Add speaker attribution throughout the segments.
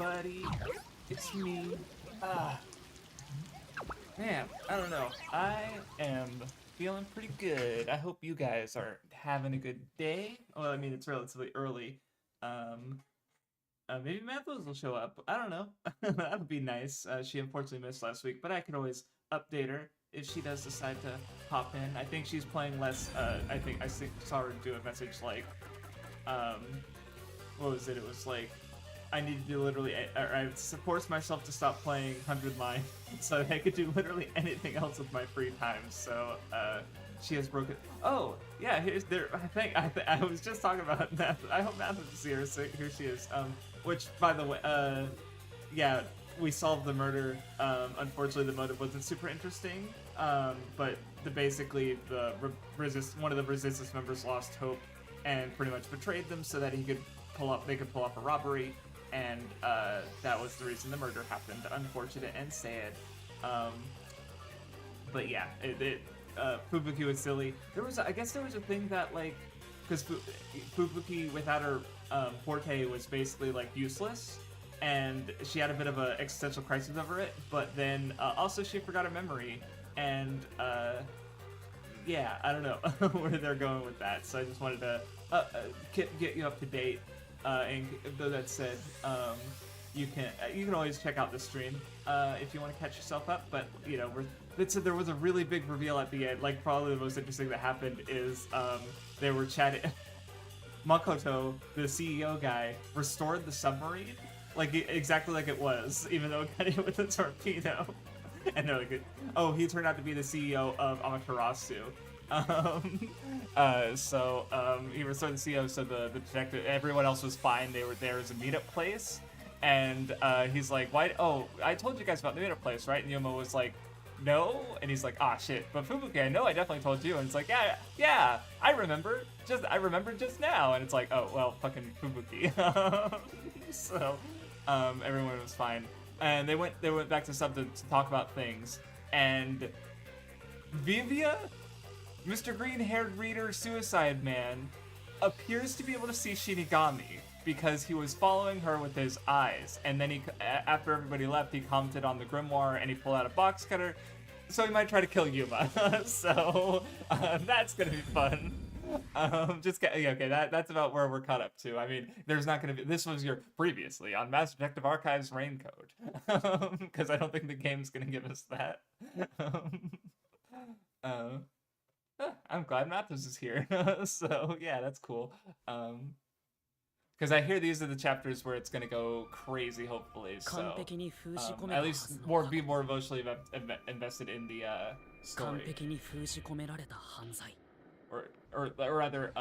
Speaker 1: everybody. It's me. Man, I don't know. I am feeling pretty good. I hope you guys are having a good day. Well, I mean, it's relatively early. Maybe Mathos will show up. I don't know. That would be nice. She unfortunately missed last week, but I can always update her if she does decide to hop in. I think she's playing less. I think saw her do a message like, what was it? It was like, I need to do literally, or I forced myself to stop playing 100 Line so that I could do literally anything else with my free time. So she has broken. Oh yeah, here's there. I was just talking about Math. I hope Math is here. So here she is. Which by the way, yeah, we solved the murder. Unfortunately, the motive wasn't super interesting. But basically one of the resistance members lost hope and pretty much betrayed them so that they could pull off a robbery. And that was the reason the murder happened. Unfortunate and sad. But yeah, Fubuki was silly. I guess there was a thing that like, because Fubuki without her forte was basically like useless, and she had a bit of an existential crisis over it. But then also she forgot her memory, and yeah, I don't know where they're going with that. So I just wanted to get you up to date. And though that said, you can always check out the stream if you want to catch yourself up. But you know, there was a really big reveal at the end. Like probably the most interesting that happened is they were chatting. Makoto, the CEO guy, restored the submarine exactly like it was, even though it got hit with a torpedo. And they're like, oh, he turned out to be the CEO of Amaterasu. He restored the CEO, so the detective, everyone else was fine. They were there as a meetup place, and he's like, "Why? Oh, I told you guys about the meetup place, right?" And Yomo was like, "No," and he's like, "Ah, shit." But Fubuki, I know, I definitely told you. And it's like, yeah, I remember just now. And it's like, oh well, fucking Fubuki. So, everyone was fine, and they went back to something to talk about things, and Viva. Mr. Green-Haired Reader Suicide Man appears to be able to see Shinigami because he was following her with his eyes. And then after everybody left, he commented on the grimoire and he pulled out a box cutter. So he might try to kill Yuma. So that's gonna be fun. Okay, that's about where we're caught up to. I mean, there's not gonna be. This was your previously on Mass Detective Archives Raincode, because I don't think the game's gonna give us that. I'm glad Mathos is here. So yeah, that's cool. Because I hear these are the chapters where it's gonna go crazy, hopefully. So at least be more emotionally invested in the story. Or rather,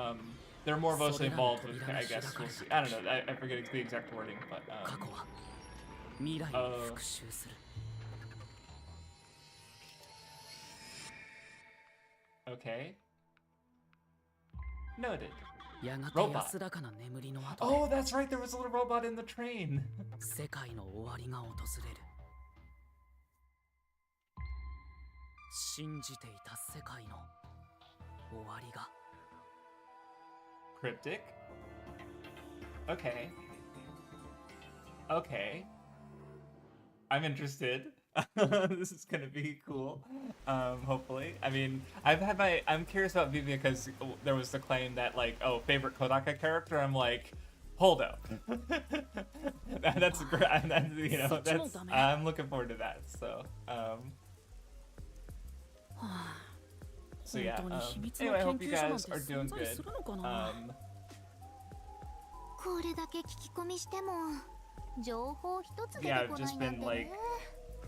Speaker 1: they're more emotionally involved with, I guess we'll see. I don't know. I forget the exact wording, but okay. Noted. Robot. Oh, that's right, there was a little robot in the train. Cryptic? Okay. Okay. I'm interested. This is gonna be cool. Hopefully. I mean, I'm curious about Viva because there was the claim that like, oh, favorite Kodaka character. I'm like, hold up. That's great. I'm looking forward to that. So, so yeah. Anyway, I hope you guys are doing good. Yeah, I've just been like,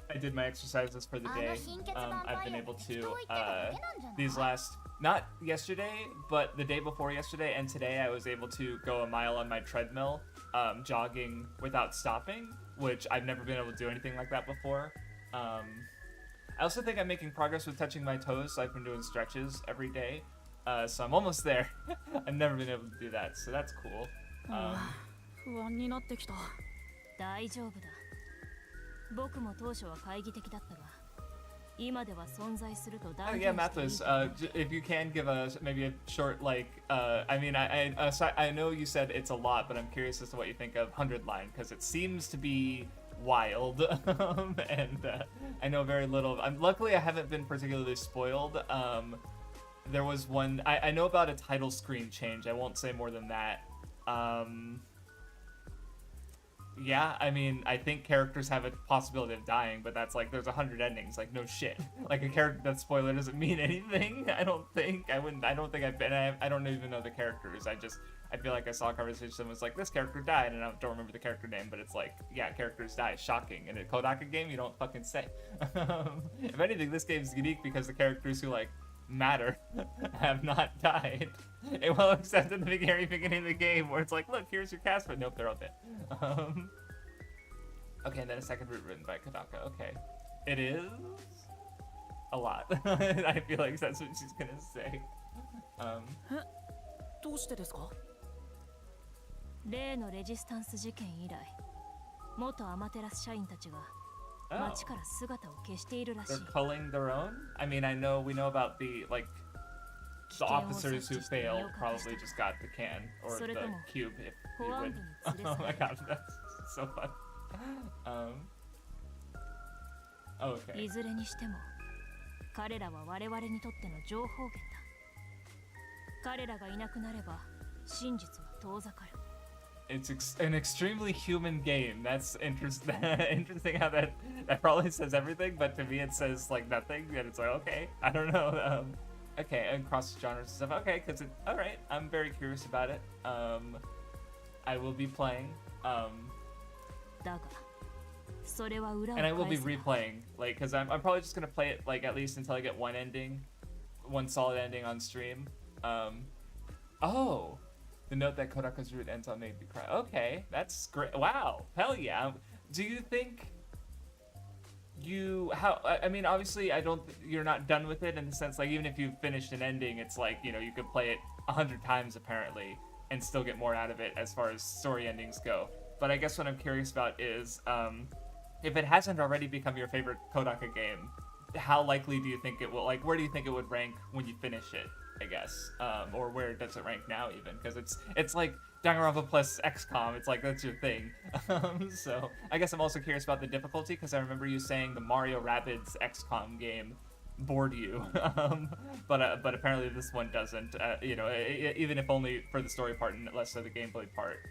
Speaker 1: I did my exercises for the day. I've been able to, these last, not yesterday, but the day before yesterday and today, I was able to go a mile on my treadmill, jogging without stopping, which I've never been able to do anything like that before. I also think I'm making progress with touching my toes, so I've been doing stretches every day. So I'm almost there. I've never been able to do that, so that's cool.
Speaker 2: 大丈夫だ。僕も当初は懐疑的だったが、
Speaker 1: Oh yeah, Mathis, if you can give us maybe a short, like, I mean, I know you said it's a lot, but I'm curious as to what you think of 100 Line, because it seems to be wild, and I know very little. Luckily, I haven't been particularly spoiled. There was one, I know about a title screen change, I won't say more than that. Yeah, I mean, I think characters have a possibility of dying, but that's like, there's 100 endings, like, no shit. Like, a character that spoiler doesn't mean anything, I don't think. I don't even know the characters. I feel like I saw a conversation that was like, this character died, and I don't remember the character name, but it's like, yeah, characters die, shocking. In a Kodaka game, you don't fucking say. If anything, this game's unique because the characters who, like, matter have not died. Well, except in the very beginning of the game where it's like, look, here's your cast, but nope, they're all dead. Okay, and then a second route written by Kodaka. Okay. It is a lot. I feel like that's what she's gonna say.
Speaker 2: どうしてですか?
Speaker 3: 例のレジスタンス事件以来、元アマテラス社員たちが
Speaker 1: Oh. They're culling their own? I mean, we know about the officers who failed probably just got the can or the cube if you would. Oh my god, that's so fun. Okay.
Speaker 3: いずれにしても彼らは我々にとっての情報源だ。彼らがいなくなれば真実は遠ざかる。
Speaker 1: It's an extremely human game. That's interesting. Interesting how that probably says everything, but to me it says like nothing. And it's like, okay, I don't know. Okay, and cross genres and stuff. Okay, because all right. I'm very curious about it. I will be playing. And I will be replaying, like, because I'm probably just gonna play it like at least until I get one solid ending on stream. Oh. The note that Kodaka's route ends on made me cry. Okay, that's great. Wow, hell yeah. Do you think I mean, obviously, you're not done with it in the sense, like, even if you've finished an ending, it's like, you know, you could play it 100 times apparently and still get more out of it as far as story endings go. But I guess what I'm curious about is, if it hasn't already become your favorite Kodaka game, how likely do you think it will, like, where do you think it would rank when you finish it? I guess, or where does it rank now even? Because it's like Danganronpa plus XCOM. It's like that's your thing. So I guess I'm also curious about the difficulty because I remember you saying the Mario Rabbids XCOM game bored you, but apparently this one doesn't. You know, even if only for the story part and less so the gameplay part.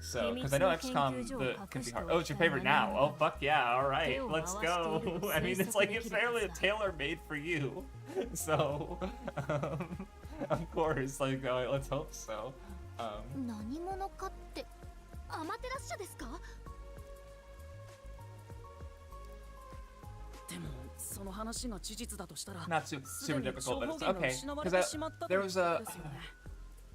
Speaker 1: So, because I know XCOM can be hard. Oh, it's your favorite now. Oh, fuck yeah. All right, let's go. I mean, it's like it's fairly tailor-made for you. So, of course, like, let's hope so.
Speaker 4: 何者かってアマテラス社ですか?
Speaker 2: でもその話が事実だとしたら
Speaker 1: Not super difficult, but it's okay. Because there was a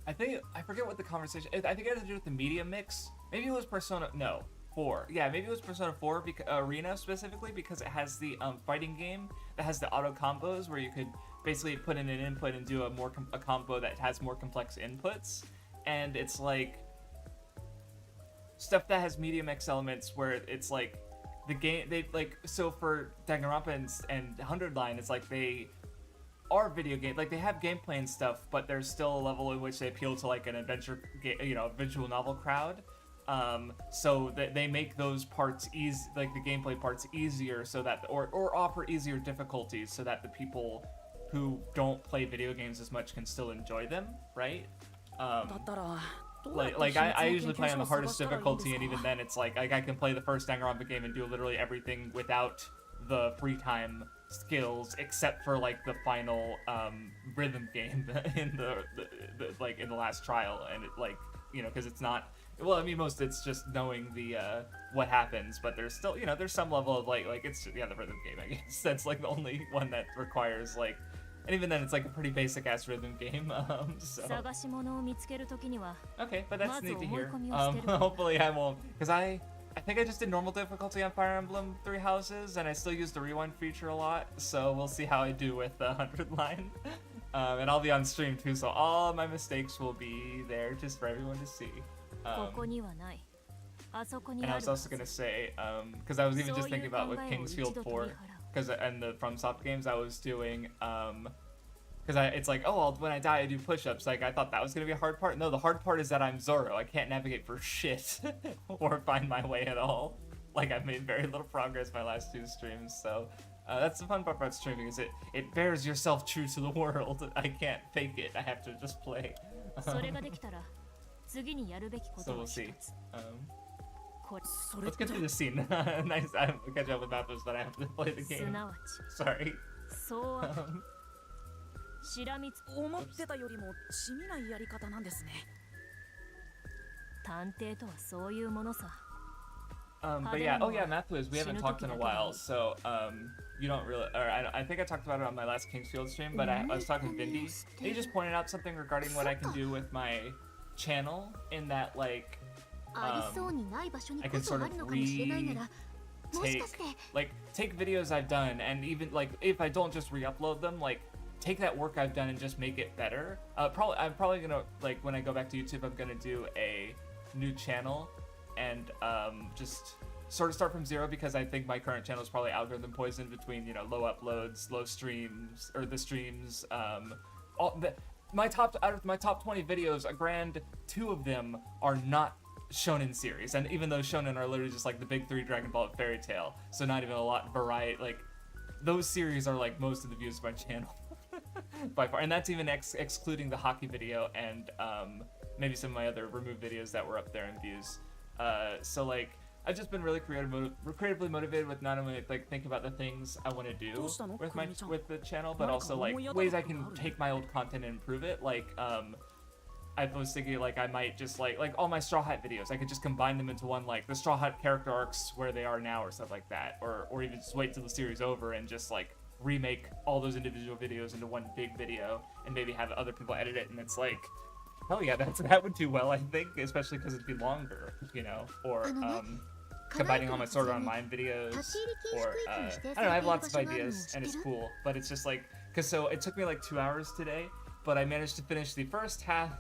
Speaker 1: I forget what the conversation. I think it had to do with the media mix. Maybe it was Persona. No, 4. Yeah, maybe it was Persona 4 Arena specifically because it has the fighting game that has the auto combos where you could basically put in an input and do a combo that has more complex inputs, and it's like stuff that has media mix elements where it's like the game so for Danganronpa and 100 Line, it's like they are video game, like they have gameplay and stuff, but there's still a level in which they appeal to like an adventure, visual novel crowd. So that they make those parts easy, like the gameplay parts easier, so that or offer easier difficulties so that the people who don't play video games as much can still enjoy them, right? Like I usually play on the hardest difficulty, and even then it's like I can play the first Danganronpa game and do literally everything without the free time skills except for like the final rhythm game in the like in the last trial, and it like, you know, because it's not, well, I mean, most it's just knowing the what happens, but there's still, you know, there's some level of like it's the rhythm game, I guess. That's like the only one that requires like, and even then it's like a pretty basic ass rhythm game. So okay, but that's neat to hear. Hopefully I won't, because I think I just did normal difficulty on Fire Emblem Three Houses, and I still use the rewind feature a lot, so we'll see how I do with the 100 Line. And I'll be on stream too, so all my mistakes will be there just for everyone to see. And I was also gonna say, because I was even just thinking about with King's Field 4, because in the FromSoft games I was doing because it's like, oh, when I die I do push-ups. Like I thought that was gonna be a hard part. No, the hard part is that I'm Zoro. I can't navigate for shit or find my way at all. Like I've made very little progress my last 2 streams, so that's the fun part about streaming, is it bears yourself true to the world. I can't fake it. I have to just play. So we'll see. Let's get through the scene. Nice. I catch up with Mathos, but I have to play the game. Sorry.
Speaker 2: 思ってたよりも地味なやり方なんですね。
Speaker 3: 探偵とはそういうものさ。
Speaker 1: But yeah, oh yeah, Mathos, we haven't talked in a while, so you don't really, or I think I talked about it on my last Kingsfield stream, but I was talking with Vindy, and he just pointed out something regarding what I can do with my channel, in that like, I can sort of take videos I've done, and even like if I don't just re-upload them, like take that work I've done and just make it better. I'm probably gonna, like when I go back to YouTube, I'm gonna do a new channel and just sort of start from zero, because I think my current channel is probably algorithm poisoned between, you know, low uploads, low streams, or the streams. My top 20 videos, a grand 2 of them are not shonen series, and even those shonen are literally just like the big 3 Dragon Ball and Fairy Tail, so not even a lot of variety. Like those series are like most of the views of my channel by far, and that's even excluding the hockey video and maybe some of my other removed videos that were up there in views. So like I've just been really creatively motivated with not only like thinking about the things I want to do with the channel, but also like ways I can take my old content and improve it. Like I was thinking like I might just like all my Straw Hat videos, I could just combine them into one, like the Straw Hat character arcs where they are now or stuff like that, or even just wait till the series over and just like remake all those individual videos into one big video and maybe have other people edit it. And it's like, hell yeah, that would do well, I think, especially because it'd be longer, you know, or combining all my Sword Art Online videos, or I don't know, I have lots of ideas and it's cool, but it's just like, because so it took me like 2 hours today, but I managed to finish the first half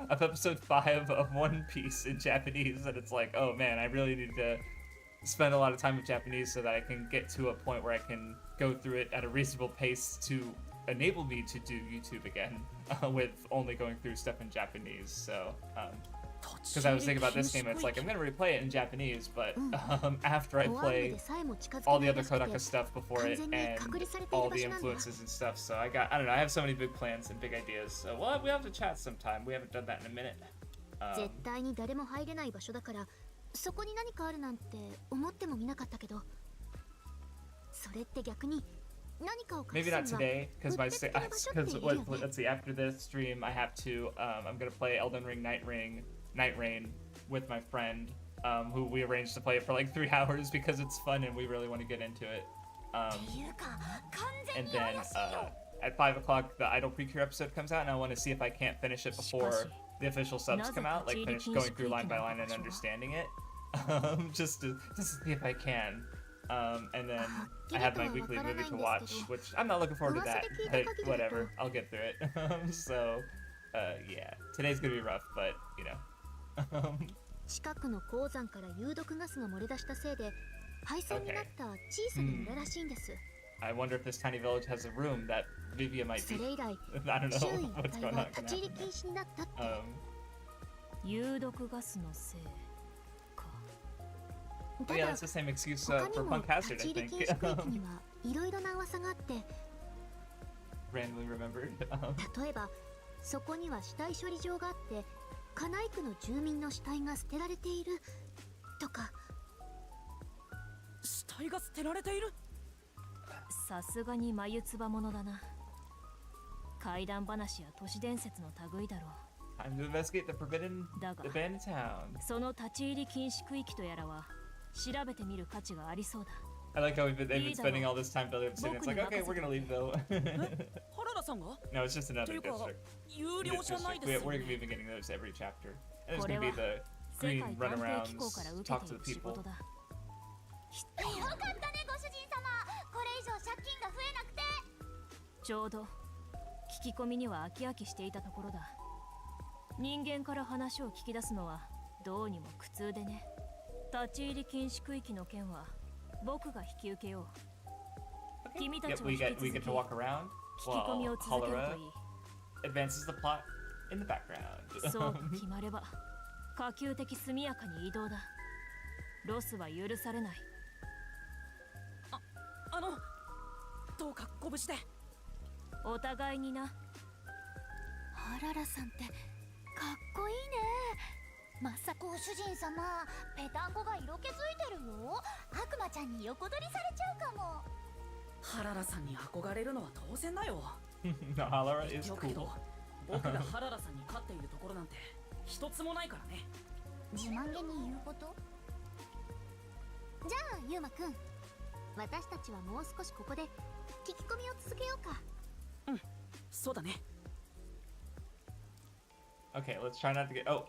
Speaker 1: of episode 5 of One Piece in Japanese, and it's like, oh man, I really need to spend a lot of time with Japanese so that I can get to a point where I can go through it at a reasonable pace to enable me to do YouTube again with only going through stuff in Japanese. So because I was thinking about this game, it's like I'm gonna replay it in Japanese, but after I play all the other Kodaka stuff before it and all the influences and stuff, so I don't know, I have so many big plans and big ideas, so we have to chat sometime. We haven't done that in a minute.
Speaker 4: 絶対に誰も入れない場所だから、そこに何かあるなんて思ってもみなかったけど、それって逆に
Speaker 1: Maybe not today, because let's see, after this stream I have to I'm gonna play Elden Ring Night Rain with my friend, who we arranged to play it for like 3 hours because it's fun and we really want to get into it. And then at 5 o'clock the Idol Precure episode comes out, and I want to see if I can't finish it before the official subs come out, like finish going through line by line and understanding it, just to see if I can. And then I have my weekly movie to watch, which I'm not looking forward to that, but whatever, I'll get through it. So, yeah, today's gonna be rough, but, you know.
Speaker 4: 近くの鉱山から有毒ガスが漏れ出したせいで廃村になった小さな村らしいんです。
Speaker 1: I wonder if this tiny village has a room that Viva might be.
Speaker 4: それ以来、
Speaker 1: I don't
Speaker 4: 周
Speaker 1: know
Speaker 4: 囲
Speaker 1: what's
Speaker 4: 一
Speaker 1: going
Speaker 4: 帯は
Speaker 1: on.
Speaker 4: 立ち入り禁止になったって。
Speaker 3: 有毒ガスのせいか。
Speaker 1: Oh, yeah, that's the same excuse for Punk Hazard, I think. Randomly remembered.
Speaker 4: 例えば、そこには死体処理場があって、カナイ区の住民の死体が捨てられているとか。
Speaker 2: 死体が捨てられている？
Speaker 3: さすがに眉唾者だな。怪談話や都市伝説の類だろう。
Speaker 1: Time to investigate the forbidden abandoned town.
Speaker 3: その立ち入り禁止区域とやらは調べてみる価値がありそうだ。
Speaker 1: I like how they've been spending all this time building up the city. It's like, okay, we're gonna leave though.
Speaker 2: 原田さんが？
Speaker 1: No, it's just another district.
Speaker 2: 有料じゃないですよね。
Speaker 1: We're gonna be getting those every chapter. And there's gonna be the green runarounds, talk to the people.
Speaker 4: よかったね、ご主人様。これ以上借金が増えなくて。
Speaker 3: ちょうど聞き込みには飽き飽きしていたところだ。人間から話を聞き出すのはどうにも苦痛でね。立ち入り禁止区域の件は僕が引き受けよう。
Speaker 1: walking.
Speaker 3: 君た
Speaker 1: Yep,
Speaker 3: ちは
Speaker 1: we
Speaker 3: 引き
Speaker 1: get
Speaker 3: 続
Speaker 1: we
Speaker 3: き
Speaker 1: get to walk around
Speaker 3: 聞き込み
Speaker 1: while
Speaker 3: を続ける
Speaker 1: Cholera
Speaker 3: といい
Speaker 1: advances the plot in the background.
Speaker 3: そうと決まれば可及的速やかに移動だ。ロスは許されない。
Speaker 2: どうかご無事で。
Speaker 3: お互いにな。
Speaker 4: ハララさんってかっこいいね。まさかご主人様、ペタンコが色気づいてるよ。悪魔ちゃんに横取りされちゃうかも。
Speaker 2: ハララさんに憧れるのは当然だよ。
Speaker 1: Cholera
Speaker 2: 言っ
Speaker 1: is
Speaker 2: ておくけど
Speaker 1: cool.
Speaker 2: 僕がハララさんに勝っているところなんて一つもないからね。
Speaker 4: 自慢げに言うこと。じゃあユウマくん、私たちはもう少しここで聞き込みを続けようか。
Speaker 2: そうだね。
Speaker 1: Okay, let's try not to get. Oh,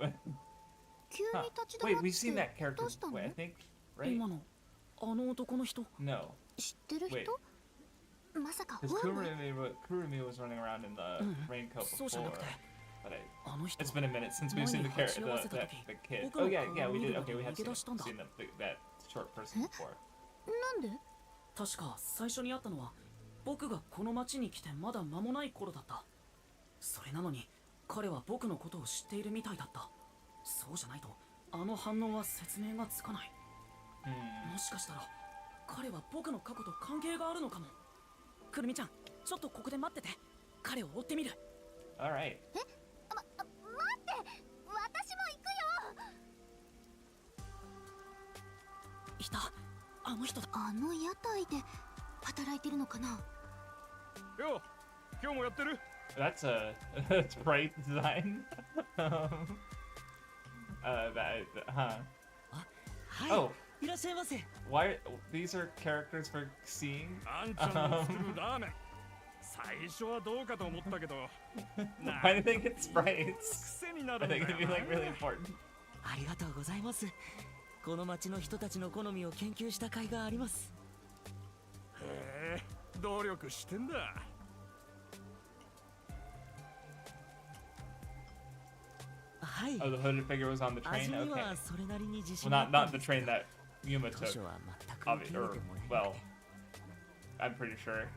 Speaker 4: 急に
Speaker 1: huh.
Speaker 4: 立ち止
Speaker 1: Wait,
Speaker 4: まっ
Speaker 1: we've seen
Speaker 4: て
Speaker 1: that character
Speaker 4: どうしたの？
Speaker 1: before, I think, right?
Speaker 2: 今のあの男の人。
Speaker 1: No,
Speaker 4: 知ってる
Speaker 1: Wait.
Speaker 4: 人？まさか
Speaker 1: because
Speaker 4: ホーム？
Speaker 1: Kurumi was running around in the Raincode
Speaker 2: そうじゃな
Speaker 1: before.
Speaker 2: くて、
Speaker 1: But
Speaker 2: あの人
Speaker 1: it's been a minute since we've seen the character, the kid. Oh yeah, yeah, we did. Okay, we have seen that short person before.
Speaker 4: なんで？
Speaker 2: 確か最初に会ったのは僕がこの町に来てまだ間もない頃だった。それなのに彼は僕のことを知っているみたいだった。そうじゃないとあの反応は説明がつかない。もしかしたら彼は僕の過去と関係があるのかも。くるみちゃん、ちょっとここで待ってて。彼を追ってみる。
Speaker 1: All right.
Speaker 4: 待って、私も行くよ。
Speaker 2: いた、あの人だ。
Speaker 4: あの屋台で働いてるのかな。
Speaker 5: よ、今日もやってる？
Speaker 1: That's a that's great design. Huh?
Speaker 6: はい、
Speaker 1: Oh,
Speaker 6: いらっしゃいませ。
Speaker 1: why? These are characters for seeing.
Speaker 5: あんちゃんの作るラーメン。最初はどうかと思ったけど、
Speaker 1: Why do they get sprites?
Speaker 5: 癖にな
Speaker 1: Are
Speaker 5: るん
Speaker 1: they
Speaker 5: だ
Speaker 1: gonna
Speaker 5: よ
Speaker 1: be like really
Speaker 5: な。
Speaker 1: important?
Speaker 6: ありがとうございます。この町の人たちの好みを研究した甲斐があります。
Speaker 5: へえ、努力してんだ。
Speaker 6: はい。
Speaker 1: Oh, the hooded figure was on the
Speaker 6: 味
Speaker 1: train.
Speaker 6: に
Speaker 1: Okay.
Speaker 6: はそれなりに自
Speaker 1: Well,
Speaker 6: 信があ
Speaker 1: not
Speaker 6: ったん
Speaker 1: not
Speaker 6: で
Speaker 1: the
Speaker 6: すが
Speaker 1: train that Yuma
Speaker 6: 当
Speaker 1: took.
Speaker 6: 初は全く受け入れてもらえな
Speaker 1: Well,
Speaker 6: くて。
Speaker 1: I'm pretty sure.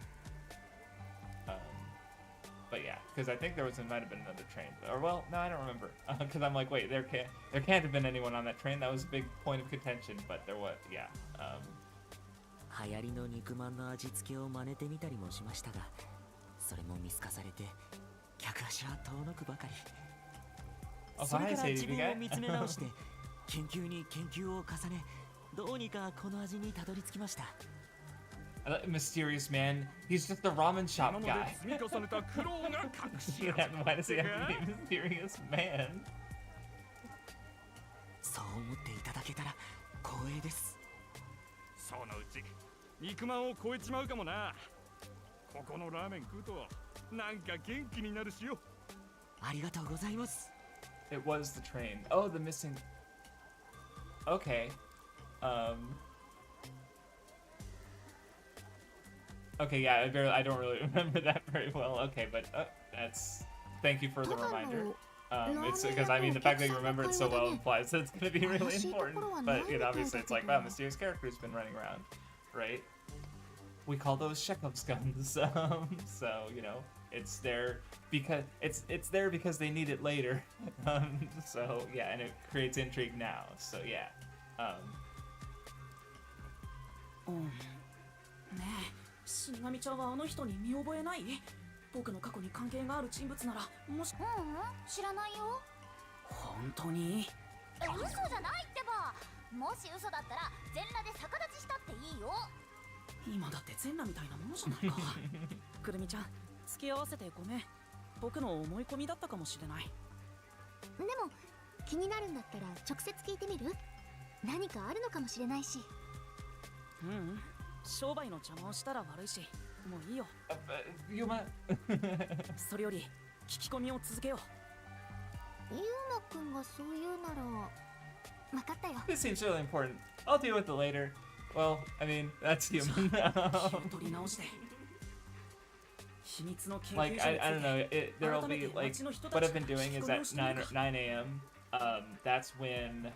Speaker 1: But yeah, because I think there might have been another train. Or well, no, I don't remember. Because I'm like, wait, there can't have been anyone on that train. That was a big point of contention. But there was, yeah.
Speaker 6: 流行りの肉まんの味付けを真似てみたりもしましたが、それも見透かされて客足は遠のくばかり。それから自分を見つめ直して研究に研究を重ね、どうにかこの味にたどり着きました。
Speaker 1: Mysterious man. He's just a ramen
Speaker 5: な
Speaker 1: shop
Speaker 5: ので
Speaker 1: guy.
Speaker 5: 積み重ねた苦労が隠し
Speaker 1: Yeah,
Speaker 5: 味。
Speaker 1: why does he have to be a mysterious man?
Speaker 6: そう思っていただけたら光栄です。
Speaker 5: そのうち肉まんを超えちまうかもな。ここのラーメン食うとなんか元気になるしよ。
Speaker 6: ありがとうございます。
Speaker 1: It was the train. Oh, the missing. Okay. Okay, yeah, I don't really remember that very well. Okay, but that's. Thank you for the reminder. It's because I mean the fact that you remember it so well implies that it's going to be really important. But you know, obviously it's like, wow, mysterious character's been running around, right? We call those Chekhov's guns. So you know, it's there because it's there because they need it later. So yeah, and it creates intrigue now. So yeah.
Speaker 2: ねえ、死神ちゃんはあの人に見覚えない？僕の過去に関係がある人物なら、もし…
Speaker 4: 知らないよ。
Speaker 2: 本当に？
Speaker 4: 嘘じゃないってば。もし嘘だったら全裸で逆立ちしたっていいよ。
Speaker 2: 今だって全裸みたいなものじゃないか。くるみちゃん、付き合わせてごめん。僕の思い込みだったかもしれない。
Speaker 4: でも気になるんだったら直接聞いてみる？何かあるのかもしれないし。
Speaker 2: 商売の邪魔をしたら悪いし、もういいよ。
Speaker 1: Yuma.
Speaker 2: それより聞き込みを続けよう。
Speaker 4: ユウマくんがそう言うなら分かったよ。
Speaker 1: This seems really important. I'll deal with it later. Well, I mean, that's human.
Speaker 2: 取り直して。秘密の研究所
Speaker 1: Like
Speaker 2: について
Speaker 1: I don't know. There'll be like what I've been doing is at 9 a.m. That's when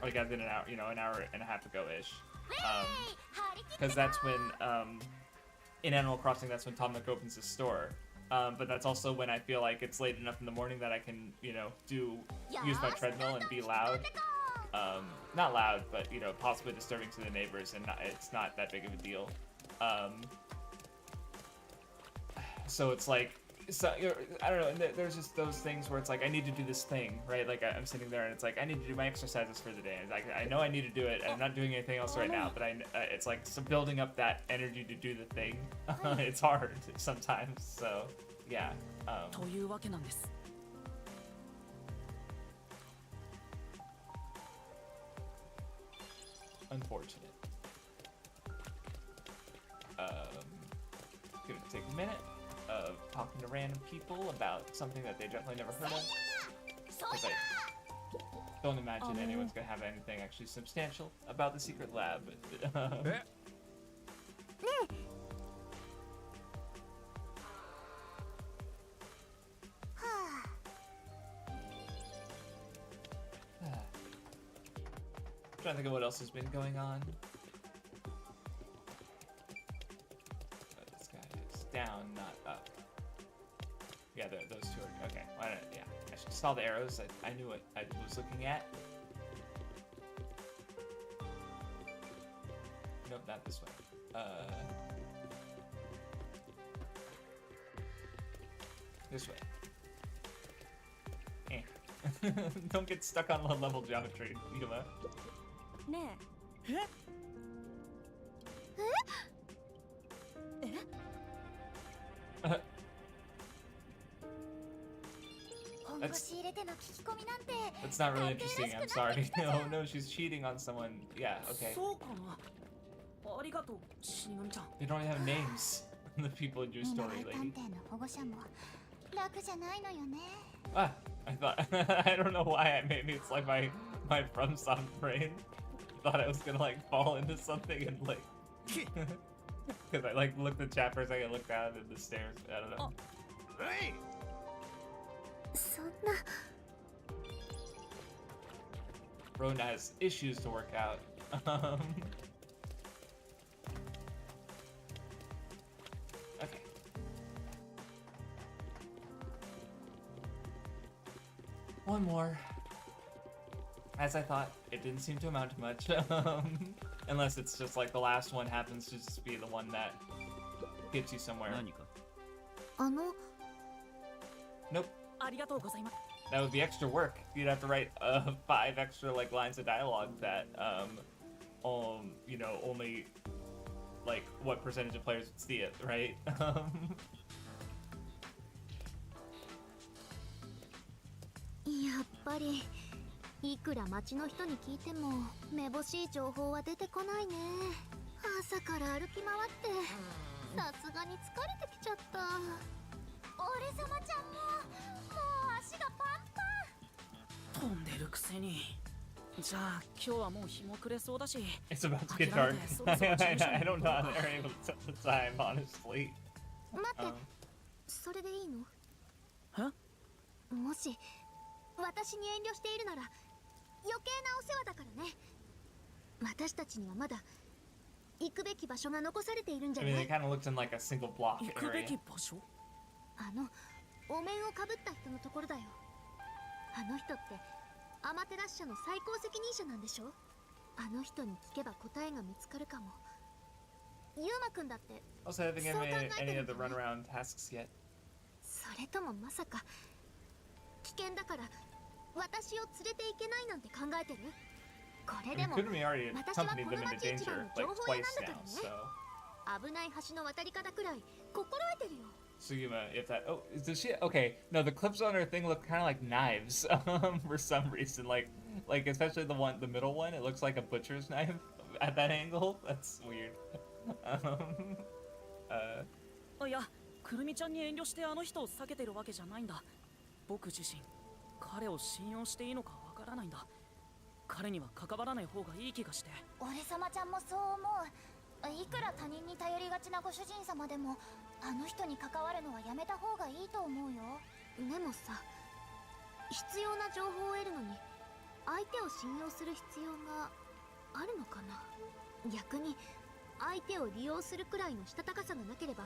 Speaker 1: like I've been an hour, you know, an hour and a half ago ish. Because that's when, in Animal Crossing, that's when Tom Nook opens his store. But that's also when I feel like it's late enough in the morning that I can, you know, use my treadmill and be loud. Not loud, but, you know, possibly disturbing to the neighbors, and it's not that big of a deal. So it's like, so, I don't know, there's just those things where it's like, I need to do this thing, right? Like, I'm sitting there and it's like, I need to do my exercises for the day. And like, I know I need to do it, and I'm not doing anything else right now, but it's like, so building up that energy to do the thing, it's hard sometimes, so, yeah.
Speaker 2: というわけなんです。
Speaker 1: Unfortunate. Gonna take a minute of talking to random people about something that they definitely never heard of. Because I don't imagine anyone's gonna have anything actually substantial about the secret lab. Trying to think of what else has been going on. This guy is down, not up. Yeah, those two are okay. Why not? Yeah, I saw the arrows. I knew what I was looking at. Nope, not this way. This way. Eh. Don't get stuck on low-level geometry, Viva.
Speaker 3: ねえ。
Speaker 1: That's not really interesting. I'm sorry. Oh no, she's cheating on someone. Yeah, okay.
Speaker 2: そうかな。ありがとう、死神ちゃん。
Speaker 1: They don't even have names. The people in your story, lady. Ah, I thought. I don't know why. Maybe it's like my FromSoft brain thought I was gonna like fall into something and like. Because I like looked at the chat for a second, looked down at the stairs. I don't know.
Speaker 5: Hey!
Speaker 1: Rona has issues to work out. Okay. One more. As I thought, it didn't seem to amount to much. Unless it's just like the last one happens to just be the one that gets you somewhere. Nope.
Speaker 2: ありがとうございます。
Speaker 1: That would be extra work. You'd have to write 5 extra like lines of dialogue that you know, only like what percentage of players would see it, right?
Speaker 4: やっぱりいくら町の人に聞いてもめぼしい情報は出てこないね。朝から歩き回ってさすがに疲れてきちゃった。俺様ちゃんも足がパンパン。
Speaker 2: 飛んでるくせに。じゃあ今日はもう日も暮れそうだし。
Speaker 1: It's about to get dark. I don't know how they're able to tell the time, honestly.
Speaker 4: 待って、それでいいの？
Speaker 2: え？
Speaker 4: もし私に遠慮しているなら余計なお世話だからね。私たちにはまだ行くべき場所が残されているんじゃ
Speaker 1: I
Speaker 4: な
Speaker 1: mean,
Speaker 4: い？
Speaker 1: it kind of looks in like a single block
Speaker 2: 行くべ
Speaker 1: area.
Speaker 2: き場所？
Speaker 4: お面をかぶった人のところだよ。あの人ってアマテラス社の最高責任者なんでしょ？あの人に聞けば答えが見つかるかも。ユーマくんだって
Speaker 1: Also, I haven't given any of the runaround tasks yet.
Speaker 4: それともまさか危険だから私を連れて行けないなんて考えてる？これ
Speaker 1: I
Speaker 4: で
Speaker 1: mean,
Speaker 4: も
Speaker 1: couldn't we already
Speaker 4: 私はこ
Speaker 1: accompanied
Speaker 4: の
Speaker 1: them into
Speaker 4: 町一
Speaker 1: danger
Speaker 4: 番の
Speaker 1: like
Speaker 4: 情報屋
Speaker 1: twice
Speaker 4: なんだ
Speaker 1: now,
Speaker 4: からね。
Speaker 1: so.
Speaker 4: 危ない橋の渡り方くらい心得てるよ。
Speaker 1: Sugima, if that. Oh, does she? Okay, no, the clips on her thing look kind of like knives for some reason. Like especially the middle one, it looks like a butcher's knife at that angle. That's weird.
Speaker 2: いや、くるみちゃんに遠慮してあの人を避けてるわけじゃないんだ。僕自身、彼を信用していいのかわからないんだ。彼には関わらない方がいい気がして。
Speaker 4: 俺様ちゃんもそう思う。いくら他人に頼りがちなご主人様でもあの人に関わるのはやめた方がいいと思うよ。でもさ、必要な情報を得るのに相手を信用する必要があるのかな。逆に相手を利用するくらいのしたたかさがなければ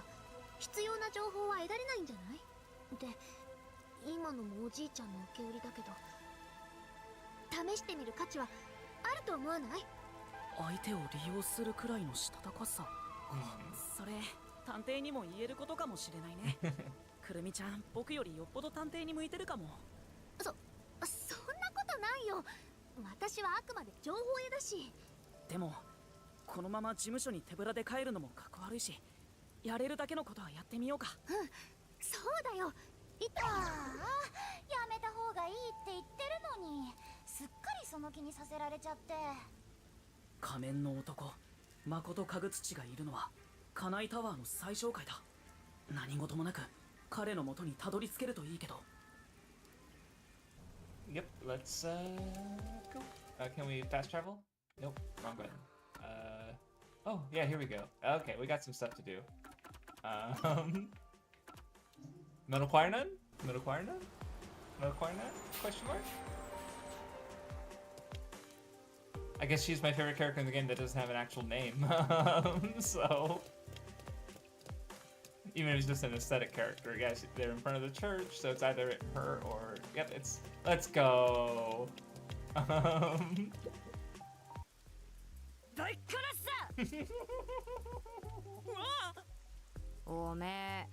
Speaker 4: 必要な情報は得られないんじゃない？で、今のもおじいちゃんの受け売りだけど、試してみる価値はあると思わない？
Speaker 2: 相手を利用するくらいのしたたかさ。それ探偵にも言えることかもしれないね。くるみちゃん、僕よりよっぽど探偵に向いてるかも。
Speaker 4: そんなことないよ。私はあくまで情報屋だし。
Speaker 2: でもこのまま事務所に手ぶらで帰るのもかっこ悪いし、やれるだけのことはやってみようか。
Speaker 4: うん、そうだよ。
Speaker 7: ああ、やめた方がいいって言ってるのに、すっかりその気にさせられちゃって。
Speaker 2: 仮面の男、誠かぐつちがいるのはカナイタワーの最上階だ。何事もなく彼の元にたどり着けるといいけど。
Speaker 1: Yep, let's go. Can we fast travel? Nope, wrong button. Oh yeah, here we go. Okay, we got some stuff to do. Metal Choir Nun? Metal Choir Nun? Metal Choir Nun? Question mark? I guess she's my favorite character in the game that doesn't have an actual name. So even if it's just an aesthetic character, yeah, they're in front of the church, so it's either her or yep, it's let's go.
Speaker 7: おめえ、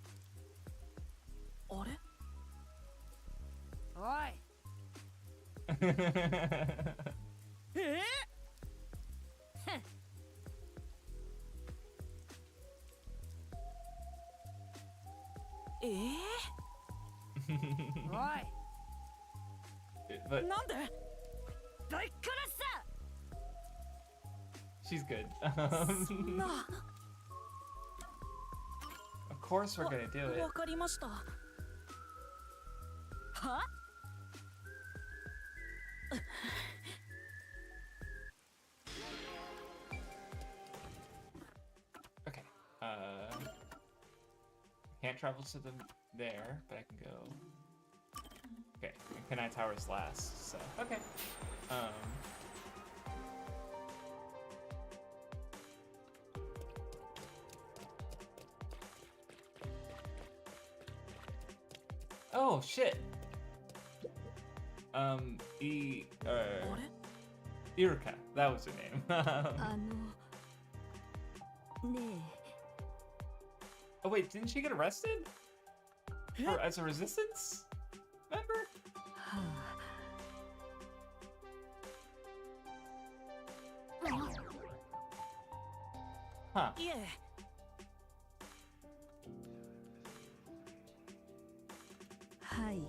Speaker 2: あれ？
Speaker 7: おい。
Speaker 1: But
Speaker 2: なんで？
Speaker 1: she's good.
Speaker 2: そんな。
Speaker 1: Of course we're gonna do it.
Speaker 2: わかりました。は？
Speaker 1: Okay. Can't travel to them there, but I can go. Okay, Kanai Tower's last, so okay. Oh shit. Iruka, that was her name.
Speaker 7: ね
Speaker 1: Oh wait, didn't she get arrested? As a resistance member?
Speaker 7: え、
Speaker 1: Huh.
Speaker 2: いえ。
Speaker 7: はい。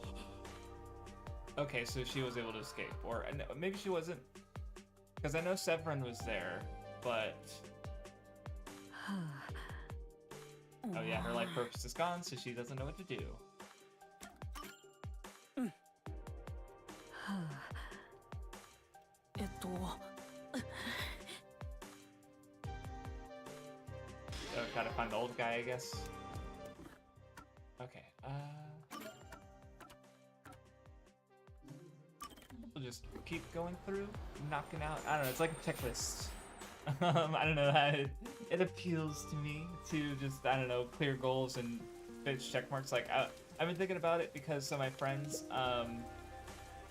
Speaker 1: Okay, so she was able to escape. Or maybe she wasn't. Because I know Severin was there, but... Oh yeah, her life purpose is gone, so she doesn't know what to do.
Speaker 2: と
Speaker 1: So gotta find the old guy, I guess. Okay, we'll just keep going through, knocking out. I don't know, it's like a checklist. I don't know how it appeals to me to just, I don't know, clear goals and finish check marks. Like, I've been thinking about it because some of my friends,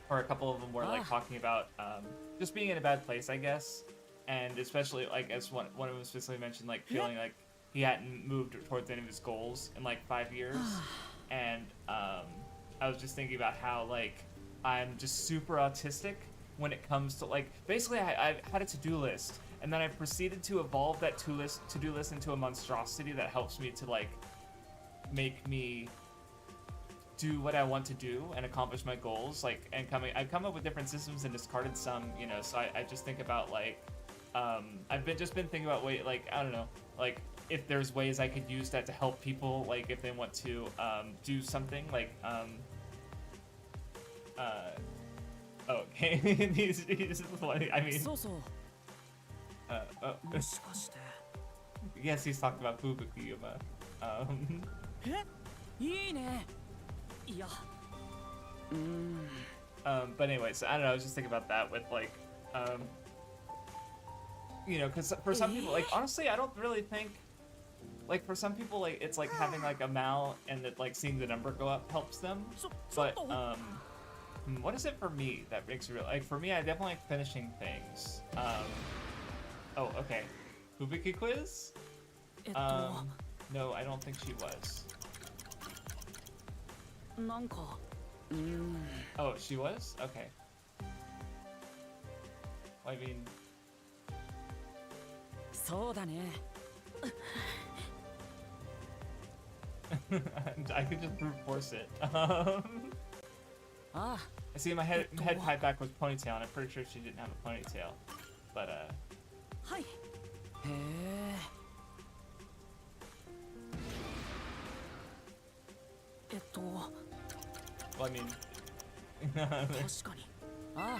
Speaker 1: or a couple of them were like talking about just being in a bad place, I guess. And especially, like, as one of them specifically mentioned, like, feeling like he hadn't moved towards any of his goals in like 5 years. And I was just thinking about how, like, I'm just super autistic when it comes to, like, basically I had a to-do list, and then I proceeded to evolve that to-do list into a monstrosity that helps me to, like, make me do what I want to do and accomplish my goals. Like, and I've come up with different systems and discarded some, you know, so I just think about, like, I've been thinking about like, I don't know, like, if there's ways I could use that to help people, like, if they want to do something, like, okay, he's funny. I mean,
Speaker 2: そうそう。 もしかして。
Speaker 1: yes, he's talking about Fubukiyuma.
Speaker 2: え、いいね。いや。
Speaker 1: But anyways, I don't know. I was just thinking about that with, like, you know, because for some people, like, honestly, I don't really think, like, for some people, like, it's like having like a mal and that like seeing the number go up helps them. But what is it for me that makes it real? Like, for me, I definitely like finishing things. Oh, okay. Fubuki quiz? No, I don't think she was.
Speaker 2: なんか
Speaker 1: Oh, she was? Okay. Well, I mean...
Speaker 2: そうだね
Speaker 1: I could just brute force it.
Speaker 2: Ah,
Speaker 1: I see my head tied back with ponytail, and I'm pretty sure she didn't have a ponytail. But,
Speaker 2: はいへえ
Speaker 1: well, I mean...
Speaker 2: 確かにああ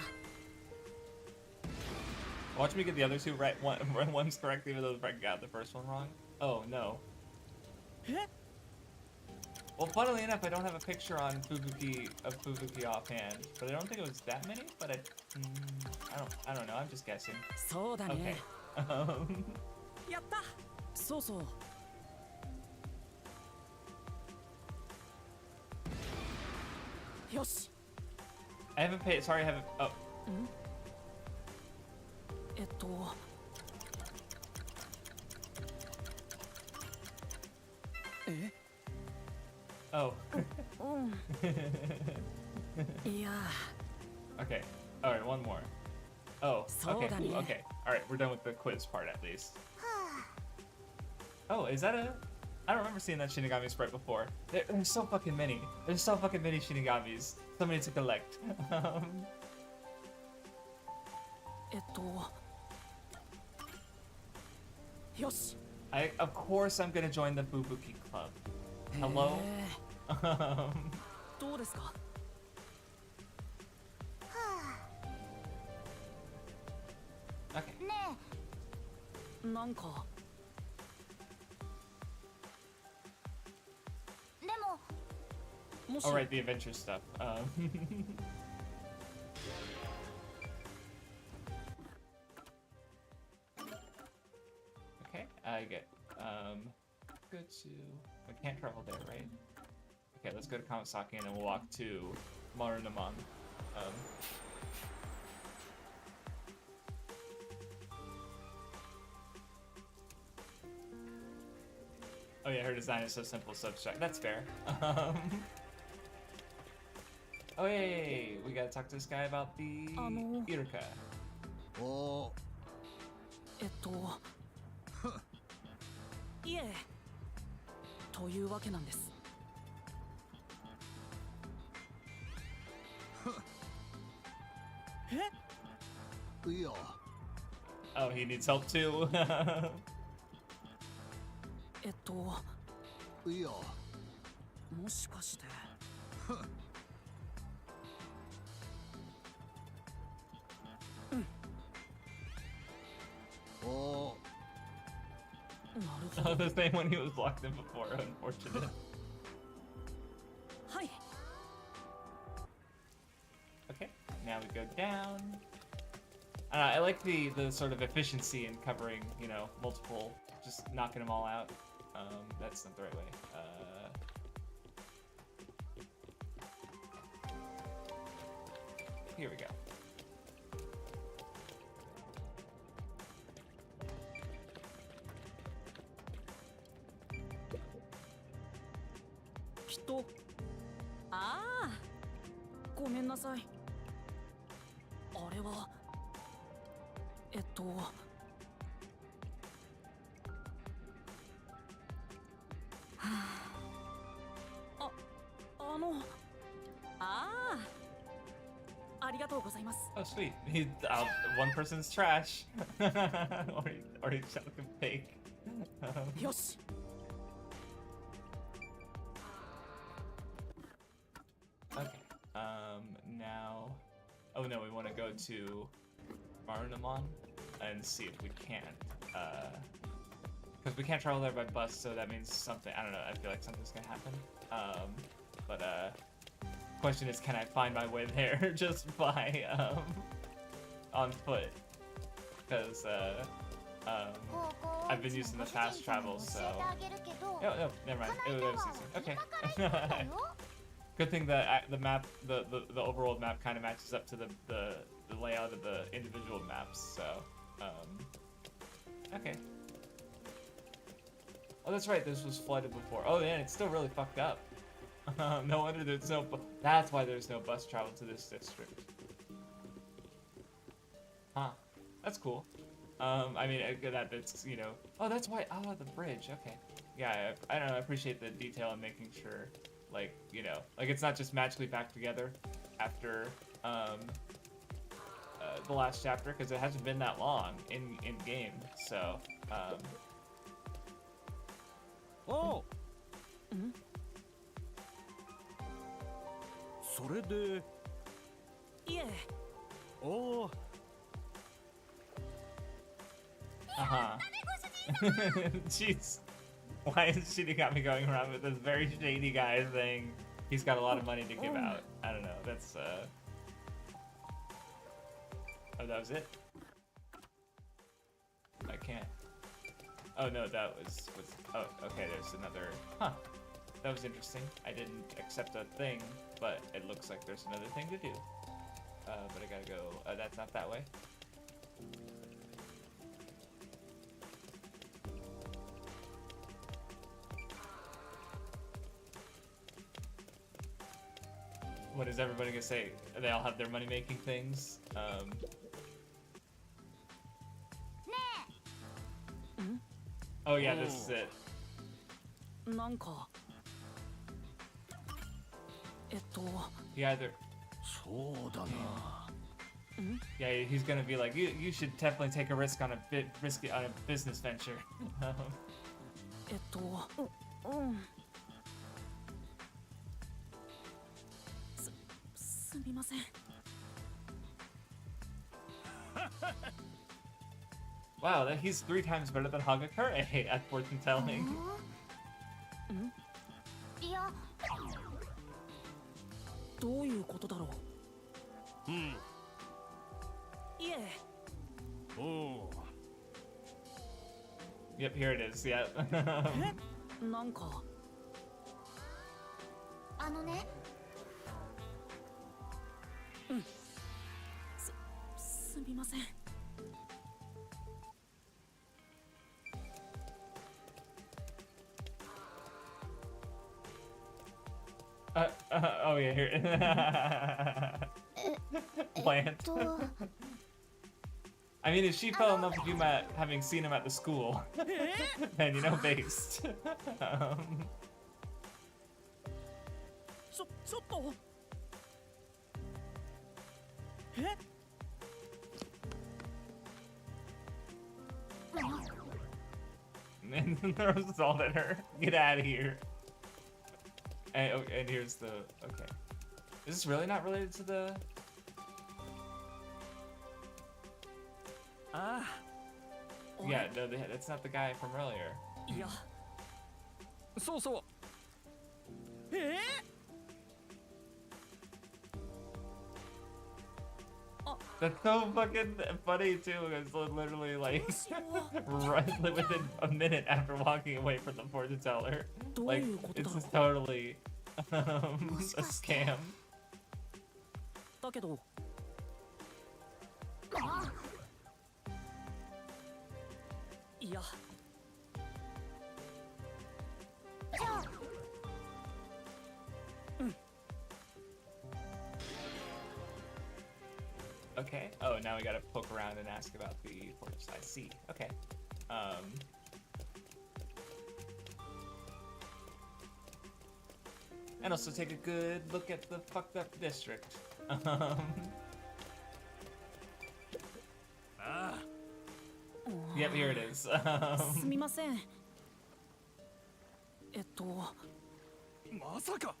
Speaker 1: Watch me get the other two right. One's correct, even though I got the first one wrong. Oh, no. Well, funnily enough, I don't have a picture on Fubuki offhand, but I don't think it was that many. But I don't know. I'm just guessing.
Speaker 2: そうだね
Speaker 1: Okay.
Speaker 2: やったそうそうよし
Speaker 1: I haven't paid. Sorry, I haven't. Oh.
Speaker 2: え
Speaker 1: Oh.
Speaker 2: いや
Speaker 1: Okay. All right. One more. Oh. Okay.
Speaker 2: そうだね
Speaker 1: Okay. All right. We're done with the quiz part at least. Oh, is that a? I don't remember seeing that Shinigami sprite before. There's so fucking many. There's so fucking many Shinigamis. So many to collect.
Speaker 2: よし
Speaker 1: Of course I'm gonna join the Fubuki Club. Hello?
Speaker 2: どうですか
Speaker 1: Okay.
Speaker 7: ね
Speaker 2: なんか
Speaker 7: えでも
Speaker 2: もし
Speaker 1: All right, the adventure stuff. Okay, I get go to. We can't travel there, right? Okay, let's go to Kamasaki and then we'll walk to Marunaman. Oh yeah, her design is so simple, so abstract. That's fair. Oh hey, we gotta talk to this guy about the Iruka.
Speaker 8: お
Speaker 2: いえというわけなんですえ
Speaker 8: いや
Speaker 1: Oh, he needs help too.
Speaker 8: いや
Speaker 2: もしかして
Speaker 8: お
Speaker 2: なるほど
Speaker 1: The same one he was locked in before, unfortunate.
Speaker 2: はい
Speaker 1: Okay, now we go down. I like the sort of efficiency in covering, you know, multiple, just knocking them all out. That's not the right way. Here we go.
Speaker 2: Kito. ああごめんなさいあれはありがとうございます
Speaker 1: Oh, sweet. One person's trash. or he shot him fake.
Speaker 2: よし
Speaker 1: Okay. Now. Oh no, we want to go to Marunamon and see if we can. Because we can't travel there by bus, so that means something. I don't know. I feel like something's gonna happen. Question is, can I find my way there just by on foot? Because I've been using the fast travel, so. Oh, no, never mind. It was easy. Okay. Good thing that the map, the overworld map, kind of matches up to the layout of the individual maps. So, okay. Oh, that's right. This was flooded before. Oh, yeah, it's still really fucked up. No wonder there's no. That's why there's no bus travel to this district. Huh. That's cool. I mean, that it's, you know. Oh, that's why. Oh, the bridge. Okay. Yeah, I don't know. I appreciate the detail and making sure, like, you know, like it's not just magically back together after the last chapter, because it hasn't been that long in game. So.
Speaker 5: Oh.
Speaker 2: ん
Speaker 5: それで。
Speaker 2: いえ。
Speaker 5: おお。
Speaker 1: Jeez. Why is Shitty got me going around with this very shady guy saying he's got a lot of money to give out? I don't know. That's Oh, that was it? I can't. Oh no, that was oh, okay, there's another. Huh. That was interesting. I didn't accept a thing, but it looks like there's another thing to do. But I gotta go. That's not that way. What is everybody gonna say? They all have their money-making things. Oh yeah, this is it.
Speaker 2: なんか
Speaker 1: He either.
Speaker 5: そうだな。
Speaker 1: Yeah, he's gonna be like, you should definitely take a risk on a business venture.
Speaker 2: すみません。
Speaker 1: Wow, he's 3 times better than Hagakure at fortune telling.
Speaker 7: いや、
Speaker 2: どういうことだろう。
Speaker 5: うん。
Speaker 2: いえ。
Speaker 5: おお。
Speaker 1: Yep, here it is. Yeah.
Speaker 2: なんか。
Speaker 7: あのね。
Speaker 2: すみません。
Speaker 1: Oh yeah, here. Plant. I mean, if she fell in love with you having seen him at the school, then you know, based.
Speaker 2: ちょっと。え？
Speaker 1: And then throws the salt at her. Get out of here. And here's the. Okay. Is this really not related to the. Yeah, no, that's not the guy from earlier.
Speaker 2: いや。
Speaker 5: そうそう。
Speaker 1: That's so fucking funny too. It's literally like right within a minute after walking away from the fortune teller. Like it's just totally a scam.
Speaker 2: だけど。いや。
Speaker 7: じゃあ。
Speaker 1: Okay. Oh, now we gotta poke around and ask about the fortress. I see. Okay. And also take a good look at the fucked up district. Yep, here it is.
Speaker 2: すみません。
Speaker 5: まさか。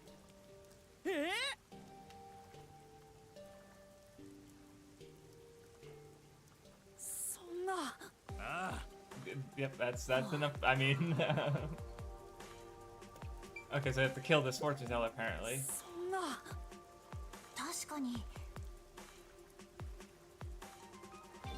Speaker 2: そんな。
Speaker 1: Yep, that's enough. I mean, okay, so I have to kill this fortune teller apparently.
Speaker 2: そんな。
Speaker 7: 確かに。
Speaker 1: Oh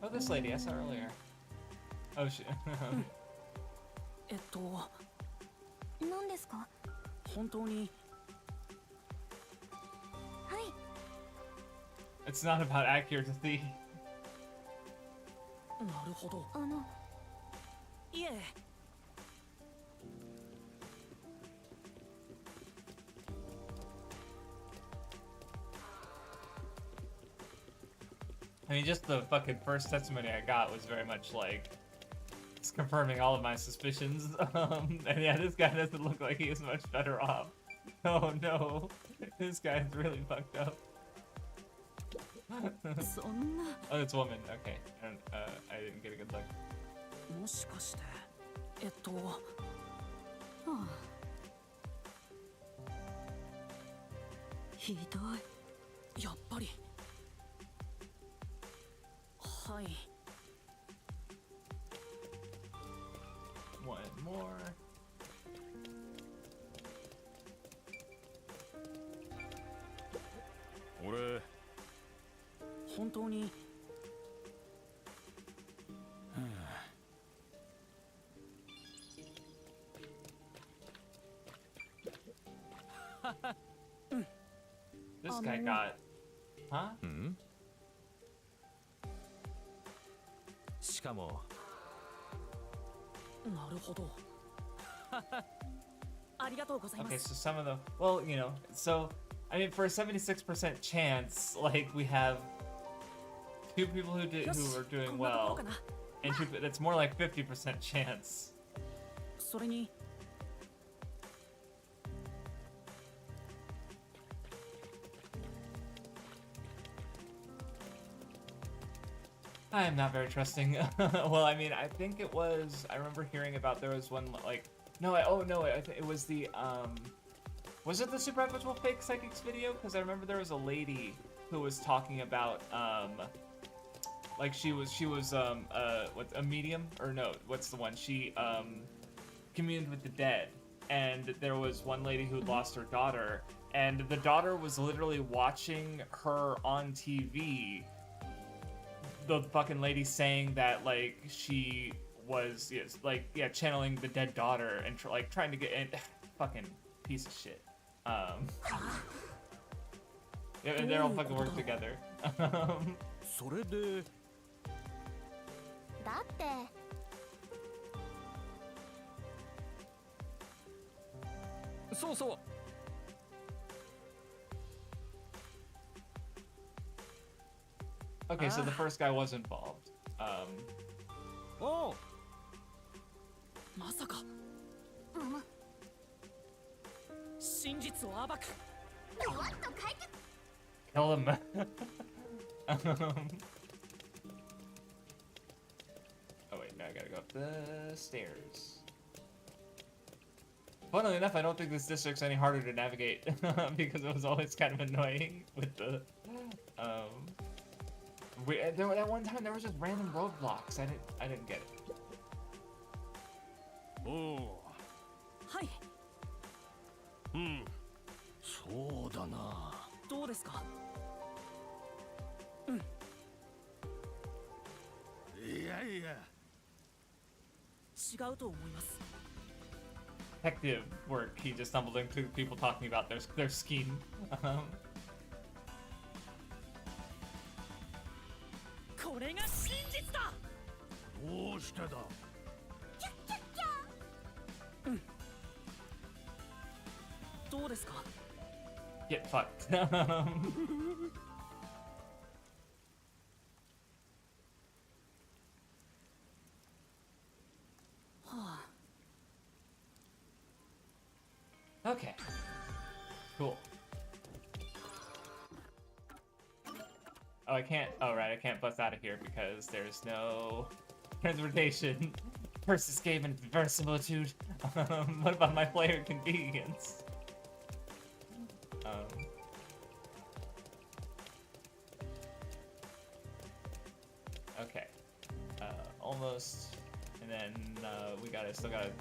Speaker 1: Oh, this lady I saw earlier. Oh shit.
Speaker 3: 何ですか？
Speaker 2: 本当に
Speaker 1: It's not about accuracy.
Speaker 2: なるほど。いえ。
Speaker 1: I mean, just the fucking first testimony I got was very much like, it's confirming all of my suspicions. And yeah, this guy doesn't look like he is much better off. Oh no, this guy's really fucked up. Oh, it's a woman. Okay, I didn't get a good look.
Speaker 2: もしかしてひどい。やっぱり。はい。
Speaker 1: One more.
Speaker 5: 俺
Speaker 2: 本当に
Speaker 1: This guy got, huh?
Speaker 5: しかも
Speaker 2: なるほど。ありがとうございま
Speaker 1: Okay,
Speaker 2: す。
Speaker 1: so some of the, well, you know, so I mean, for a 76% chance, like we have two people who are doing well, and that's more like 50% chance.
Speaker 2: それに
Speaker 1: I am not very trusting. Well, I mean, I think it was. I remember hearing about there was one like. No, I think it was the. Was it the Super Equitable Fake Psychics video? Because I remember there was a lady who was talking about like she was what's a medium or no? What's the one? She communed with the dead, and there was one lady who lost her daughter, and the daughter was literally watching her on TV. The fucking lady saying that like she was channeling the dead daughter and like trying to get in. Fucking piece of shit. Yeah, they all fucking work together.
Speaker 5: それで
Speaker 4: だって
Speaker 5: そうそう
Speaker 1: Okay, so the first guy was involved.
Speaker 5: おう
Speaker 2: まさか真実を暴く。
Speaker 1: Kill him. Oh wait, now I gotta go up the stairs. Funnily enough, I don't think this district's any harder to navigate because it was always kind of annoying with the that one time there was just random roadblocks. I didn't get it.
Speaker 5: おう
Speaker 2: はい。
Speaker 5: そうだな
Speaker 2: どうですか。
Speaker 5: いやいや
Speaker 2: 違うと思います。
Speaker 1: Detective work. He just stumbled into people talking about their scheme.
Speaker 2: これが真実だ。
Speaker 5: どうしてだ
Speaker 2: どうですか。
Speaker 1: Get fucked. Okay. Cool. Oh, I can't. Oh, right. I can't bust out of here because there's no transportation. First escape and verisimilitude. What about my player convenience? Okay. Almost. And then we still gotta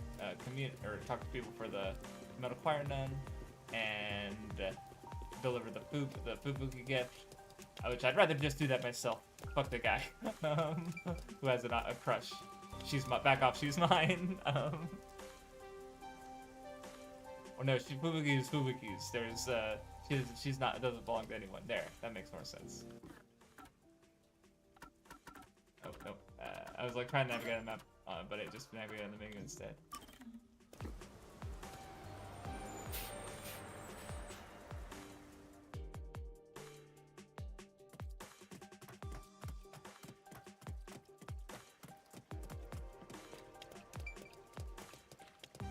Speaker 1: talk to people for the metal choir nun and deliver the fubuki gift. Which I'd rather just do that myself. Fuck the guy who has a crush. She's back off. She's mine. Or no, Fubuki's Fubuki's. There's she's not. It doesn't belong to anyone. There, that makes more sense. Oh no. I was like trying to navigate a map, but it just navigated on the menu instead.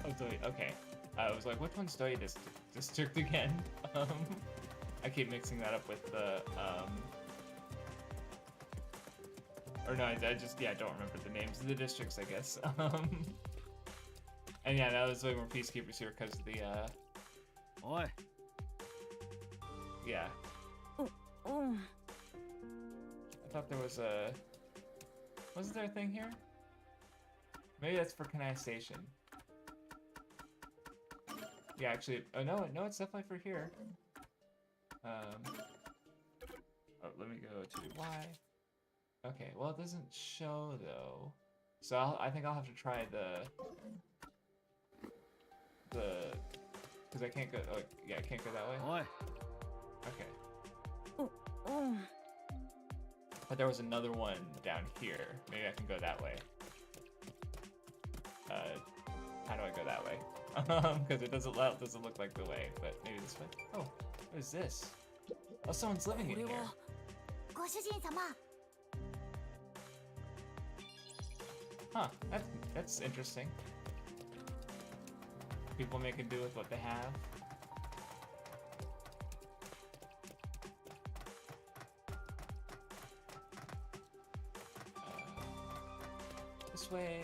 Speaker 1: Oh, Doi, okay. I was like, which one's Doi District again? I keep mixing that up with the, or no, I just, yeah, I don't remember the names of the districts, I guess. And yeah, that was way more peacekeepers here because of the,
Speaker 8: Oi.
Speaker 1: yeah. I thought there was a, wasn't there a thing here? Maybe that's for Kanai Station. Yeah, actually, oh no, it's definitely for here. Oh, let me go to Y. Okay, well it doesn't show though, so I think I'll have to try because I can't go. Oh, yeah, I can't go that way.
Speaker 8: Oi.
Speaker 1: Okay. But there was another one down here. Maybe I can go that way. How do I go that way? Because it doesn't look like the way, but maybe this way. Oh, what is this? Oh, someone's living in here.
Speaker 7: ご主人様
Speaker 1: Huh, that's interesting. People making do with what they have. This way.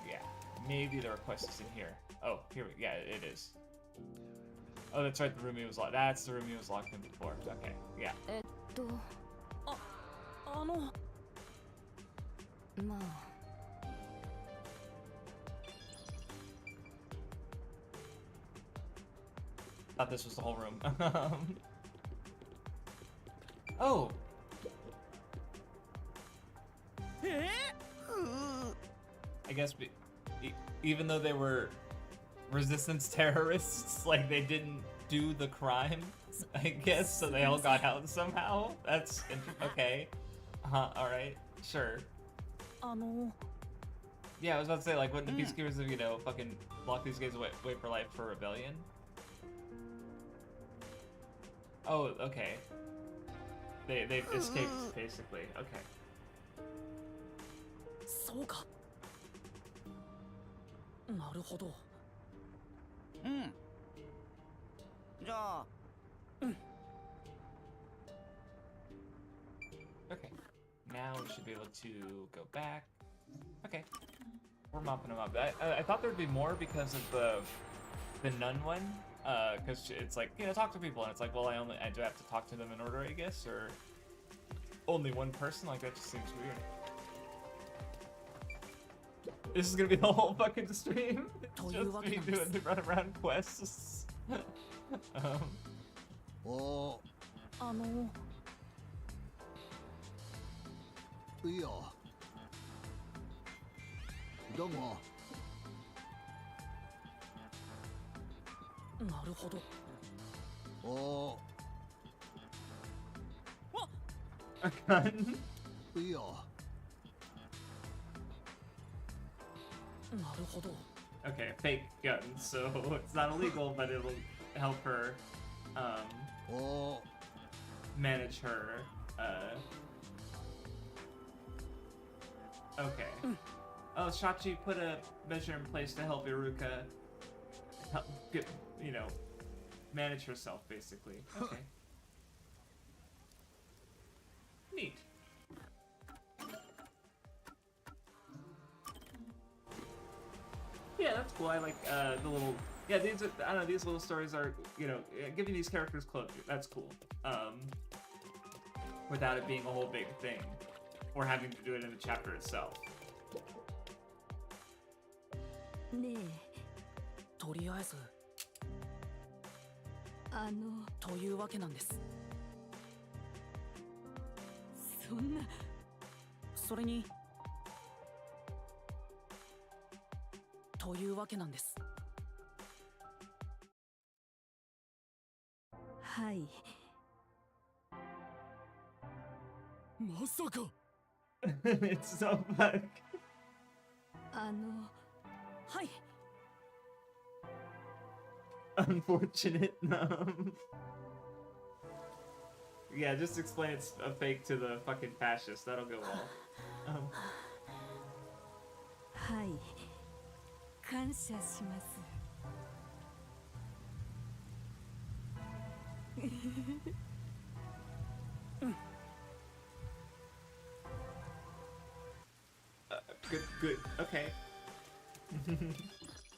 Speaker 1: Yeah, maybe the request is in here. Oh, here we, yeah, it is. Oh, that's right, the room he was locked. That's the room he was locked in before. Okay, yeah.
Speaker 3: まあ
Speaker 1: Thought this was the whole room. Oh! I guess even though they were resistance terrorists, like they didn't do the crime, I guess, so they all got out somehow. That's okay. Alright, sure. Yeah, I was about to say, like, wouldn't the peacekeepers have, you know, fucking lock these guys away for life for rebellion? Oh, okay. They've escaped, basically. Okay.
Speaker 2: そうかなるほど
Speaker 8: うんじゃあ
Speaker 1: Okay. Now we should be able to go back. Okay. We're mopping them up. I thought there'd be more because of the nun one. Because it's like, you know, talk to people, and it's like, well, I do have to talk to them in order, I guess, or only one person? Like, that just seems weird. This is gonna be the whole fucking stream. It's just me doing the run around quests.
Speaker 8: おいやだが
Speaker 2: なるほど
Speaker 8: お
Speaker 1: A gun?
Speaker 8: いや
Speaker 2: なるほど
Speaker 1: Okay, fake gun, so it's not illegal, but it'll help her,
Speaker 8: お
Speaker 1: manage her, okay. Oh, Shachi put a measure in place to help Iruka get, you know, manage herself, basically. Okay. Neat. Yeah, that's cool. I like the little, yeah, these are, I don't know, these little stories are, you know, giving these characters closure. That's cool. Without it being a whole big thing, or having to do it in the chapter itself.
Speaker 3: ねえ
Speaker 2: とりあえず
Speaker 3: あ
Speaker 2: というわけなんです。
Speaker 3: そんな。
Speaker 2: それにというわけなんです。
Speaker 3: はい。
Speaker 5: まさか。
Speaker 1: It's so fun.
Speaker 2: はい。
Speaker 1: Unfortunate. Yeah, just explain it's a fake to the fucking fascist. That'll go well.
Speaker 3: はい。感謝します。
Speaker 1: Good. Okay.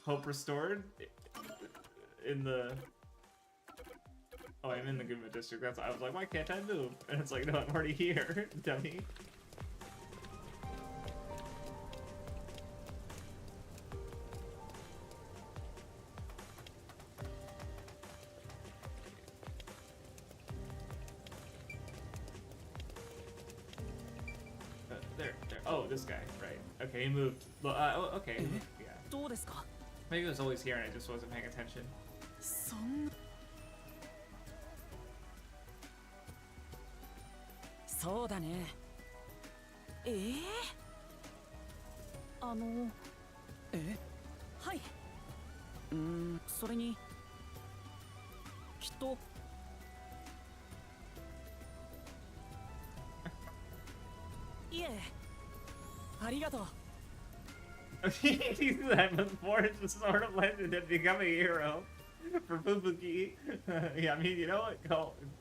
Speaker 1: Hope restored in the. Oh, I'm in the Goomba district. That's. I was like, why can't I move? And it's like, no, I'm already here, dummy. There. Oh, this guy, right. Okay, he moved. Oh, okay. Yeah.
Speaker 2: どうですか。
Speaker 1: Maybe it was always here and I just wasn't paying attention.
Speaker 2: そんな。そうだね。はい。それにきっといえ、ありがとう。
Speaker 1: I'm born to sort of legend and become a hero for Fubuki. Yeah, I mean, you know what?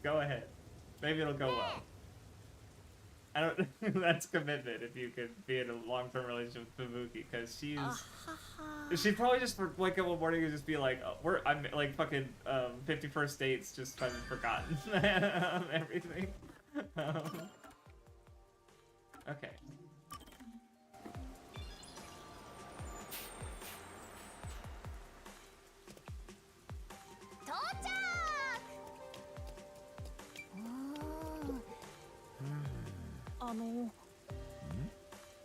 Speaker 1: Go ahead. Maybe it'll go well. I don't. That's commitment if you could be in a long-term relationship with Fubuki, because she'd probably just wake up one morning and just be like, oh, I'm like fucking 51st dates, just haven't forgotten everything. Okay.
Speaker 4: Oh.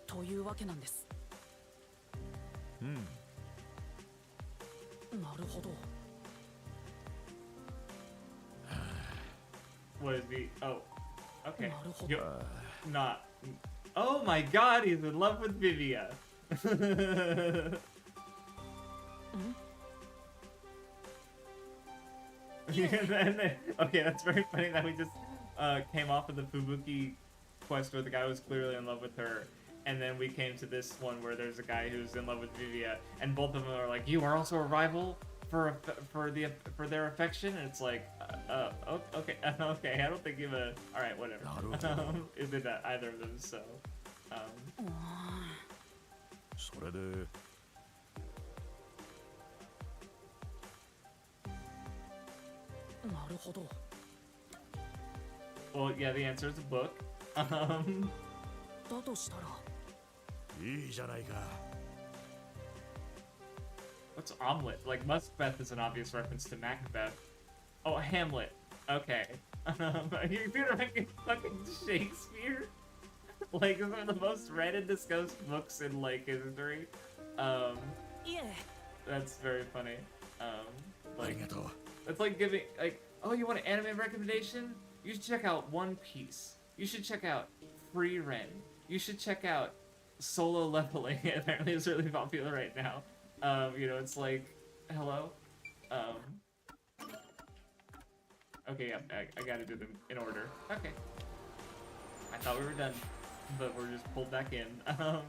Speaker 2: というわけなんです。なるほど。
Speaker 1: What is the? Oh, okay.
Speaker 2: なるほど。
Speaker 1: Not. Oh my God, he's in love with Vivia. Okay, that's very funny that we just came off of the Fubuki quest where the guy was clearly in love with her, and then we came to this one where there's a guy who's in love with Vivia, and both of them are like, "You are also a rival for their affection," and it's like, okay, okay, I don't think you've a. All right, whatever. Is it either of them? So.
Speaker 5: それで。
Speaker 2: なるほど。
Speaker 1: Well, yeah, the answer is a book.
Speaker 2: だとしたら。
Speaker 5: いいじゃないか。
Speaker 1: What's omelet? Like, Macbeth is an obvious reference to Macbeth. Oh, Hamlet. Okay. You're gonna make fucking Shakespeare? Like, these are the most read and discussed books in, like, history.
Speaker 2: Yeah.
Speaker 1: That's very funny. Like, that's like giving, like, oh, you want an anime recommendation? You should check out One Piece. You should check out Free Ren. You should check out Solo Leveling. Apparently it's really popular right now. You know, it's like, hello? Okay, yeah, I gotta do them in order. Okay. I thought we were done, but we're just pulled back in. I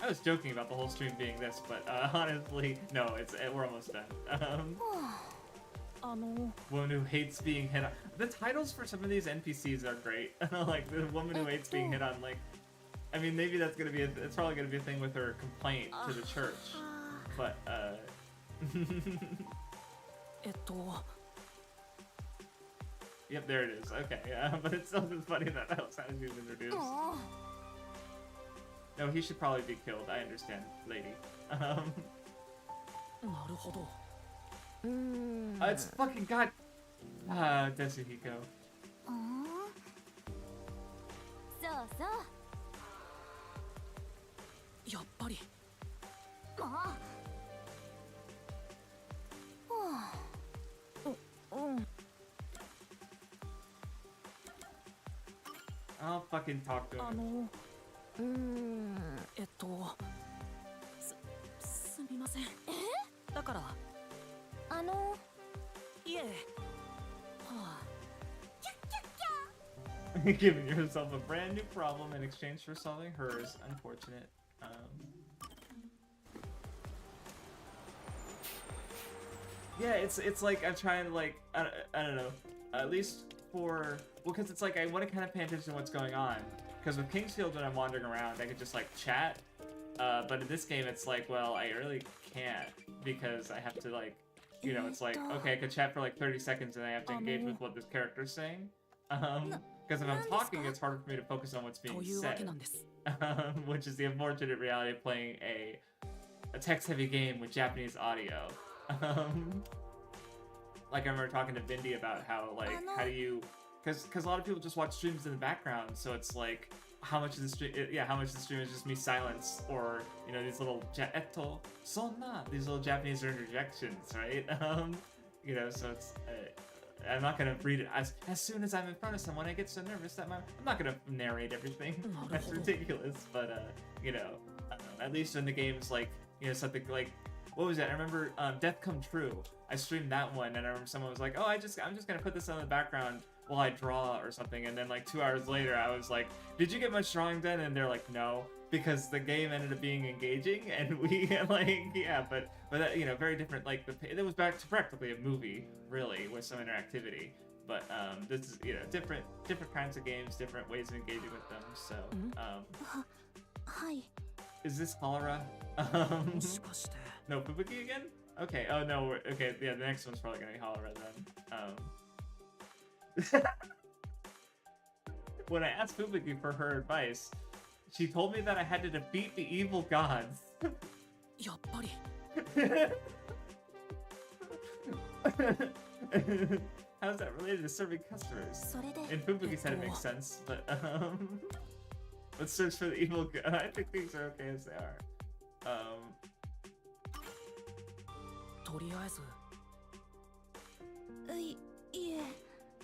Speaker 1: was joking about the whole stream being this, but honestly, no, we're almost done. Woman who hates being hit on. The titles for some of these NPCs are great. Like the woman who hates being hit on. Like, I mean, maybe that's gonna be it's probably gonna be a thing with her complaint to the church. But Yep, there it is. Okay, yeah, but it's still just funny that was how she was introduced. No, he should probably be killed. I understand, lady.
Speaker 2: なるほど。
Speaker 1: It's fucking god. Tetsuhiko.
Speaker 7: そうそう。
Speaker 2: やっぱり。
Speaker 7: もう。
Speaker 1: I'll fucking talk to him.
Speaker 2: すみません。だから。いえ。はあ。
Speaker 1: Giving yourself a brand new problem in exchange for solving hers. Unfortunate. Yeah, it's like I'm trying to like I don't know. At least for because it's like I want to kind of pay attention to what's going on. Because with Kingsfield, when I'm wandering around, I could just like chat. But in this game, it's like, well, I really can't because I have to like, you know, it's like okay, I could chat for like 30 seconds and I have to engage with what this character's saying. Because if I'm talking, it's harder for me to focus on what's being said. Which is the unfortunate reality of playing a text-heavy game with Japanese audio. Like I remember talking to Bindi about how like how do you because a lot of people just watch streams in the background, so it's like how much of the stream is just me silence or you know these little these little Japanese interjections, right? You know, so it's I'm not gonna read it as soon as I'm in front of someone. I get so nervous that I'm not gonna narrate everything. That's ridiculous, but you know, at least in the games like you know something like. What was that? I remember Death Come True. I streamed that one, and I remember someone was like, "Oh, I'm just gonna put this on the background while I draw or something." And then like 2 hours later, I was like, "Did you get much drawing done?" And they're like, "No," because the game ended up being engaging, and we like yeah, but that, you know, very different. Like it was back to practically a movie, really, with some interactivity. But this is you know different kinds of games, different ways of engaging with them. So is this cholera? No, Fubuki again? Okay, oh no, okay, yeah, the next one's probably gonna be Holora then. When I asked Fubuki for her advice, she told me that I had to defeat the evil gods. How's that related to serving customers? In Fubuki's head it makes sense, but let's search for the evil god. I think things are okay as they are.
Speaker 2: とりあえず
Speaker 7: いえ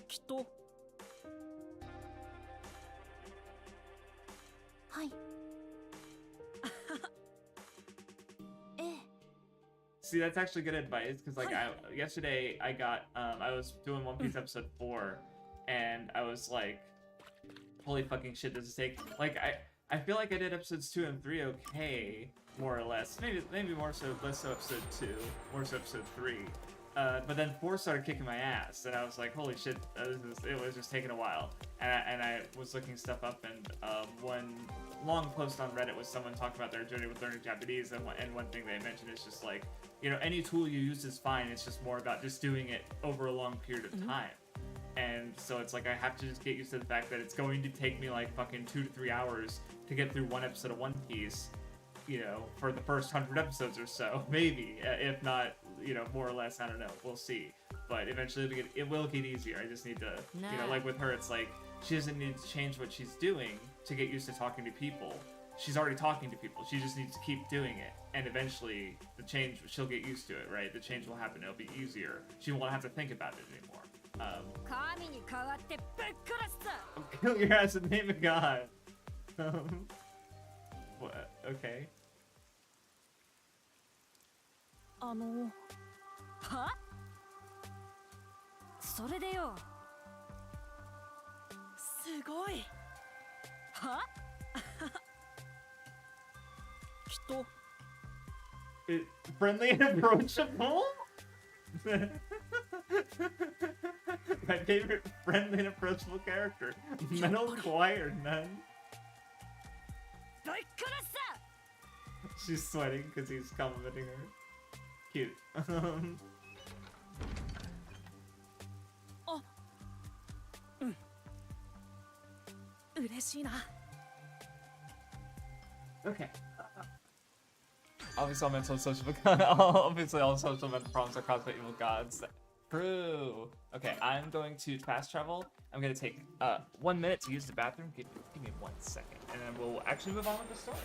Speaker 2: きっと
Speaker 7: はい
Speaker 1: See, that's actually good advice because like yesterday I got I was doing One Piece episode 4 and I was like holy fucking shit, this is take like I feel like I did episodes 2 and 3 okay, more or less. Maybe more so, less so episode 2, more so episode 3. But then 4 started kicking my ass, and I was like, holy shit, it was just taking a while. And I was looking stuff up, and one long post on Reddit was someone talking about their journey with learning Japanese, and one thing they mentioned is just like, you know, any tool you use is fine, it's just more about just doing it over a long period of time. And so it's like I have to just get used to the fact that it's going to take me like fucking 2 to 3 hours to get through one episode of One Piece, you know, for the first 100 episodes or so, maybe, if not, you know, more or less, I don't know, we'll see. But eventually it will get easier. I just need to, you know, like with her, it's like she doesn't need to change what she's doing to get used to talking to people. She's already talking to people. She just needs to keep doing it, and eventually the change, she'll get used to it, right? The change will happen. It'll be easier. She won't have to think about it anymore. Kill your ass in the name of God. What? Okay.
Speaker 3: は？それでよ。
Speaker 2: すごい。
Speaker 3: は？
Speaker 2: きっと。
Speaker 1: Friendly and approachable? My favorite friendly and approachable character. Metal Choir Nun. She's sweating because he's complimenting her. Cute.
Speaker 2: Oh. 嬉しいな。
Speaker 1: Okay. Obviously, all mental and social obviously all social and mental problems are caused by evil gods. True. Okay, I'm going to fast travel. I'm gonna take 1 minute to use the bathroom. Give me 1 second, and then we'll actually move on with the story.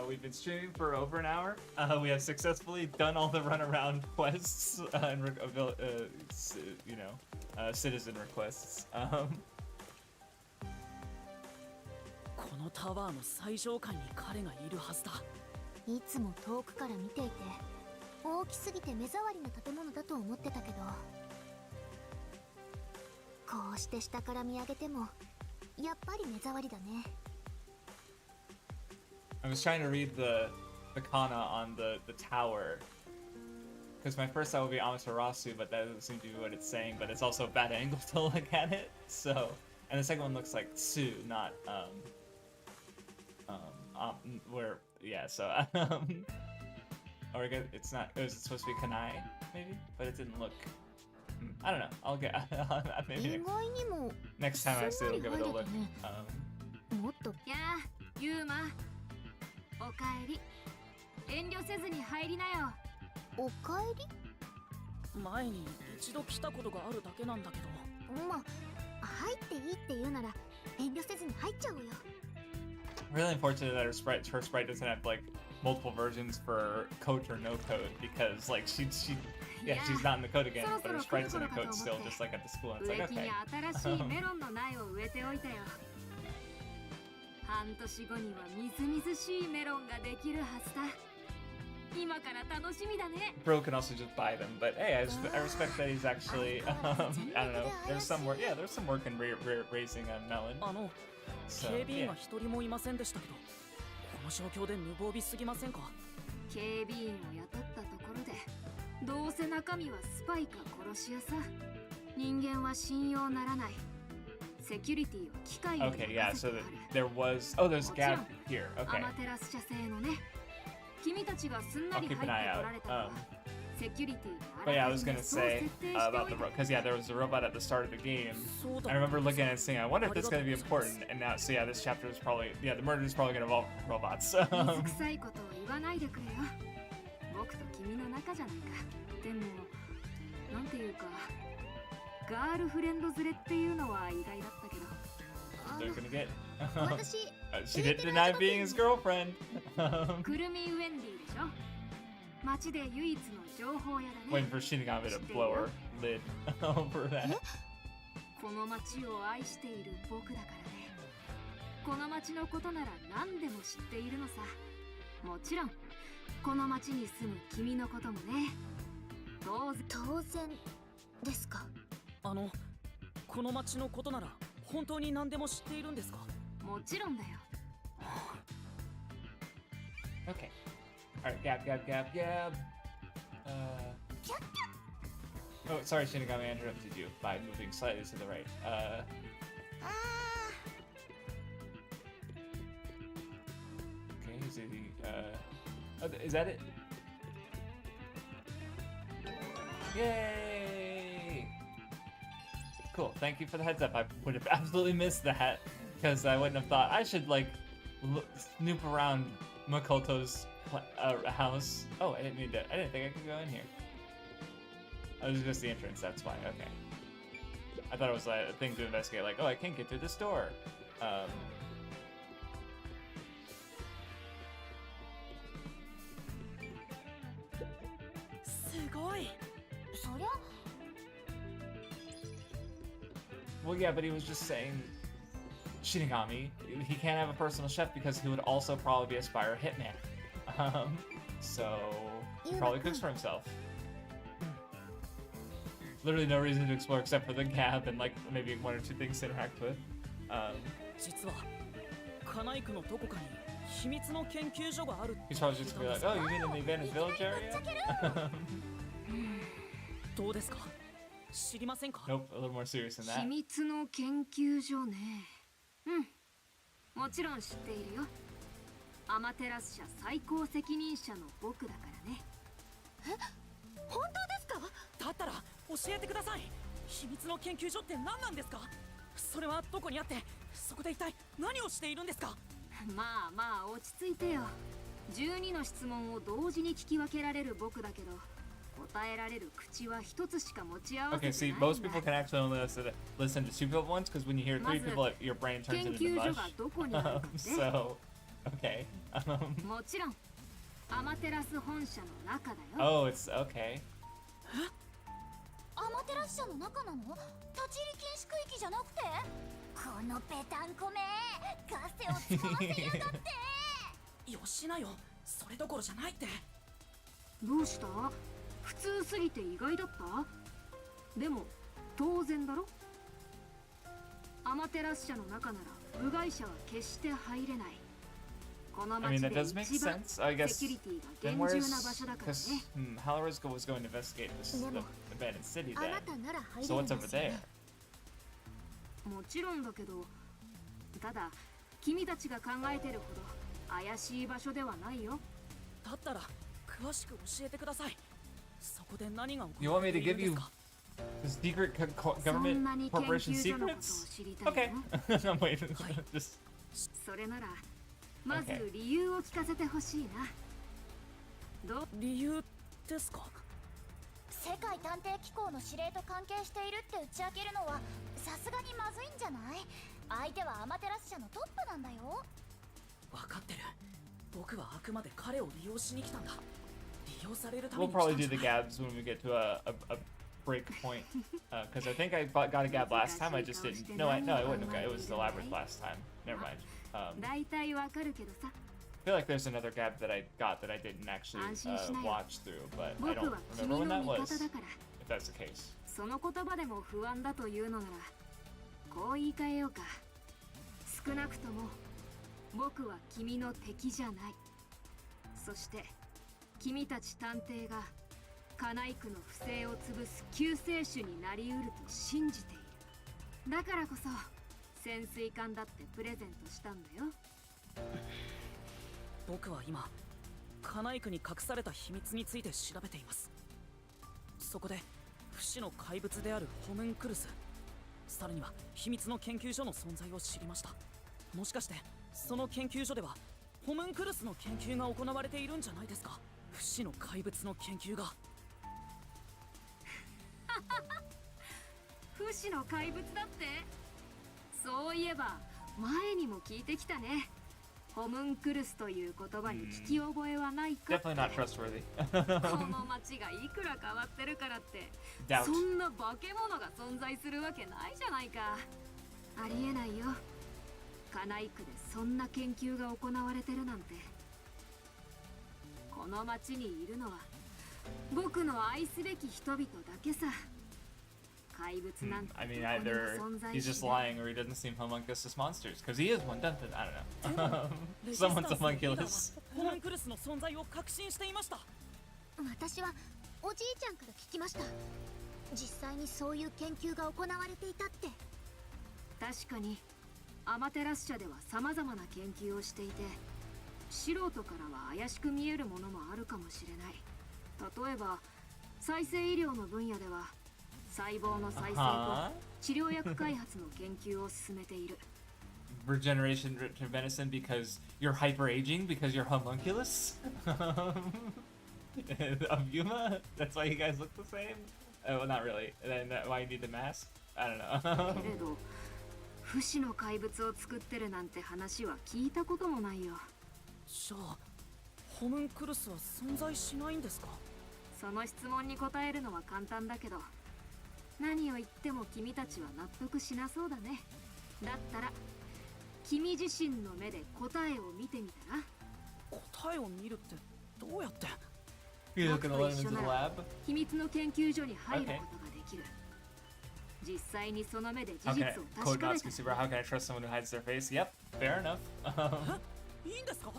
Speaker 1: We've been streaming for over an hour. We have successfully done all the runaround quests and citizen requests.
Speaker 2: このタワーの最上階に彼がいるはずだ。
Speaker 4: いつも遠くから見ていて大きすぎて目障りな建物だと思ってたけど、こうして下から見上げてもやっぱり目障りだね。
Speaker 1: I was trying to read the kana on the tower, because my first thought would be Amaterasu, but that doesn't seem to be what it's saying. But it's also a bad angle to look at it. So, and the second one looks like Tsu, not where So or it's not. It was supposed to be Kanai, maybe, but it didn't look. I don't know. I'll get maybe next time I see it, I'll give it a look.
Speaker 4: もっと
Speaker 7: やあ、ユーマ。おかえり。遠慮せずに入りなよ。
Speaker 4: おかえり？
Speaker 2: 前に一度来たことがあるだけなんだけど。
Speaker 4: まあ、入っていいって言うなら遠慮せずに入っちゃおうよ。
Speaker 1: Really unfortunate that her sprite doesn't have like multiple versions for coach or no code, because like she's not in the code again, but her sprite's in the code still, just like at the school. And it's like, okay.
Speaker 7: 新しいメロンの苗を植えておいたよ。半年後にはみずみずしいメロンができるはずだ。今から楽しみだね。
Speaker 1: Bro can also just buy them, but hey, I respect that he's actually I don't know. There's some work in raising a melon.
Speaker 2: 警備員が一人もいませんでしたけど、この状況で無防備すぎませんか？
Speaker 7: 警備員を雇ったところで、どうせ中身はスパイか殺し屋さ。人間は信用ならない。セキュリティを機械に任せてある。
Speaker 1: Okay, yeah, so there was. Oh, there's a gap here. Okay.
Speaker 7: アマテラス社製のね。君たちがすんなり入ってこられたのは。
Speaker 1: But yeah, I was gonna say about the robot, because yeah, there was a robot at the start of the game. I remember looking at it and saying, I wonder if this is gonna be important. And now, so yeah, this chapter is probably, the murder is probably gonna involve robots.
Speaker 7: 水臭いことを言わないでくれよ。僕と君の仲じゃないか。でも、なんていうか、ガールフレンド連れっていうのは意外だったけど。
Speaker 1: They're gonna get. She didn't deny being his girlfriend.
Speaker 7: くるみウェンディでしょ。街で唯一の情報屋だね。
Speaker 1: Waiting for Shinigami to blow her lid over that.
Speaker 7: この街を愛している僕だからね。この街のことなら何でも知っているのさ。もちろん、この街に住む君のこともね。当然ですか。
Speaker 2: この街のことなら本当に何でも知っているんですか？
Speaker 7: もちろんだよ。
Speaker 1: Okay. Alright, gab. Oh, sorry, Shinigami, I interrupted you by moving slightly to the right. Okay, is that it? Yay! Cool, thank you for the heads up. I would have absolutely missed that, because I wouldn't have thought I should, like, snoop around Makoto's house. Oh, I didn't think I could go in here. Oh, this is just the entrance, that's why, okay. I thought it was like a thing to investigate, like, oh, I can't get through this door.
Speaker 2: すごい。
Speaker 7: そりゃ。
Speaker 1: Well, yeah, but he was just saying Shinigami, he can't have a personal chef because he would also probably be a Spire hitman. So he probably cooks for himself. Literally no reason to explore except for the gap and like maybe one or two things to interact with.
Speaker 2: 実はカナイクのどこかに秘密の研究所があるって
Speaker 1: He's probably just gonna be like, oh, you mean in the abandoned village area?
Speaker 2: どうですか知りませんか
Speaker 1: Nope, a little more serious than
Speaker 7: 秘
Speaker 1: that.
Speaker 7: 密の研究所ね。もちろん知っているよ。アマテラス社最高責任者の僕だからね。
Speaker 2: 本当ですかだったら教えてください秘密の研究所って何なんですかそれはどこにあってそこで一体何をしているんですか
Speaker 7: まあまあ落ち着いてよ。12の質問を同時に聞き分けられる僕だけど答えられる口は一つしか持ち合わせ
Speaker 1: Okay,
Speaker 7: て
Speaker 1: see,
Speaker 7: ないんだ。
Speaker 1: most people can actually only listen to two people at once because when you hear three people, your brain turns
Speaker 7: 研
Speaker 1: into
Speaker 7: 究
Speaker 1: mush.
Speaker 7: 所がどこにあるかね。
Speaker 1: So, okay.
Speaker 7: もちろんアマテラス本社の中だよ。
Speaker 1: Oh, it's okay.
Speaker 4: アマテラス社の中なの？立ち入り禁止区域じゃなくて？このペタンコめガセを使わせやがって
Speaker 2: よしなよそれどころじゃないって
Speaker 7: どうした？普通すぎて意外だった？でも当然だろ。アマテラス社の中なら部外者は決して入れない。この
Speaker 1: I
Speaker 7: 街
Speaker 1: mean,
Speaker 7: で
Speaker 1: that does make
Speaker 7: 一番
Speaker 1: sense. I
Speaker 7: セ
Speaker 1: guess.
Speaker 7: キュリティ
Speaker 1: Then
Speaker 7: が厳
Speaker 1: where's.
Speaker 7: 重な場所だからね。
Speaker 1: Because Halariska was going to investigate this the abandoned city
Speaker 4: あ
Speaker 1: then.
Speaker 4: なたなら入
Speaker 1: So
Speaker 4: れる
Speaker 1: what's
Speaker 4: んで
Speaker 1: over
Speaker 4: すよ
Speaker 1: there?
Speaker 4: ね
Speaker 7: もちろんだけど、ただ君たちが考えてるほど怪しい場所ではないよ。
Speaker 2: だったら詳しく教えてくださいそこで何が起
Speaker 1: You
Speaker 2: こ
Speaker 1: want
Speaker 2: っ
Speaker 1: me
Speaker 2: て
Speaker 1: to
Speaker 2: いる
Speaker 1: give
Speaker 2: んです
Speaker 1: you
Speaker 2: か
Speaker 1: the secret government corporation
Speaker 7: そんなに研究所のことを
Speaker 1: secrets?
Speaker 7: 知りたい
Speaker 1: Okay.
Speaker 7: の？
Speaker 1: I'm waiting. Just.
Speaker 7: それならまず
Speaker 1: Okay.
Speaker 7: 理由を聞かせてほしいな。どう？
Speaker 2: 理由ですか
Speaker 4: 世界探偵機構の指令と関係しているって打ち明けるのはさすがにまずいんじゃない？相手はアマテラス社のトップなんだよ。
Speaker 2: 分かってる僕はあくまで彼を利用しに来たんだ利用されるため
Speaker 1: We'll
Speaker 2: に来た
Speaker 1: probably
Speaker 2: ん
Speaker 1: do
Speaker 2: じゃ
Speaker 1: the
Speaker 2: ない
Speaker 1: gabs when we get to a break point. Because I think I got a gab last time. I just didn't. No, I wouldn't have got it. was the labyrinth last time. Never mind. I
Speaker 7: 大体わかるけどさ。
Speaker 1: feel like there's another gab that I got that I didn't actually watch through, but I
Speaker 7: 僕
Speaker 1: don't
Speaker 7: は
Speaker 1: remember
Speaker 7: 君
Speaker 1: when
Speaker 7: の
Speaker 1: that
Speaker 7: 味
Speaker 1: was.
Speaker 7: 方だから。
Speaker 1: If that's the case.
Speaker 7: その言葉でも不安だというのならこう言い換えようか。少なくとも僕は君の敵じゃない。そして君たち探偵がカナイクの不正を潰す救世主になりうると信じている。だからこそ潜水艦だってプレゼントしたんだよ。
Speaker 2: 僕は今カナイクに隠された秘密について調べています。そこで不死の怪物であるホムンクルス、さらには秘密の研究所の存在を知りました。もしかしてその研究所ではホムンクルスの研究が行われているんじゃないですか。不死の怪物の研究が。
Speaker 7: 不死の怪物だって？そういえば前にも聞いてきたね。ホムンクルスという言葉に聞き覚えはないかって。
Speaker 1: Definitely not trustworthy.
Speaker 7: この街がいくら変わってるからって
Speaker 1: Doubt.
Speaker 7: そんな化け物が存在するわけないじゃないか。ありえないよ。カナイクでそんな研究が行われてるなんて。この街にいるのは僕の愛すべき人々だけさ。怪物なんて
Speaker 1: I mean,
Speaker 7: どこにも
Speaker 1: either
Speaker 7: 存在
Speaker 1: he's
Speaker 7: し
Speaker 1: just
Speaker 7: ない。
Speaker 1: lying or he doesn't seem homunculus as monsters. Because he is one, doesn't it? I don't
Speaker 2: でも
Speaker 1: know.
Speaker 2: レジスタン
Speaker 1: Someone's
Speaker 2: スのリーダー
Speaker 1: homunculus.
Speaker 2: はホムンクルスの存在を確信していました。
Speaker 4: 私はおじいちゃんから聞きました。実際にそういう研究が行われていたって。
Speaker 7: 確かにアマテラス社では様々な研究をしていて素人からは怪しく見えるものもあるかもしれない。例えば再生医療の分野では細胞の再生と治療薬開発の研究を進めている。
Speaker 1: Regeneration to venison because you're hyper aging because you're homunculus? Of Yuma? That's why you guys look the same? Well, not really. Then why you need the mask? I don't know.
Speaker 7: けれど不死の怪物を作ってるなんて話は聞いたこともないよ。
Speaker 2: じゃあホムンクルスは存在しないんですか。
Speaker 7: その質問に答えるのは簡単だけど何を言っても君たちは納得しなそうだね。だったら君自身の目で答えを見てみたら。
Speaker 2: 答えを見るってどうやって？
Speaker 1: You're looking to let him into the lab?
Speaker 7: 秘密の研究所に入ることができる。実際にその目で事
Speaker 1: How
Speaker 7: 実
Speaker 1: can
Speaker 7: を
Speaker 1: I,
Speaker 7: 確かめ
Speaker 1: Code
Speaker 7: た。
Speaker 1: How can I trust someone who hides their face? Yep, fair enough.
Speaker 2: いいんですか？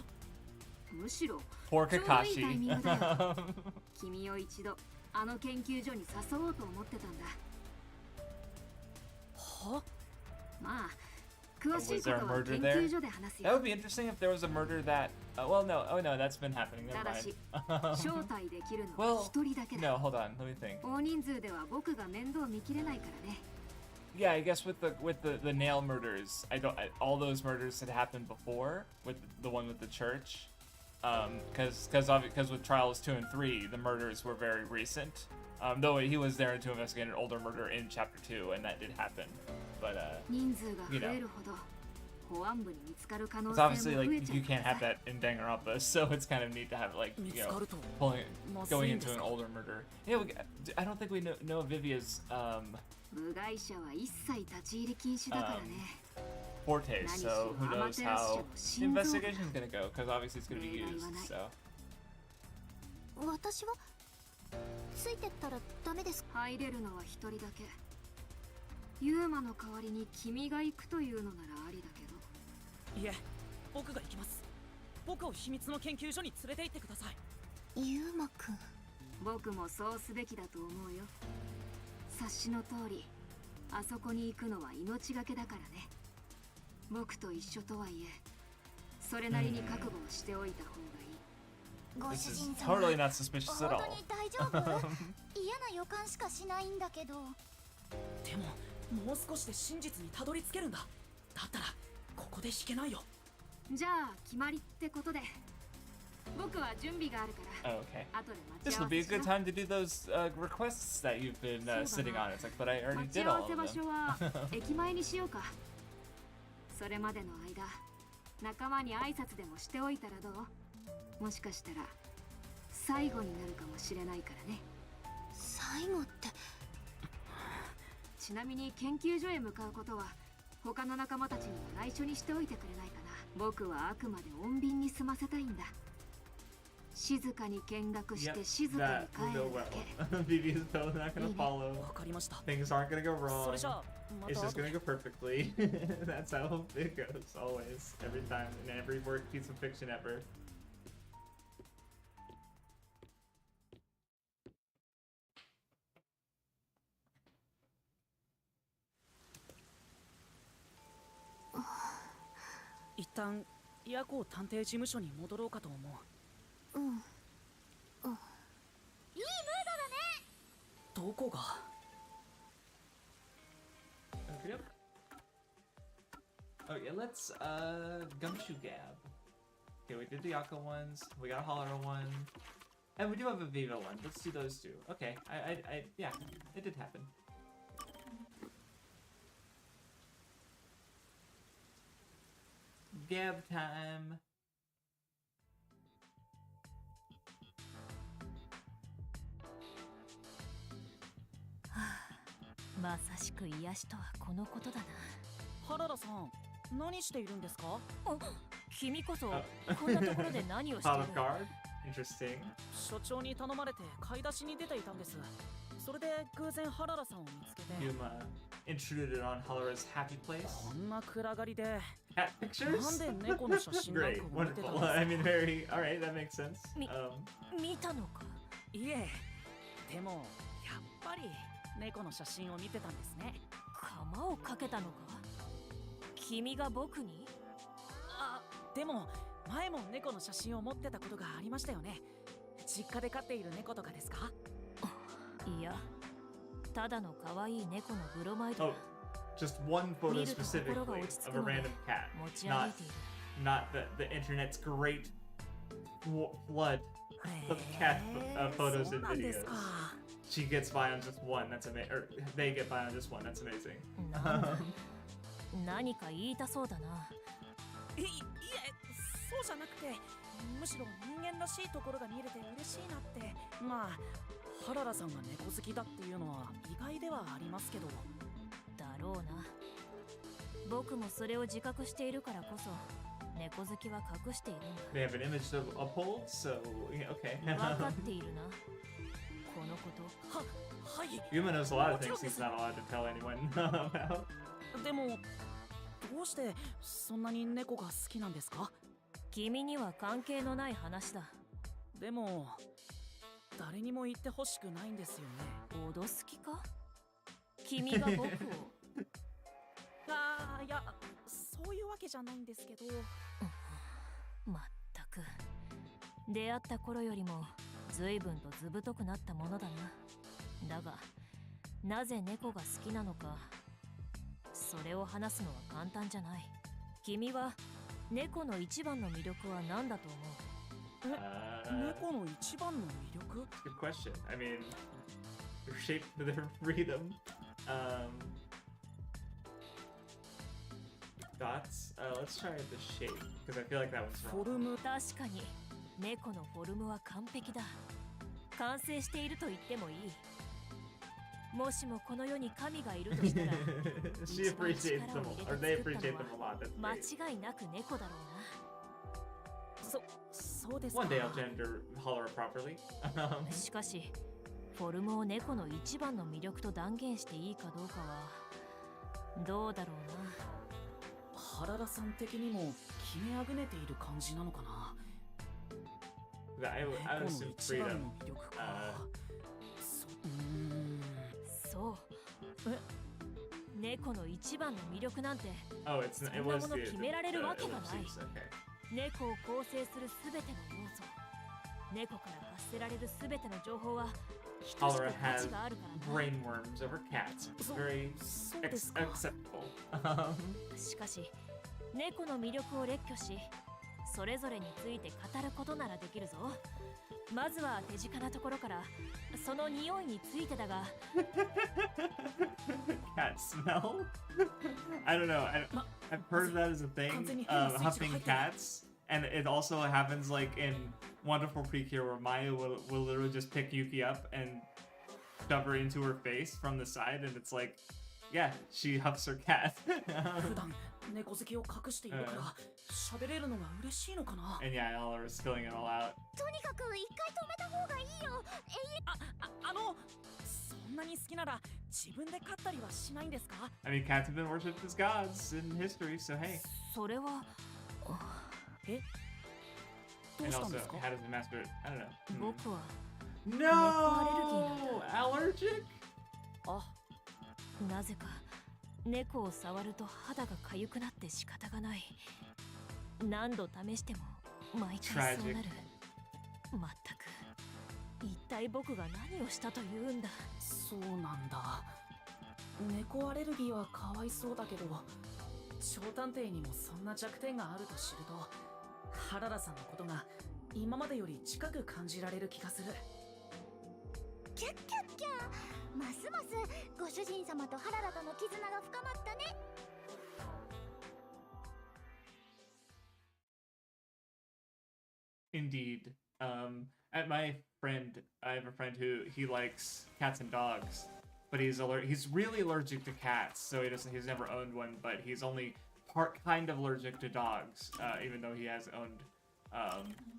Speaker 7: むしろ
Speaker 1: Poor
Speaker 7: ちょうどいいタイミングだよ。
Speaker 1: Kakashi.
Speaker 7: 君を一度あの研究所に誘おうと思ってたんだ。
Speaker 2: は？
Speaker 7: まあ詳しい
Speaker 1: Was
Speaker 7: こ
Speaker 1: there a
Speaker 7: とは
Speaker 1: murder
Speaker 7: 研
Speaker 1: there?
Speaker 7: 究所で話す
Speaker 1: That
Speaker 7: よ。
Speaker 1: would be interesting if there was a murder that. Well, no. Oh no, that's been happening.
Speaker 7: た
Speaker 1: Never
Speaker 7: だし
Speaker 1: mind.
Speaker 7: 招待できるのは
Speaker 1: Well,
Speaker 7: 一人だけだ。
Speaker 1: no, hold on. Let me think.
Speaker 7: 大人数では僕が面倒見きれないからね。
Speaker 1: Yeah, I guess with the nail murders, all those murders had happened before with the one with the church, because with trials 2 and 3, the murders were very recent. Though he was there to investigate an older murder in chapter 2, and that did happen. But
Speaker 7: 人数が増えるほど保安部に見つかる可能
Speaker 1: it's
Speaker 7: 性も
Speaker 1: obviously
Speaker 7: 増
Speaker 1: like
Speaker 7: えちゃ
Speaker 1: you
Speaker 7: う
Speaker 1: can't
Speaker 7: から
Speaker 1: have
Speaker 7: さ。
Speaker 1: that in Danganronpa, so it's kind of neat to have like
Speaker 2: 見
Speaker 1: you
Speaker 2: つ
Speaker 1: know
Speaker 2: かると
Speaker 1: pulling
Speaker 2: まず
Speaker 1: going
Speaker 2: いんです
Speaker 1: into an
Speaker 2: か？
Speaker 1: older murder. Yeah, I don't think we know Vivia's
Speaker 7: 部外者は一切立ち入り禁止だからね。
Speaker 1: forte, so who knows how the investigation's gonna go? Because obviously it's gonna be used. So
Speaker 4: 私はついてったらダメですか？
Speaker 7: 入れるのは一人だけ。ユーマの代わりに君が行くというのならありだけど。
Speaker 2: いえ、僕が行きます。僕を秘密の研究所に連れて行ってください。
Speaker 4: ユーマくん。
Speaker 7: 僕もそうすべきだと思うよ。察しの通り、あそこに行くのは命がけだからね。僕と一緒とはいえ、それなりに覚悟をしておいた方がいい。
Speaker 4: ご
Speaker 1: this
Speaker 4: 主
Speaker 1: is
Speaker 4: 人様。
Speaker 1: totally not suspicious at
Speaker 4: 本
Speaker 1: all.
Speaker 4: 当に大丈夫？嫌な予感しかしないんだけど。
Speaker 2: でも、もう少しで真実にたどり着けるんだ。だったら、ここで引けないよ。
Speaker 7: じゃあ決まりってことで。僕は準備があるから。
Speaker 1: Oh, okay.
Speaker 7: 後で待
Speaker 1: This
Speaker 7: ち合
Speaker 1: will
Speaker 7: わ
Speaker 1: be
Speaker 7: せ
Speaker 1: a
Speaker 7: し
Speaker 1: good
Speaker 7: よ
Speaker 1: time to do those requests that you've been sitting on. It's like, but I
Speaker 7: う。
Speaker 1: already
Speaker 7: 待ち
Speaker 1: did
Speaker 7: 合
Speaker 1: all
Speaker 7: わせ
Speaker 1: of
Speaker 7: 場
Speaker 1: them.
Speaker 7: 所は駅前にしようか。それまでの間、仲間に挨拶でもしておいたらどう？もしかしたら最後になるかもしれないからね。
Speaker 4: 最後って。
Speaker 7: ちなみに研究所へ向かうことは他の仲間たちにも内緒にしておいてくれないかな。僕はあくまで穏便に済ませたいんだ。静かに見学して
Speaker 1: Yep,
Speaker 7: 静か
Speaker 1: that
Speaker 7: に
Speaker 1: will
Speaker 7: 帰
Speaker 1: go
Speaker 7: るだ
Speaker 1: well.
Speaker 7: け。
Speaker 1: Vivi's totally not gonna follow.
Speaker 2: わかりました。
Speaker 1: Things aren't gonna go
Speaker 2: そ
Speaker 1: wrong.
Speaker 2: れじゃあ、ま
Speaker 1: It's
Speaker 2: た
Speaker 1: just
Speaker 2: 後
Speaker 1: gonna
Speaker 2: で。
Speaker 1: go perfectly. That's how it goes, always, every time, in every piece of fiction ever.
Speaker 2: 一旦、夜行探偵事務所に戻ろうかと思う。
Speaker 4: うん。
Speaker 2: いいムードだね。どこが？
Speaker 1: Okay. Oh yeah, let's Gumshoe Gab. Okay, we did the Yaka ones, we got a Hollera one, and we do have a Viva one. Let's do those two. Okay, yeah, it did happen. Gab time.
Speaker 3: まさしく癒しとはこのことだな。
Speaker 2: 原田さん、何しているんですか？
Speaker 3: 君こそこんなところで何をしてい
Speaker 1: Pot
Speaker 3: る
Speaker 1: of guard. Interesting.
Speaker 2: 所長に頼まれて買い出しに出ていたんです。それで偶然原田さんを見つけて。
Speaker 1: Yuma intruded on Hollera's happy place.
Speaker 2: こんな暗がりで
Speaker 1: Cat pictures?
Speaker 2: なんで猫の写真なん
Speaker 1: Great,
Speaker 2: かを見てたん
Speaker 1: wonderful.
Speaker 2: ですか？
Speaker 1: I mean, very. All right, that makes sense.
Speaker 3: Me- 見たのか？
Speaker 2: いえ、でもやっぱり猫の写真を見てたんですね。
Speaker 3: 釜をかけたのか？君が僕に？
Speaker 2: あ、でも前も猫の写真を持ってたことがありましたよね。実家で飼っている猫とかですか？
Speaker 3: いや、ただの可愛い猫のブロマイド
Speaker 1: Oh,
Speaker 3: だ。
Speaker 1: just one photo
Speaker 3: 見ると
Speaker 1: specifically
Speaker 3: 心が落ち着
Speaker 1: of
Speaker 3: く
Speaker 1: a
Speaker 3: ので
Speaker 1: random cat,
Speaker 3: 持ち歩いている。
Speaker 1: not the internet's great flood of cat photos
Speaker 2: そう
Speaker 1: and
Speaker 2: なんです
Speaker 1: videos.
Speaker 2: か。
Speaker 1: She gets by on just one. That's amazing. Or they get by on just one. That's amazing.
Speaker 3: なんだ何か言いたそうだな。
Speaker 2: いえ、そうじゃなくて、むしろ人間らしいところが見れて嬉しいなって。まあ、原田さんが猫好きだっていうのは意外ではありますけど。
Speaker 3: だろうな。僕もそれを自覚しているからこそ猫好きは隠しているん
Speaker 1: They have an image to uphold, so yeah, okay.
Speaker 3: だ分かっているなこのこと
Speaker 2: ははい
Speaker 1: Yuma knows a lot of things he's not allowed to tell anyone about.
Speaker 2: でもどうしてそんなに猫が好きなんですか？
Speaker 3: 君には関係のない話だ
Speaker 2: でも誰にも言ってほしくないんですよね。
Speaker 3: 脅す気か君が僕を
Speaker 2: あーいやそういうわけじゃないんですけど
Speaker 3: まったく出会った頃よりも随分とずぶとくなったものだなだがなぜ猫が好きなのかそれを話すのは簡単じゃない君は猫の一番の魅力は何だと思う
Speaker 2: 猫の一番の魅力
Speaker 1: Good question. I mean, they're shaped for their freedom. Dots. Let's try the shape because I feel like that one's
Speaker 2: フォ
Speaker 1: wrong.
Speaker 2: ルム
Speaker 3: 確かに猫のフォルムは完璧だ完成していると言ってもいいもしもこの世に神がいるとしたら
Speaker 1: She appreciates them, or they appreciate them a lot. That's
Speaker 3: 間
Speaker 1: great.
Speaker 3: 違いなく猫だろ
Speaker 2: そうですか
Speaker 1: One day I'll gender holler properly.
Speaker 3: うなしかしフォルムを猫の一番の魅力と断言していいかどうかはどうだろうな
Speaker 2: 原田さん的にも決めあぐねている感じなのかな
Speaker 1: I would
Speaker 2: 猫の
Speaker 1: assume
Speaker 2: 一番
Speaker 1: freedom.
Speaker 2: の魅力か
Speaker 3: そう猫の一番の魅力なんて
Speaker 1: Oh, it
Speaker 3: そんな
Speaker 1: was
Speaker 3: もの
Speaker 1: the
Speaker 3: 決められるわけがない
Speaker 1: ellipses. Okay.
Speaker 3: 猫を構成するすべての要素猫から発せられるすべての情報は等しく
Speaker 1: Holler
Speaker 3: 価
Speaker 1: has
Speaker 3: 値があるからな
Speaker 1: brainworms over cats. It's very
Speaker 2: そうですか
Speaker 1: acceptable.
Speaker 3: しかし猫の魅力を列挙しそれぞれについて語ることならできるぞまずは手近なところからその匂いについてだが
Speaker 1: Cat smell? I don't know. I've heard that as a thing. Huffing cats. And it also happens like in Wonderful Precure where Maya will literally just pick Yuki up and shove her into her face from the side. And it's like, yeah, she huffs her cat.
Speaker 2: 普段猫好きを隠しているから喋れるのが嬉しいのかな
Speaker 1: And yeah, Ella is spilling it all out.
Speaker 4: とにかく一回止めた方がいいよ
Speaker 2: そんなに好きなら自分で飼ったりはしないんですか
Speaker 1: I mean, cats have been worshipped as gods in history, so hey.
Speaker 3: それは
Speaker 2: えどう
Speaker 1: And
Speaker 2: したん
Speaker 1: also,
Speaker 2: ですか
Speaker 1: how does it master it? I don't know.
Speaker 3: 僕は
Speaker 1: No! Allergic?
Speaker 2: あ
Speaker 3: なぜか猫を触ると肌が痒くなって仕方がない何度試しても毎回そうなるまったく一体僕が何をしたというんだ
Speaker 2: そうなんだ猫アレルギーはかわいそうだけど超探偵にもそんな弱点があると知ると原田さんのことが今までより近く感じられる気がする
Speaker 4: キャッキャッキャますますご主人様と原田との絆が深まったね
Speaker 1: Indeed. At my friend, I have a friend who he likes cats and dogs, but he's really allergic to cats, so he's never owned one, but he's only kind of allergic to dogs, even though he has owned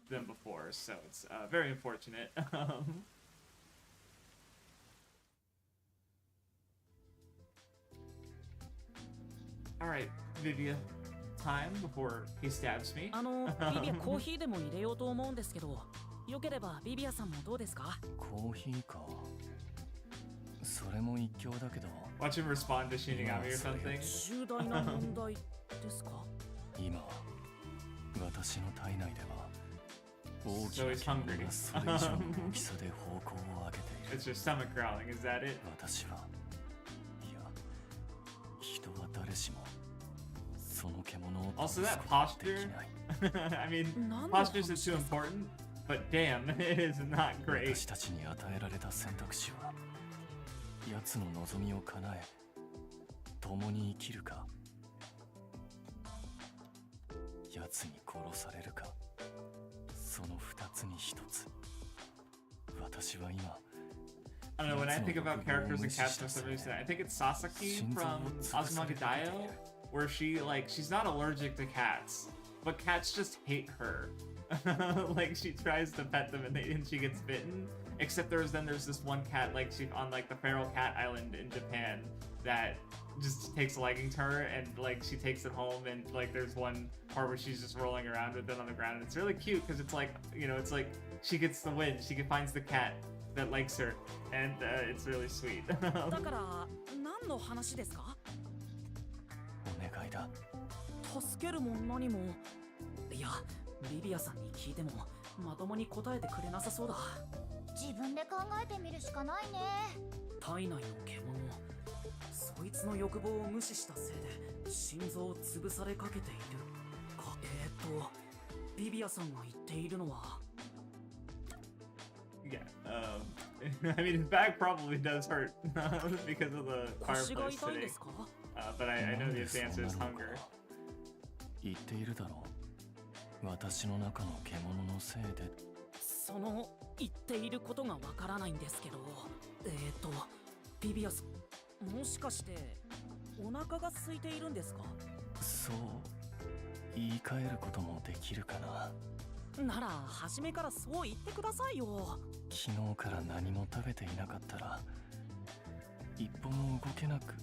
Speaker 1: them before, so it's very unfortunate. Alright, Viva, time before he stabs me.
Speaker 2: ビビアコーヒーでも入れようと思うんですけどよければビビアさんもどうですか
Speaker 9: コーヒーかそれも一興だけど
Speaker 1: Watch him respond to Shinigami or something.
Speaker 2: 重大な問題ですか
Speaker 9: 今私の体内では大き
Speaker 1: So
Speaker 9: な
Speaker 1: he's
Speaker 9: 獣
Speaker 1: hungry.
Speaker 9: がそれ以上の大きさで方向を上げている
Speaker 1: It's just stomach growling, is that it?
Speaker 9: 私はいや人は誰しもその獣を
Speaker 1: Also, that
Speaker 9: 倒すことはで
Speaker 1: posture.
Speaker 9: きない
Speaker 1: I mean,
Speaker 2: 何の
Speaker 1: posture
Speaker 2: 話
Speaker 1: is too
Speaker 2: ですか
Speaker 1: important, but damn, it is not great.
Speaker 9: 私たちに与えられた選択肢は奴の望みを叶え共に生きるか奴に殺されるかその二つに一つ私は今
Speaker 1: I don't know, when I think about characters and cats for some reason, I think it's Sasaki from Azumanga Daioh. where she's not allergic to cats, but cats just hate her. Like she tries to pet them and she gets bitten. Except there's this one cat she on the feral cat island in Japan that just takes a liking to her, and she takes it home, and there's one part where she's just rolling around with it on the ground, and it's really cute because it's it's she gets the win. She finds the cat that likes her, and it's really sweet.
Speaker 2: だから何の話ですか？
Speaker 9: お願いだ。
Speaker 2: 助けるも何も。いや、ビビアさんに聞いてもまともに答えてくれなさそうだ。
Speaker 4: 自分で考えてみるしかないね。
Speaker 2: 体内の獣、そいつの欲望を無視したせいで心臓を潰されかけているか。ビビアさんが言っているのは。
Speaker 1: Yeah, I mean his back probably does hurt because of the fireplace today. But I know the answer is hunger.
Speaker 9: 言っているだろう。私の中の獣のせいで。
Speaker 2: その言っていることがわからないんですけど、ビビアス、もしかしてお腹が空いているんですか？
Speaker 9: そう言い換えることもできるかな。
Speaker 2: なら初めからそう言ってくださいよ。
Speaker 9: 昨日から何も食べていなかったら一歩も動けなく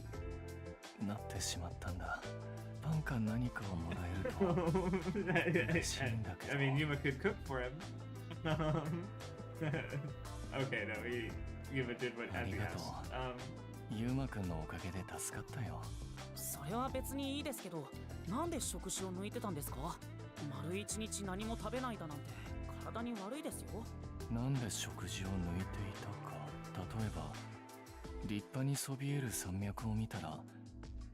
Speaker 9: なってしまったんだ。パンか何かをもらえると嬉しいんだけど。
Speaker 1: I mean, Yuma could cook for him. Okay, no, Yuma did what Abby asked.
Speaker 9: ユーマくんのおかげで助かったよ。
Speaker 2: それは別にいいですけど、なんで食事を抜いてたんですか？丸一日何も食べないだなんて体に悪いですよ。
Speaker 9: なんで食事を抜いていたか。例えば立派にそびえる山脈を見たら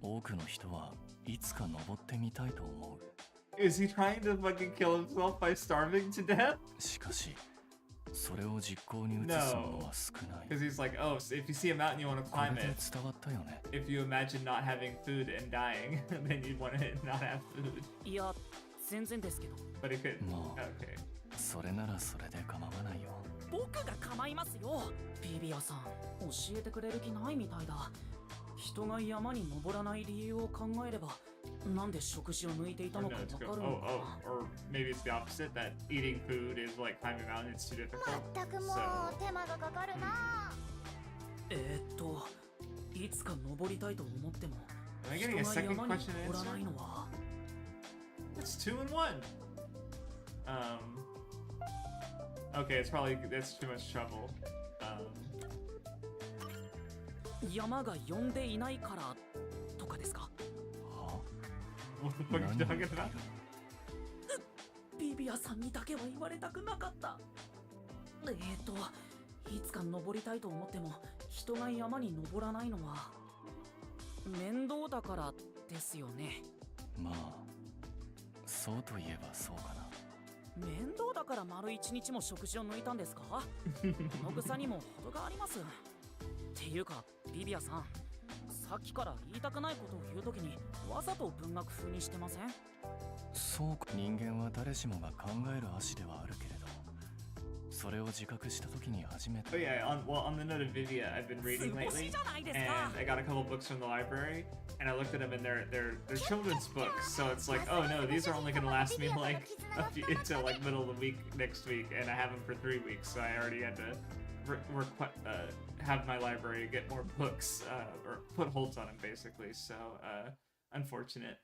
Speaker 9: 多くの人はいつか登ってみたいと思う。
Speaker 1: Is he trying to fucking kill himself by starving to death?
Speaker 9: しかしそれを実行に移すものは少ない。
Speaker 1: Because he's like, oh, so if you see a mountain you want to
Speaker 9: これ
Speaker 1: climb
Speaker 9: で
Speaker 1: it.
Speaker 9: 伝わったよね。
Speaker 1: If you imagine not having food and dying, then you'd want to not have food.
Speaker 2: いや、全然ですけど。
Speaker 1: But it could.
Speaker 9: もう
Speaker 1: Okay.
Speaker 9: それならそれで構わないよ。
Speaker 2: 僕が構いますよ。ビビアさん、教えてくれる気ないみたいだ。人が山に登らない理由を考えれば、なんで食事を抜いていたのかわかるのかな。
Speaker 1: or maybe it's the opposite, that eating food is like climbing a mountain, it's too difficult.
Speaker 4: 全くもう手間がかかるな。
Speaker 2: いつか登りたいと思っても、
Speaker 1: Am I
Speaker 2: 人
Speaker 1: getting a
Speaker 2: が
Speaker 1: second
Speaker 2: 山に
Speaker 1: question
Speaker 2: 登ら
Speaker 1: answer?
Speaker 2: ないのは。
Speaker 1: That's 2 in 1. Okay, that's too much trouble.
Speaker 2: 山が呼んでいないからとかですか？
Speaker 9: は
Speaker 1: What the fuck are you talking about?
Speaker 2: ビビアさんにだけは言われたくなかった。いつか登りたいと思っても人が山に登らないのは面倒だからですよね。
Speaker 9: まあそうといえばそうかな。
Speaker 2: 面倒だから丸一日も食事を抜いたんですか？この草にも程があります。っていうかビビアさん、さっきから言いたくないことを言うときにわざと文学風にしてません？
Speaker 9: そうか。人間は誰しもが考える足ではあるけれど、それを自覚したときに初めて。
Speaker 1: Oh yeah, on the note of Viva, I've been reading lately, and I got a couple books from the library, and I looked at them, and they're children's books, so it's like, oh no, these are only gonna last me like until like middle of the week next week, and I have them for 3 weeks, so I already had to have my library get more books, or put holds on them basically. So unfortunate.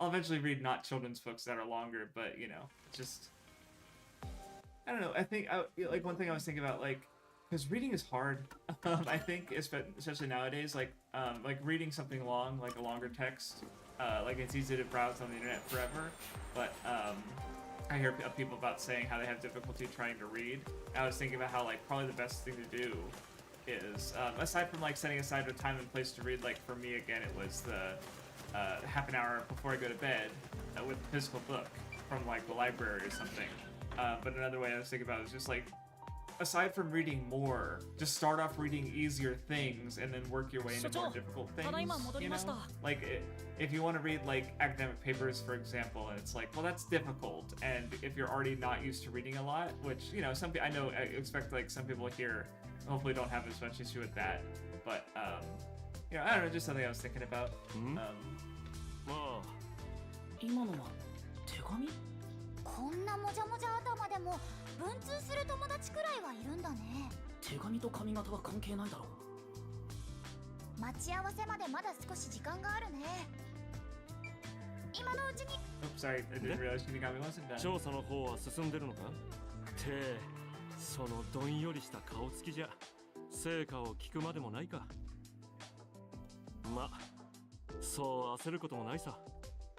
Speaker 1: I'll eventually read not children's books that are longer, but you know, just. I don't know. I think like one thing I was thinking about, like, because reading is hard. I think, especially nowadays, like reading something long, like a longer text, like it's easy to browse on the internet forever. But I hear people about saying how they have difficulty trying to read. I was thinking about how like probably the best thing to do is, aside from like setting aside a time and place to read, like for me again, it was the half an hour before I go to bed with a physical book from like the library or something. But another way I was thinking about it is just like, aside from reading more, just start off reading easier things and then work your way into more difficult things, you know? Like, if you want to read like academic papers, for example, and it's like, well, that's difficult, and if you're already not used to reading a lot, which, you know, I expect like some people here hopefully don't have as much issue with that, but you know, I don't know, just something I was thinking about.
Speaker 5: まあ
Speaker 2: 今のは手紙？
Speaker 4: こんなもじゃもじゃ頭でも文通する友達くらいはいるんだね。
Speaker 2: 手紙と髪型は関係ないだろう。
Speaker 4: 待ち合わせまでまだ少し時間があるね。今のうちに。
Speaker 1: Oops, sorry, I didn't realize Shinigami wasn't done.
Speaker 5: 調査の方は進んでるのかってそのどんよりした顔つきじゃ成果を聞くまでもないか。まそう焦ることもないさ。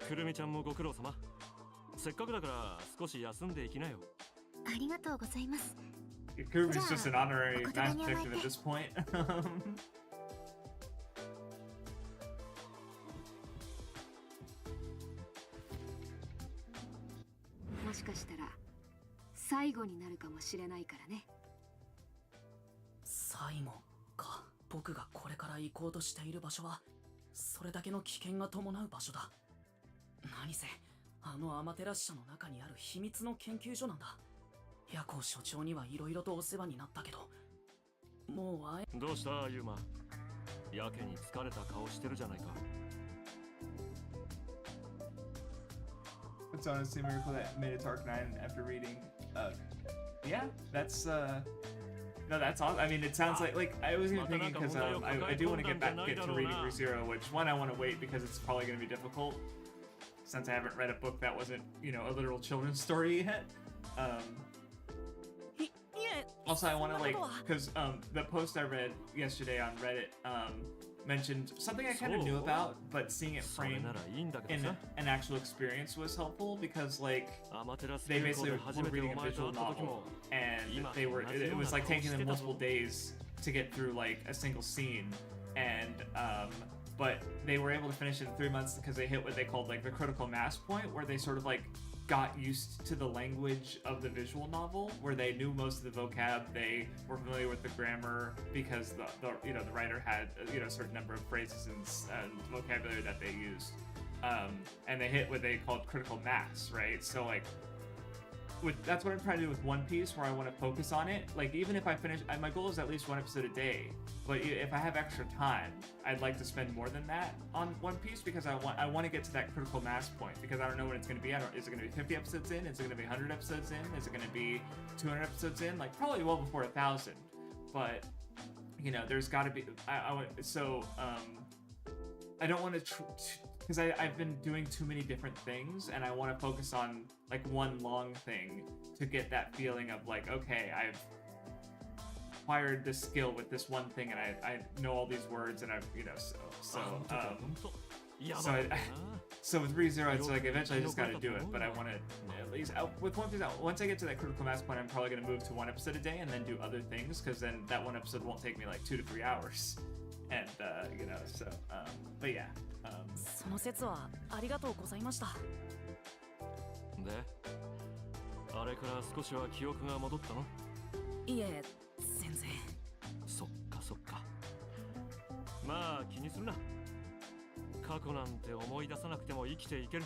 Speaker 5: くるみちゃんもご苦労様。せっかくだから少し休んでいきなよ。
Speaker 4: ありがとうございます。
Speaker 1: Kurumi's just an honorary math detective at this point.
Speaker 7: もしかしたら最後になるかもしれないからね。
Speaker 2: 最後か。僕がこれから行こうとしている場所はそれだけの危険が伴う場所だ。何せあのアマテラス社の中にある秘密の研究所なんだ。夜行所長にはいろいろとお世話になったけど、もう会え。
Speaker 5: どうしたユーマ、やけに疲れた顔してるじゃないか。
Speaker 1: It's honestly a miracle that made it to Arc 9 after reading. Yeah, that's no, that's awesome. I mean, it sounds like I was even thinking because I do want to get to reading ReZero, which one I want to wait because it's probably going to be difficult since I haven't read a book that wasn't, you know, a literal children's story yet. Also, I want to because the post I read yesterday on Reddit mentioned something I kind of knew about, but seeing it framed in an actual experience was helpful because they basically were reading a visual novel and it was like taking them multiple days to get through like a single scene, and but they were able to finish it in 3 months because they hit what they called like the critical mass point, where they sort of like got used to the language of the visual novel, where they knew most of the vocab, they were familiar with the grammar because the writer had a certain number of phrases and vocabulary that they used, and they hit what they called critical mass, right? So like that's what I'm trying to do with One Piece, where I want to focus on it. Like even if I finish, my goal is at least 1 episode a day, but if I have extra time, I'd like to spend more than that on One Piece because I want to get to that critical mass point, because I don't know when it's going to be. Is it going to be 50 episodes in? Is it going to be 100 episodes in? Is it going to be 200 episodes in? Like probably well before 1,000. But you know, there's got to be. I don't want to. Because I've been doing too many different things, and I want to focus on like one long thing to get that feeling of like, okay, I've acquired this skill with this one thing, and I know all these words, and I've so with ReZero, it's like eventually I just got to do it. But I want to at least with One Piece. Once I get to that critical mass point, I'm probably going to move to 1 episode a day and then do other things, because then that 1 episode won't take me like 2 to 3 hours, and so but yeah.
Speaker 2: その説はありがとうございました。
Speaker 5: で、あれから少しは記憶が戻ったの？
Speaker 2: いえ、全然。
Speaker 5: そっかそっか。まあ気にするな。過去なんて思い出さなくても生きていける。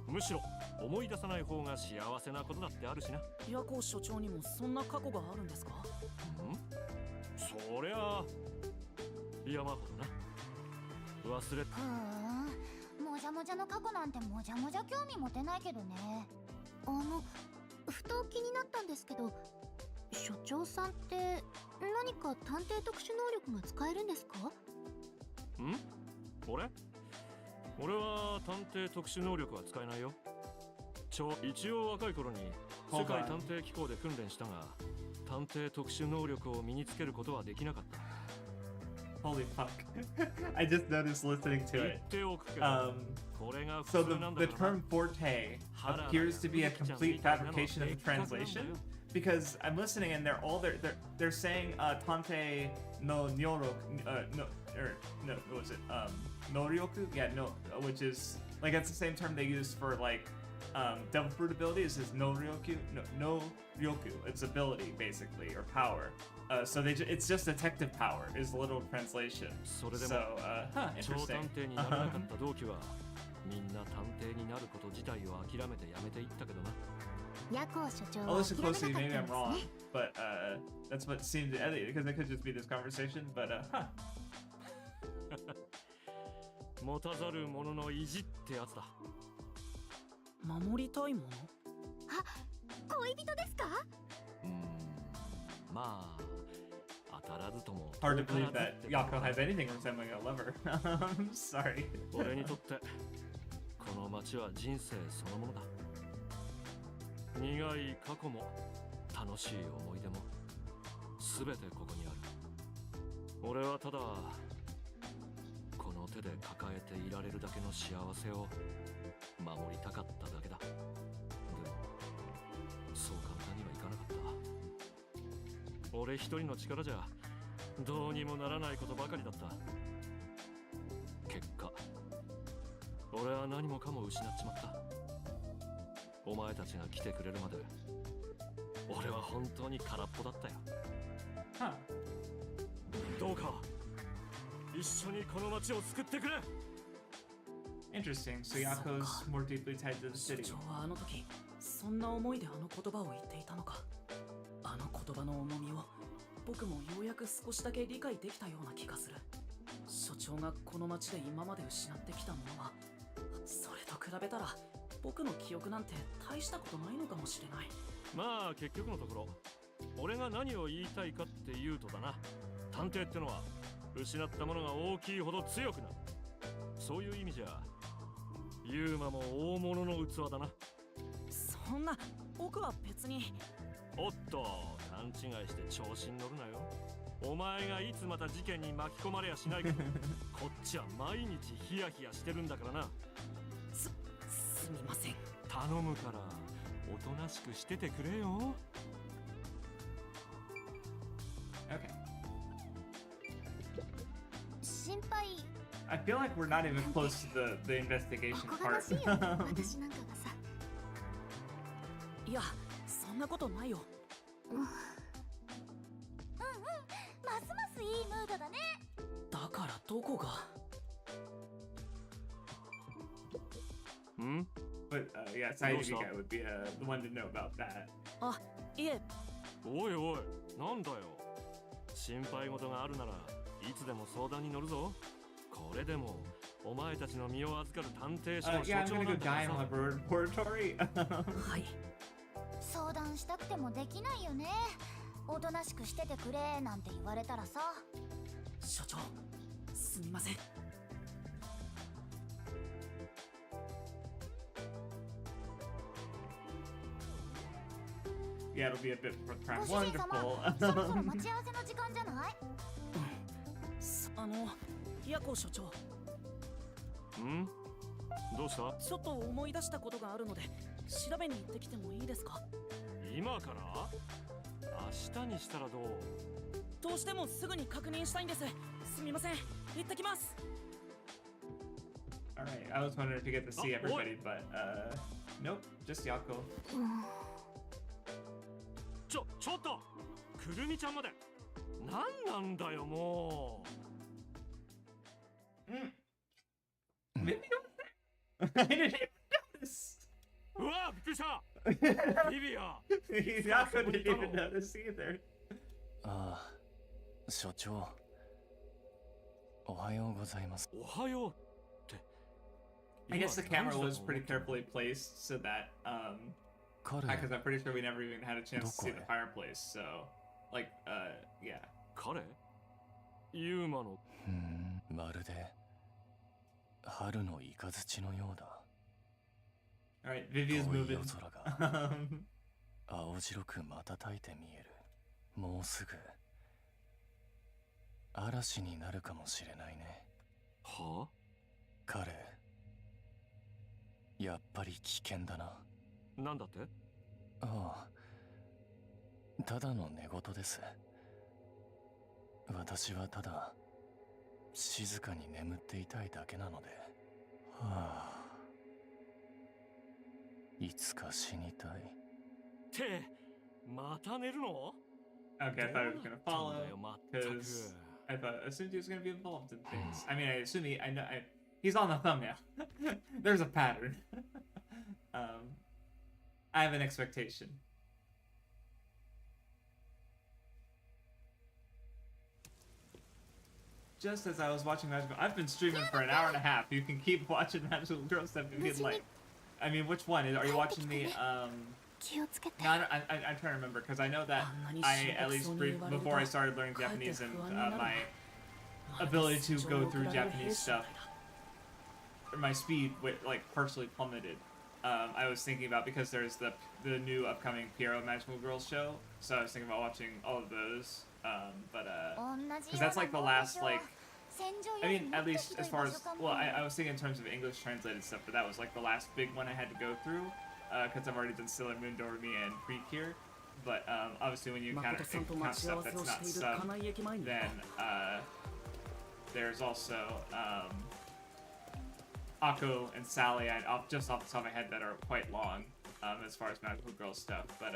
Speaker 5: むしろ思い出さない方が幸せなことだってあるしな。
Speaker 2: 夜行所長にもそんな過去があるんですか？
Speaker 5: そりゃ山ほどな。忘れ。
Speaker 4: もじゃもじゃの過去なんてもじゃもじゃ興味持てないけどね。ふと気になったんですけど、所長さんって何か探偵特殊能力が使えるんですか？
Speaker 5: 俺は探偵特殊能力は使えないよ。一応若い頃に世界探偵機構で訓練したが、探偵特殊能力を身につけることはできなかった。
Speaker 1: Holy fuck. I just noticed listening to it. So the term forte appears to be a complete fabrication of the translation, because I'm listening and they're saying Tante no Nyoryoku, what was it? Noryoku? Yeah, no, which is like that's the same term they use for like devil fruit abilities is no Ryoku. It's ability basically, or power. So it's just detective power is the literal translation. So, interesting. I'll listen closely, maybe I'm wrong, but that's what seemed to, because it could just be this conversation, but
Speaker 5: 持たざる者の意地ってやつだ。
Speaker 2: 守りたいもの。
Speaker 4: あ、恋人ですか？
Speaker 5: まあ当たらずとも
Speaker 1: Hard to believe that Yako has anything resembling a lover. I'm sorry.
Speaker 5: 俺にとってこの街は人生そのものだ。苦い過去も楽しい思い出も全てここにある。俺はただこの手で抱えていられるだけの幸せを守りたかっただけだ。でもそう簡単にはいかなかった。俺一人の力じゃどうにもならないことばかりだった。結果俺は何もかも失っちまった。お前たちが来てくれるまで俺は本当に空っぽだったよ。どうか一緒にこの街を救ってくれ。
Speaker 1: Interesting. So Yako's more deeply tied to the
Speaker 2: 所
Speaker 1: city.
Speaker 2: 長はあの時そんな思いであの言葉を言っていたのか。あの言葉の重みを僕もようやく少しだけ理解できたような気がする。所長がこの街で今まで失ってきたものはそれと比べたら僕の記憶なんて大したことないのかもしれない。
Speaker 5: まあ結局のところ俺が何を言いたいかっていうとだな、探偵ってのは失ったものが大きいほど強くなる。そういう意味じゃユーマも大物の器だな。
Speaker 2: そんな、僕は別に。
Speaker 5: おっと、勘違いして調子に乗るなよ。お前がいつまた事件に巻き込まれやしないかこっちは毎日ヒヤヒヤしてるんだからな。
Speaker 2: すみません。
Speaker 5: 頼むからおとなしくしててくれよ。
Speaker 1: Okay.
Speaker 4: 心配。
Speaker 1: I feel like we're not even close to the investigation
Speaker 4: おこがま
Speaker 1: part.
Speaker 4: しいよ、私なんかがさ。
Speaker 2: いや、そんなことないよ。
Speaker 4: ますますいいムードだね。
Speaker 2: だからどこが。
Speaker 5: ん
Speaker 1: But yeah, Saidika would be the one to know about that.
Speaker 2: あ、いえ。
Speaker 5: おいおい、なんだよ。心配事があるならいつでも相談に乗るぞ。これでもお前たちの身を預かる探偵所の所
Speaker 1: Yeah, I'm
Speaker 5: 長
Speaker 1: gonna
Speaker 5: な
Speaker 1: go
Speaker 5: んだか
Speaker 1: die
Speaker 5: ら
Speaker 1: in
Speaker 5: さ。
Speaker 1: a laboratory.
Speaker 2: はい。
Speaker 4: 相談したくてもできないよね。おとなしくしててくれなんて言われたらさ。
Speaker 2: 所長、すみません。
Speaker 1: Yeah, it'll be a bit for crime.
Speaker 4: ご主人様、
Speaker 1: Wonderful.
Speaker 4: そろそろ待ち合わせの時間じゃない？
Speaker 2: ヤコ所長。
Speaker 5: ん？どうした？
Speaker 2: ちょっと思い出したことがあるので調べに行ってきてもいいですか？
Speaker 5: 今から？明日にしたらどう？
Speaker 2: どうしてもすぐに確認したいんです。すみません。行ってきます。
Speaker 1: All right, I was wondering if you get to see everybody, but nope, just Yako.
Speaker 5: ちょっとくるみちゃんまでなんなんだよもう。
Speaker 1: Maybe I didn't even notice.
Speaker 5: うわびっくりしたビビア
Speaker 1: Yako didn't even notice either.
Speaker 9: ああ、所長。おはようございます。
Speaker 5: おはようって。
Speaker 1: I guess the camera was pretty carefully placed so that
Speaker 9: 彼、
Speaker 1: because I'm pretty sure we never even had a chance to see the
Speaker 9: どこへ？
Speaker 1: fireplace. So like yeah.
Speaker 5: 彼？ユーマの。
Speaker 9: まるで春の雷のようだ。
Speaker 1: All right, Vivia's
Speaker 9: 遠い
Speaker 1: moving.
Speaker 9: 夜空が青白く瞬いて見える。もうすぐ嵐になるかもしれないね。
Speaker 5: はあ？
Speaker 9: 彼、やっぱり危険だな。
Speaker 5: なんだって？
Speaker 9: ああ、ただの寝言です。私はただ静かに眠っていたいだけなので。はあ、いつか死にたい。
Speaker 5: ってまた寝るの？
Speaker 1: Okay, I thought he was gonna follow because I assumed he was gonna be involved in things. I mean, I assume he's on the thumbnail. There's a pattern. I have an expectation. just as I was watching Magical. I've been streaming for an hour and a half. You can keep watching Magical Girl stuff if you'd like. I mean, which one? Are you watching the No, I'm trying to remember because I know that I at least before I started learning Japanese and my ability to go through Japanese stuff, my speed like partially plummeted. I was thinking about because there's the new upcoming Pierrot Magical Girls show, so I was thinking about watching all of those. Because that's like the last like. I mean, at least as far as well, I was thinking in terms of English translated stuff, but that was like the last big one I had to go through. Because I've already done Sailor Moon, Doremi, and Precure. But obviously when you count stuff that's not sub, then there's also Akko and Sally, just off the top of my head, that are quite long as far as Magical Girl stuff. But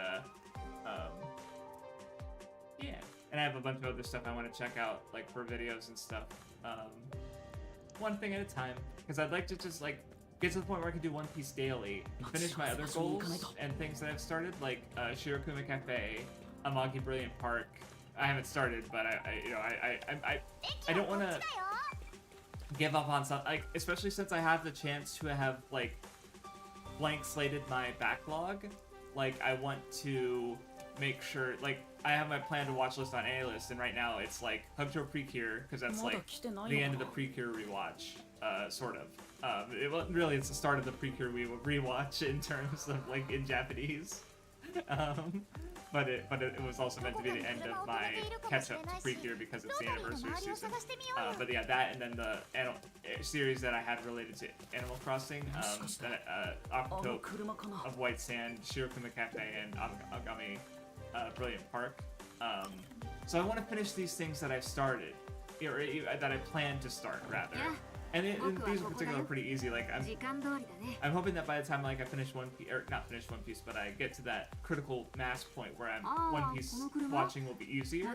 Speaker 1: yeah. And I have a bunch of other stuff I want to check out, like for videos and stuff. One thing at a time. Because I'd like to just like get to the point where I can do One Piece daily and finish my other goals and things that I've started, like Shirokuma Cafe, Amagi Brilliant Park. I haven't started, but I don't want to give up on something, like, especially since I have the chance to have like blank slated my backlog. Like I want to make sure, like I have my plan to watch list on A-list, and right now it's like Hugto Precure because that's like the end of the Precure rewatch, sort of. Really, it's the start of the Precure rewatch in terms of like in Japanese. But it was also meant to be the end of my catch up to Precure because it's the anniversary season. But yeah, that and then the series that I had related to Animal Crossing, Octope of White Sand, Shirokuma Cafe, and Agami Brilliant Park. So I want to finish these things that I've started, or that I plan to start rather. And these in particular are pretty easy. Like I'm hoping that by the time like I finish One Piece, or not finish One Piece, but I get to that critical mass point where One Piece watching will be easier.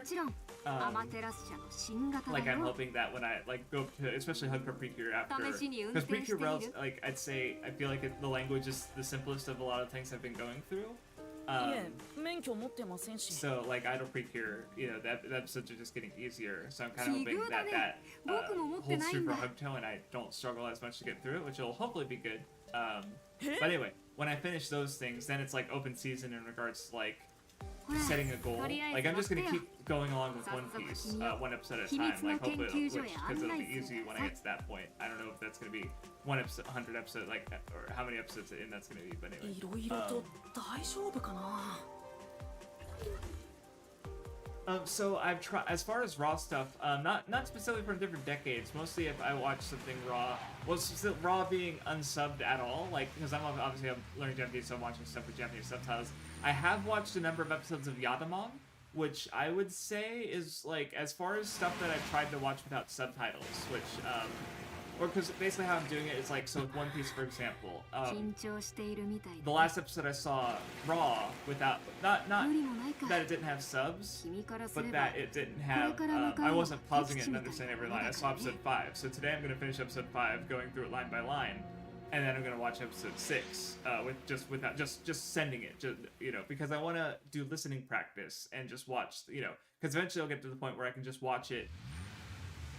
Speaker 1: Like I'm hoping that when I like go to, especially Hugco Precure after, because Precure like I'd say I feel like the language is the simplest of a lot of things I've been going through. So like Idle Precure, the episodes are just getting easier. So I'm kind of hoping that holds true for Hugto and I don't struggle as much to get through it, which will hopefully be good. But anyway, when I finish those things, then it's like open season in regards to like setting a goal. Like I'm just gonna keep going along with One Piece, one episode at a time. Like hopefully, because it'll be easy when I get to that point. I don't know if that's gonna be 100 episodes, like, or how many episodes in that's gonna be. But anyway. So I've tried, as far as raw stuff, not specifically from different decades, mostly if I watch something raw, raw being unsubbed at all, like, because I'm learning Japanese, so I'm watching stuff with Japanese subtitles. I have watched a number of episodes of Yadamon, which I would say is, like, as far as stuff that I've tried to watch without subtitles, which, or because basically how I'm doing it is like, so with One Piece, for example, the last episode I saw raw without, not that it didn't have subs, but that it didn't have, I wasn't pausing it and understanding every line. I saw episode 5, so today I'm going to finish episode 5, going through it line by line, and then I'm going to watch episode 6, without sending it, because I want to do listening practice and just watch, because eventually I'll get to the point where I can just watch it.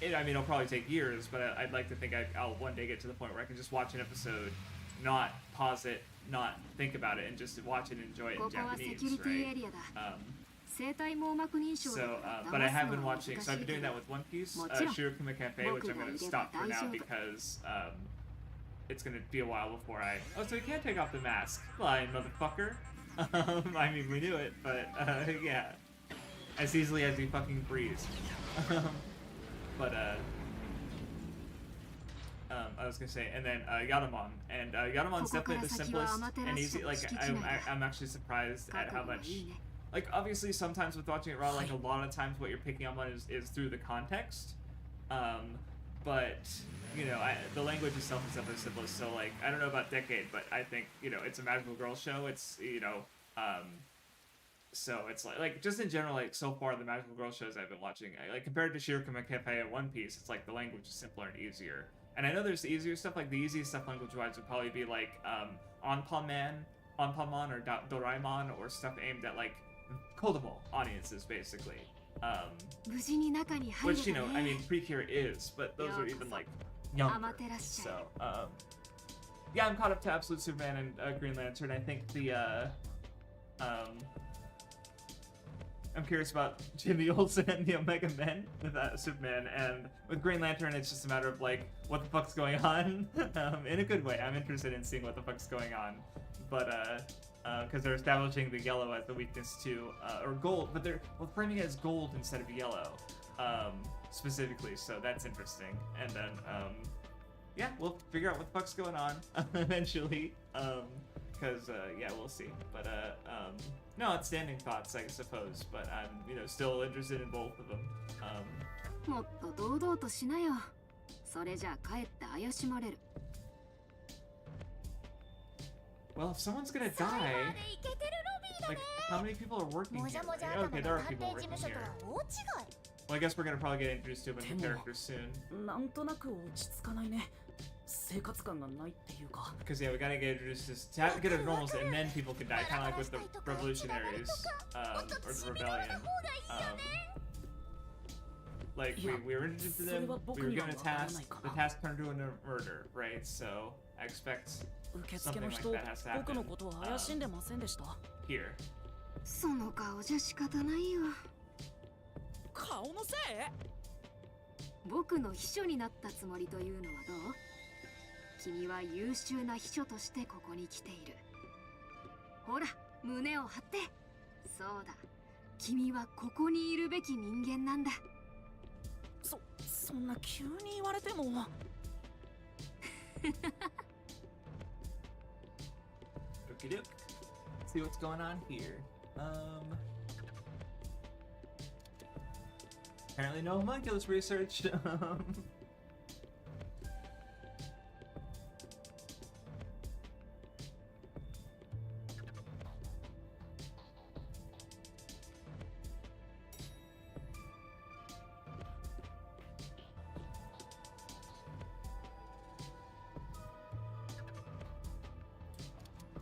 Speaker 1: I mean, it'll probably take years, but I'd like to think I'll one day get to the point where I can just watch an episode, not pause it, not think about it, and just watch it and enjoy it in Japanese, right? But I have been watching, so I've been doing that with One Piece, Shirokuma Cafe, which I'm going to stop for now because it's going to be a while before oh, so you can't take off the mask, blind motherfucker. I mean, we knew it, but yeah. As easily as you fucking freeze. But I was gonna say, and then Yadamon, and Yadamon's definitely the simplest and easy. Like I'm actually surprised at how much. Like obviously, sometimes with watching it raw, like a lot of times what you're picking up on is through the context. But the language itself is definitely the simplest. So like I don't know about Decade, but I think it's a magical girl show. It's So it's like just in general, like so far the magical girl shows I've been watching, like compared to Shirokuma Cafe and One Piece, it's like the language is simpler and easier. And I know there's the easier stuff, like the easiest stuff language-wise would probably be like Anpanman or Doraemon, or stuff aimed at like Kodomo audiences basically.
Speaker 7: 無事に中に入れ
Speaker 1: Which, you
Speaker 7: た
Speaker 1: know, I
Speaker 7: ね
Speaker 1: mean, Precure is, but those are even like younger. So, yeah, I'm caught up to Absolute Superman and Green Lantern. I think the I'm curious about Jimmy Olsen and the Omega Men with Superman, and with Green Lantern, it's just a matter of like, what the fuck's going on? In a good way. I'm interested in seeing what the fuck's going on, but because they're establishing the yellow as the weakness to, or gold, but they're framing it as gold instead of yellow, specifically. So that's interesting. And then, yeah, we'll figure out what the fuck's going on eventually. Because yeah, we'll see. But no outstanding thoughts, I suppose. But I'm, you know, still interested in both of them.
Speaker 7: もっと堂々としなよ。それじゃ帰って怪しまれる。
Speaker 1: Well, if someone's gonna die, like, how many people are working here? Okay, there are people working here. Well, I guess we're gonna probably get introduced to a bunch of characters soon.
Speaker 2: なんとなく落ち着かないね。生活感がないっていうか。
Speaker 1: Because yeah, we gotta get introduced to get a normalcy, and then people can die, kind of like with the revolutionaries, or the rebellion. Like we were introduced to them, we were given a task, the task turned into a murder, right? So I expect
Speaker 2: 受付の
Speaker 1: something like
Speaker 2: 人、
Speaker 1: that has to
Speaker 2: 僕の
Speaker 1: happen
Speaker 2: ことを怪しんでませんでした。
Speaker 1: here.
Speaker 7: その顔じゃ仕方ないよ。
Speaker 2: 顔のせい？
Speaker 7: 僕の秘書になったつもりというのはどう？君は優秀な秘書としてここに来ている。ほら、胸を張って。そうだ、君はここにいるべき人間なんだ。
Speaker 2: そんな急に言われても。
Speaker 1: Okie doke. See what's going on here. Apparently no homunculus research.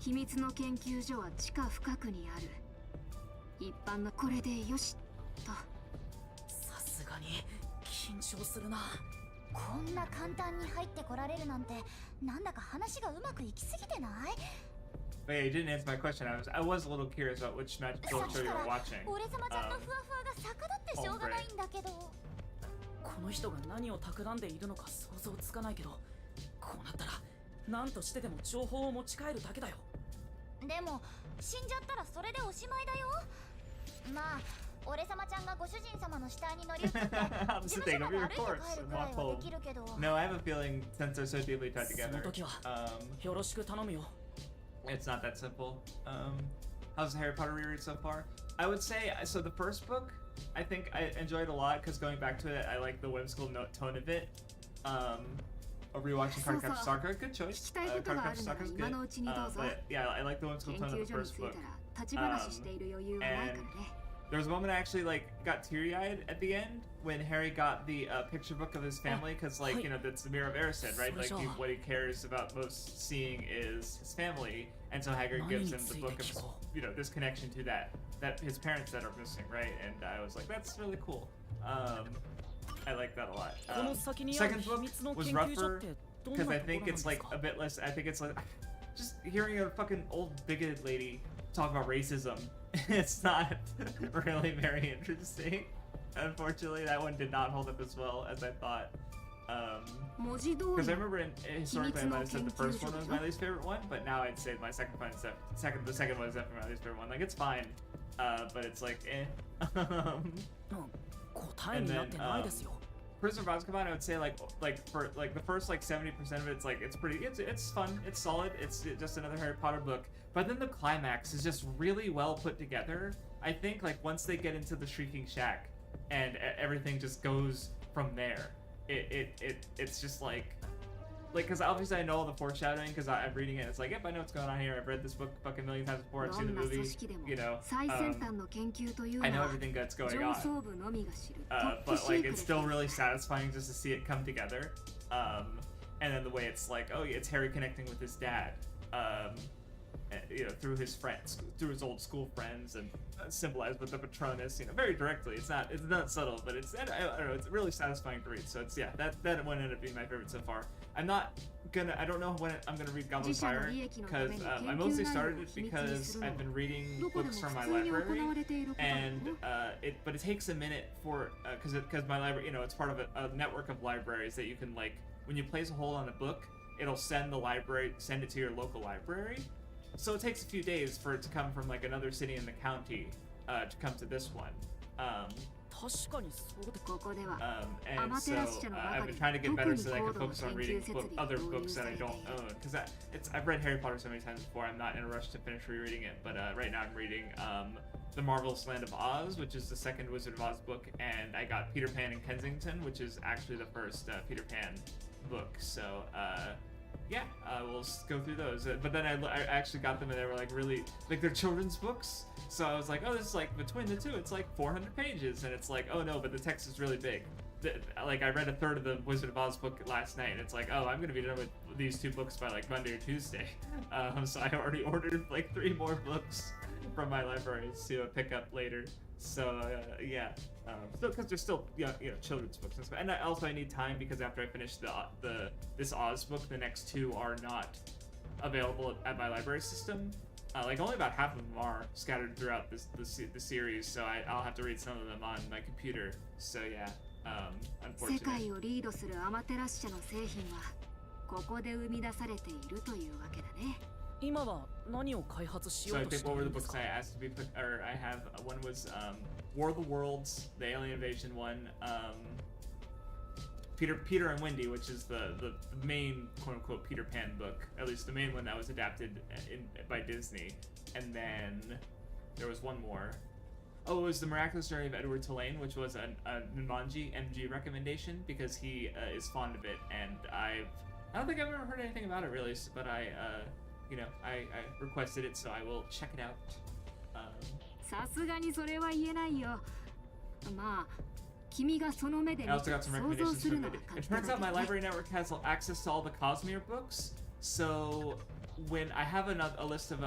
Speaker 7: 秘密の研究所は地下深くにある。一般のこれでよしと。
Speaker 2: さすがに緊張するな。
Speaker 4: こんな簡単に入ってこられるなんて、なんだか話がうまくいきすぎてない？
Speaker 1: Wait, you didn't answer my question. I was a little curious about which magic show you were watching.
Speaker 4: 俺様ちゃんのふわふわが逆だってしょうがないんだけど。
Speaker 2: この人が何を企んでいるのか想像つかないけど、こうなったら何としてでも情報を持ち帰るだけだよ。
Speaker 4: でも死んじゃったらそれでおしまいだよ。まあ俺様ちゃんがご主人様の死体に乗り移って事務所まで歩いて帰るくらいはできるけど。
Speaker 1: No, I have a feeling since they're so deeply tied
Speaker 2: そ
Speaker 1: together.
Speaker 2: の時はよろしく頼むよ。
Speaker 1: It's not that simple. How's the Harry Potter reread so far? I would say, so the first book, I think I enjoyed a lot because going back to it, I like the whimsical tone of it. Rewatching Cardcaptor Sakura, good choice. Cardcaptor Sakura is good. But yeah, I like the whimsical tone of the first book. And there was a moment I actually like got teary-eyed at the end when Harry got the picture book of his family, because like, you know, that's the Mirror of Erised, right? Like what he cares about most seeing is his family, and so Hagrid gives him the book of, you know, this connection to that his parents that are missing, right? And I was like, that's really cool. I like that a lot. Second book was rougher because I think it's like a bit less. I think it's like just hearing a fucking old bigoted lady talk about racism. It's not really very interesting. Unfortunately, that one did not hold up as well as I thought. Because I remember historically I might have said the first one was my least favorite one, but now I'd say my second one is the second one is definitely my least favorite one. Like it's fine, but it's like eh. And then Prisoner of Azkaban, I would say like for like the first like 70% of it, it's like it's fun, it's solid, it's just another Harry Potter book. But then the climax is just really well put together. I think like once they get into the Shrieking Shack and everything just goes from there, it's just like because obviously I know all the foreshadowing because I'm reading it. It's like, yep, I know what's going on here. I've read this book fucking million times before. I've seen the movie, you know. I know everything that's going on. But like, it's still really satisfying just to see it come together. And then the way it's like, oh, it's Harry connecting with his dad. you know, through his friends, through his old school friends, and symbolized with the Patronus, you know, very directly. It's not subtle, but I don't know, it's really satisfying to read. So it's, yeah, that one ended up being my favorite so far. I don't know when I'm gonna read Goblin Fire, because I mostly started it because I've been reading books from my library, and but it takes a minute for because my library, you know, it's part of a network of libraries that you can, like, when you place a hold on a book, it'll send it to your local library. So it takes a few days for it to come from, like, another city in the county to come to this one. And so I've been trying to get better so that I can focus on reading other books that I don't own. Because I've read Harry Potter so many times before, I'm not in a rush to finish rereading it. But right now I'm reading The Marvelous Land of Oz, which is the second Wizard of Oz book. And I got Peter Pan in Kensington, which is actually the first Peter Pan book. So yeah, we'll go through those. But then I actually got them, and they were, like, really, like, they're children's books. So I was like, oh, this is, like, between the two, it's like 400 pages. And it's like, oh no, but the text is really big. Like, I read a third of the Wizard of Oz book last night, and it's like, oh, I'm gonna be done with these 2 books by, like, Monday or Tuesday. So I already ordered, like, 3 more books from my library to pick up later. So yeah, because they're still, you know, children's books and stuff. And I need time, because after I finish this Oz book, the next 2 are not available at my library system. Like, only about half of them are scattered throughout the series, so I'll have to read some of them on my computer. So yeah, unfortunately.
Speaker 7: 世界をリードするアマテラス社の製品はここで生み出されているというわけだね。
Speaker 2: 今は何を開発しよ
Speaker 1: So
Speaker 2: う
Speaker 1: I
Speaker 2: とし
Speaker 1: think
Speaker 2: て
Speaker 1: what
Speaker 2: い
Speaker 1: were
Speaker 2: る
Speaker 1: the
Speaker 2: んです
Speaker 1: books
Speaker 2: か
Speaker 1: I asked to be put, or I have one was War of the Worlds, the Alien Invasion one, Peter and Wendy, which is the main quote unquote Peter Pan book, at least the main one that was adapted by Disney, and then there was one more. Oh, it was The Miraculous Journey of Edward Tulane, which was a Nimanji MG recommendation, because he is fond of it, and I don't think I've ever heard anything about it really, but I requested it, so I will check it out.
Speaker 7: さすがにそれは言えないよ。まあ、君がその目で見
Speaker 1: I
Speaker 7: て
Speaker 1: also got some
Speaker 7: 想像
Speaker 1: recommendations
Speaker 7: する
Speaker 1: from
Speaker 7: の
Speaker 1: it.
Speaker 7: は簡
Speaker 1: It
Speaker 7: 単
Speaker 1: turns
Speaker 7: だ
Speaker 1: out my
Speaker 7: けどね。
Speaker 1: library network has access to all the Cosmere books, so when I have a list of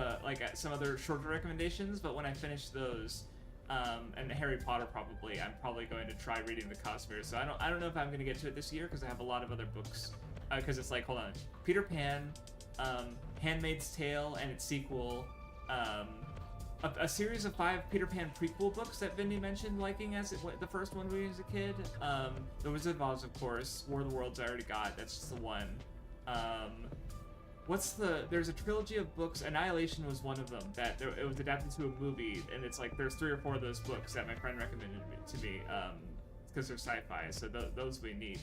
Speaker 1: some other shorter recommendations, but when I finish those, and Harry Potter probably, I'm probably going to try reading the Cosmere. So I don't know if I'm going to get to it this year, because I have a lot of other books. Because it's like, hold on, Peter Pan, Handmaid's Tale and its sequel, a series of 5 Peter Pan prequel books that Vinny mentioned liking as the first one we as a kid. The Wizard of Oz, of course. War of the Worlds I already got. That's just the one. There's a trilogy of books. Annihilation was one of them. It was adapted to a movie, and it's like there's 3 or 4 of those books that my friend recommended to me because they're sci-fi. So those we need.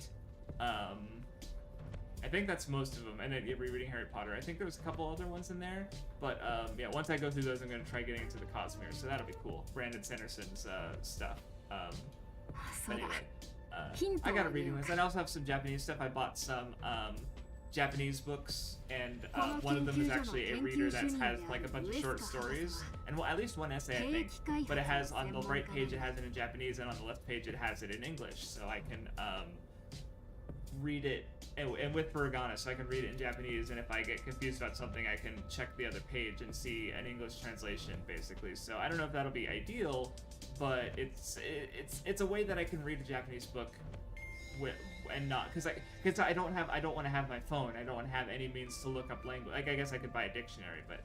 Speaker 1: I think that's most of them, and then rereading Harry Potter. I think there was a couple other ones in there, but yeah, once I go through those, I'm going to try getting into the Cosmere, so that'll be cool. Brandon Sanderson's stuff. Anyway, I got a reading list. I also have some Japanese stuff. I bought some Japanese books, and one of them is actually a reader that has like a bunch of short stories, and at least one essay, I think, but it has, on the right page it has it in Japanese, and on the left page it has it in English, so I can read it, and with Furigana, so I can read it in Japanese, and if I get confused about something, I can check the other page and see an English translation, basically. So I don't know if that'll be ideal, but it's a way that I can read a Japanese book and not, because I don't want to have my phone. I don't want to have any means to look up language. Like, I guess I could buy a dictionary, but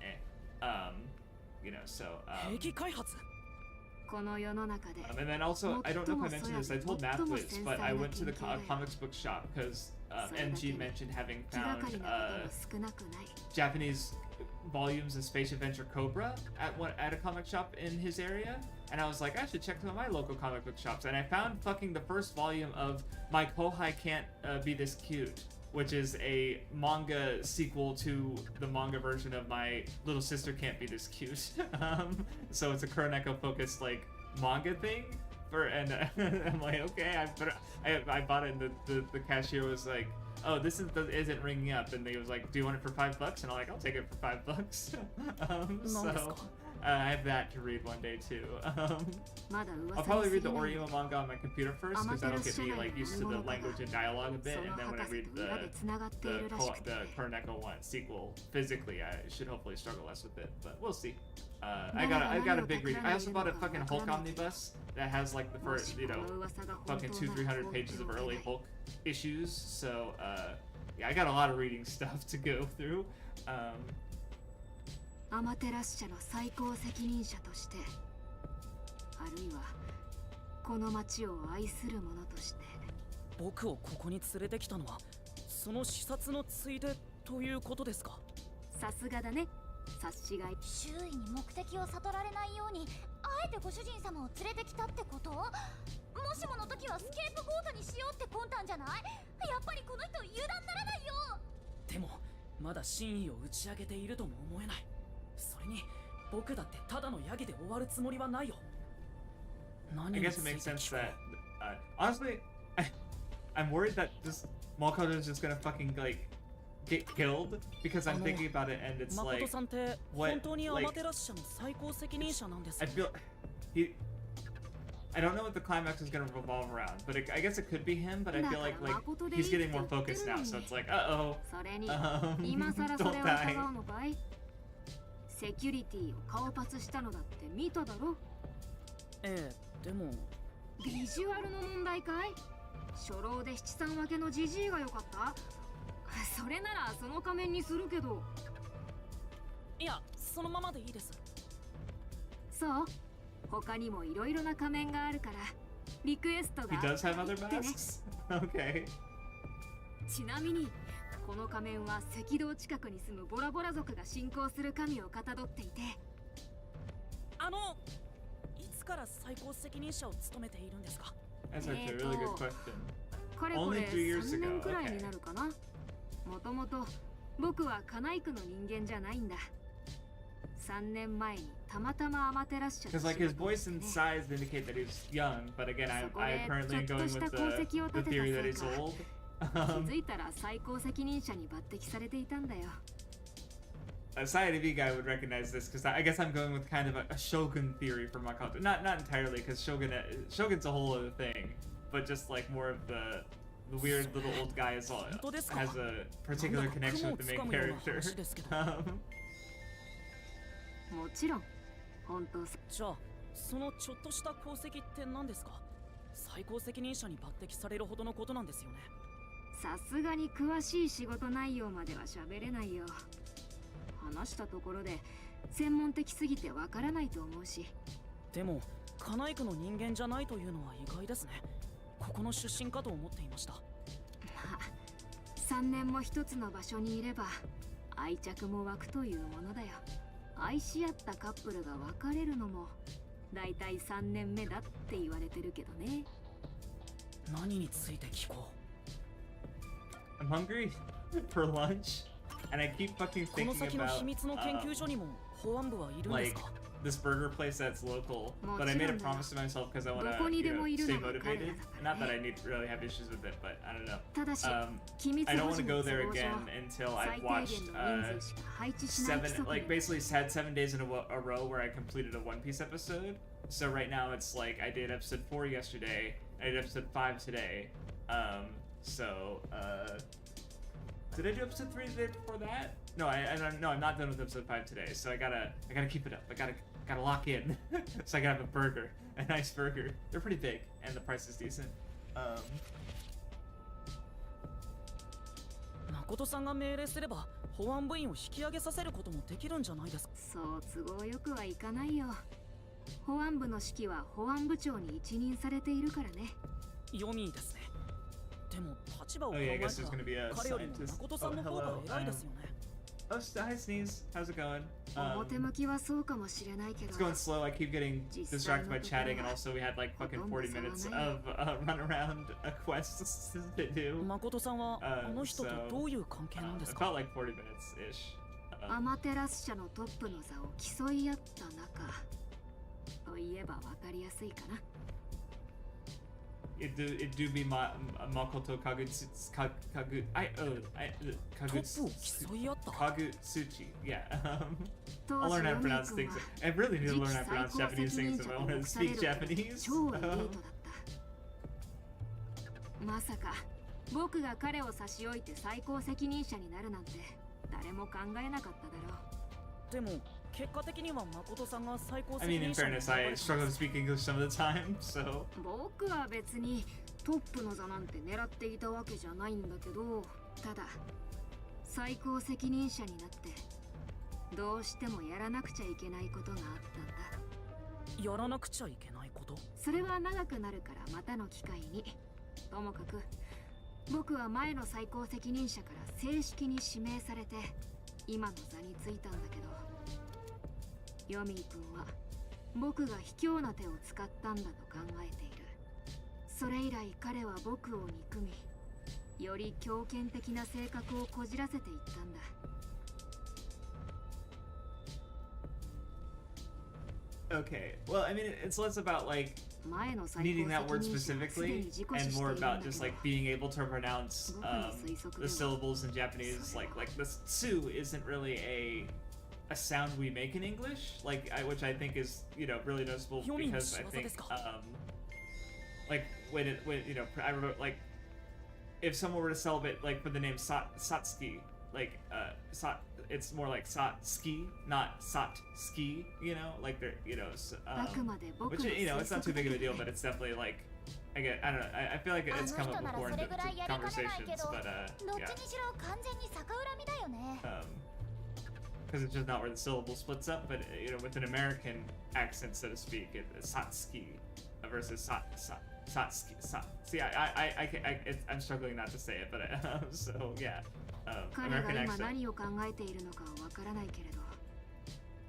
Speaker 1: so. And then also, I don't know if I mentioned this, I told Mathwitz, but I went to the comics book shop because MG mentioned having found Japanese volumes of Space Adventure Cobra at a comic shop in his area, and I was like, I should check some of my local comic book shops, and I found fucking the first volume of My Kohai Can't Be This Cute, which is a manga sequel to the manga version of My Little Sister Can't Be This Cute. So it's a Kuroneko focused like manga thing, and I'm like, okay, I bought it, and the cashier was like, oh, this isn't ringing up, and he was like, do you want it for $5? And I'm like, I'll take it for $5. So I have that to read one day too. I'll probably read the Oreo manga on my computer first because that'll get me like used to the language and dialogue a bit, and then when I read the Koroneko one sequel physically, I should hopefully struggle less with it. But we'll see. I got a big read. I also bought a fucking Hulk omnibus that has like the first, you know, fucking 200-300 pages of early Hulk issues. So yeah, I got a lot of reading stuff to go through.
Speaker 7: アマテラス社の最高責任者として、あるいはこの町を愛する者として。
Speaker 2: 僕をここに連れてきたのはその視察のついでということですか。
Speaker 7: さすがだね、察しがい。
Speaker 4: 周囲に目的を悟られないようにあえてご主人様を連れてきたってこと？もしもの時はスケープゴートにしようって魂胆じゃない？やっぱりこの人油断ならないよ。
Speaker 2: でもまだ真意を打ち上げているとも思えない。それに僕だってただのヤギで終わるつもりはないよ。
Speaker 1: I guess it makes sense that honestly I'm worried that this Makoto is just gonna fucking like get killed because I'm thinking about it and it's like what like I feel I don't know what the climax is gonna revolve around, but I guess it could be him, but I feel like he's getting more focused now, so it's like don't die.
Speaker 7: セキュリティを顔パスしたのだって見ただろ。
Speaker 2: ええ、でも
Speaker 7: ビジュアルの問題かい？初老で七三分けのジジイが良かった？それならその仮面にするけど。
Speaker 2: いや、そのままでいいです。
Speaker 7: そう？他にもいろいろな仮面があるからリクエストが。
Speaker 1: He does have other masks? Okay.
Speaker 7: ちなみにこの仮面は赤道近くに住むボラボラ族が信仰する神をかたどっていて。
Speaker 2: いつから最高責任者を務めているんですか？
Speaker 1: That's actually a really good question.
Speaker 7: かれこれ3年くらいになるかな。もともと僕はカナイクの人間じゃないんだ。3年前にたまたまアマテラス社。
Speaker 1: Because like his voice and size indicate that he's young, but again I apparently am going with the theory that he's old.
Speaker 7: 気づいたら最高責任者に抜擢されていたんだよ。
Speaker 1: A Sci-TV guy would recognize this because I guess I'm going with kind of a shogun theory for Makoto. Not entirely, because shogun's a whole other thing, but just like more of the weird little old guy has a particular connection with the main character.
Speaker 7: もちろん本当。
Speaker 2: じゃあそのちょっとした功績って何ですか？最高責任者に抜擢されるほどのことなんですよね。
Speaker 7: さすがに詳しい仕事内容までは喋れないよ。話したところで専門的すぎてわからないと思うし。
Speaker 2: でもカナイクの人間じゃないというのは意外ですね。ここの出身かと思っていました。ま
Speaker 7: あ3年も一つの場所にいれば愛着も湧くというものだよ。愛し合ったカップルが別れるのもだいたい3年目だって言われてるけどね。
Speaker 2: 何について聞こ
Speaker 1: う？ I'm hungry for lunch. And I keep fucking thinking about like this burger place that's local, but I made a promise to myself because I want to stay motivated. Not that I really have issues with it, but I don't know. I don't want to go there again until I've watched 7, like basically had 7 days in a row where I completed a One Piece episode. So right now it's like I did episode 4 yesterday, I did episode 5 today. Did I do episode 3 the day before that? No, I'm not done with episode 5 today. So I gotta keep it up. I gotta lock in, so I can have a burger, a nice burger. They're pretty big, and the price is decent.
Speaker 2: 誠さんが命令すれば保安部員を引き上げさせることもできるんじゃないですか？
Speaker 7: そう都合よくはいかないよ。保安部の指揮は保安部長に一任されているからね。
Speaker 2: 読みですね。でも立場を考えたら彼よりも誠さんの方が偉いですよね。
Speaker 1: Oh, hi Sneeze. How's it going?
Speaker 7: 表向きはそうかもしれないけど。
Speaker 1: It's going slow. I keep getting distracted by chatting, and also we had like fucking 40 minutes of run around quests to do.
Speaker 2: 誠さんはあの人とどういう関係なんですか？
Speaker 1: It felt like 40 minutes ish.
Speaker 7: アマテラス社のトップの座を競い合った中といえばわかりやすいかな。
Speaker 1: It do be Makoto Kagutsuchi. Yeah. I'll learn how to pronounce things. I really need to learn how to pronounce Japanese things if I want to speak Japanese.
Speaker 7: まさか僕が彼を差し置いて最高責任者になるなんて誰も考えなかっただろう。
Speaker 2: でも結果的には誠さんが最高
Speaker 1: I
Speaker 2: 責
Speaker 1: mean, in
Speaker 2: 任者に
Speaker 1: fairness, I struggle to speak English some of the time, so.
Speaker 7: 僕は別にトップの座なんて狙っていたわけじゃないんだけど、ただ最高責任者になってどうしてもやらなくちゃいけないことがあったんだ。
Speaker 2: やらなくちゃいけないこと？
Speaker 7: それは長くなるからまたの機会に。ともかく僕は前の最高責任者から正式に指名されて今の座についたんだけど、ヨミー君は僕が卑怯な手を使ったんだと考えている。それ以来彼は僕を憎み、より強権的な性格をこじらせていったんだ。
Speaker 1: Okay, well, I mean, it's less about like needing that word specifically and more about just like being able to pronounce the syllables in Japanese. Like the tsu isn't really a sound we make in English, which I think is, you know, really noticeable because I think like when you know, I wrote like if someone were to celebrate like for the name Satsuki, like it's more like Satsuki, not Satsuki, you know, like they're, you know, which, you know, it's not too big of a deal, but it's definitely like, I don't know, I feel like it's come up before in conversations, but yeah. Because it's just not where the syllable splits up, but you know, with an American accent, so to speak, it's Satsuki versus Satsuki. See, I'm struggling not to say it, but so yeah.
Speaker 7: 彼が今何を考えているのかはわからないけれど、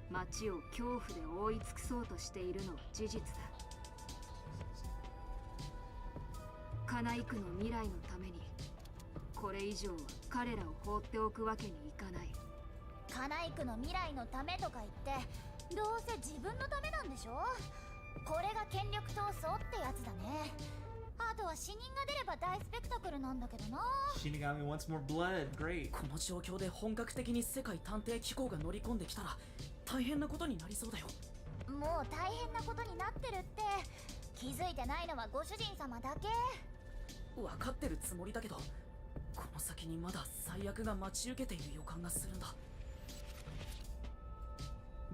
Speaker 7: 街を恐怖で覆い尽くそうとしているのは事実だ。カナイクの未来のために、これ以上は彼らを放っておくわけにいかない。
Speaker 4: カナイクの未来のためとか言って、どうせ自分のためなんでしょ？これが権力闘争ってやつだね。あとは死人が出れば大スペクタクルなんだけどな。
Speaker 1: Shinigami wants more blood. Great.
Speaker 2: この状況で本格的に世界探偵機構が乗り込んできたら大変なことになりそうだよ。
Speaker 4: もう大変なことになってるって。気づいてないのはご主人様だけ。
Speaker 2: 分かってるつもりだけど、この先にまだ最悪が待ち受けている予感がするんだ。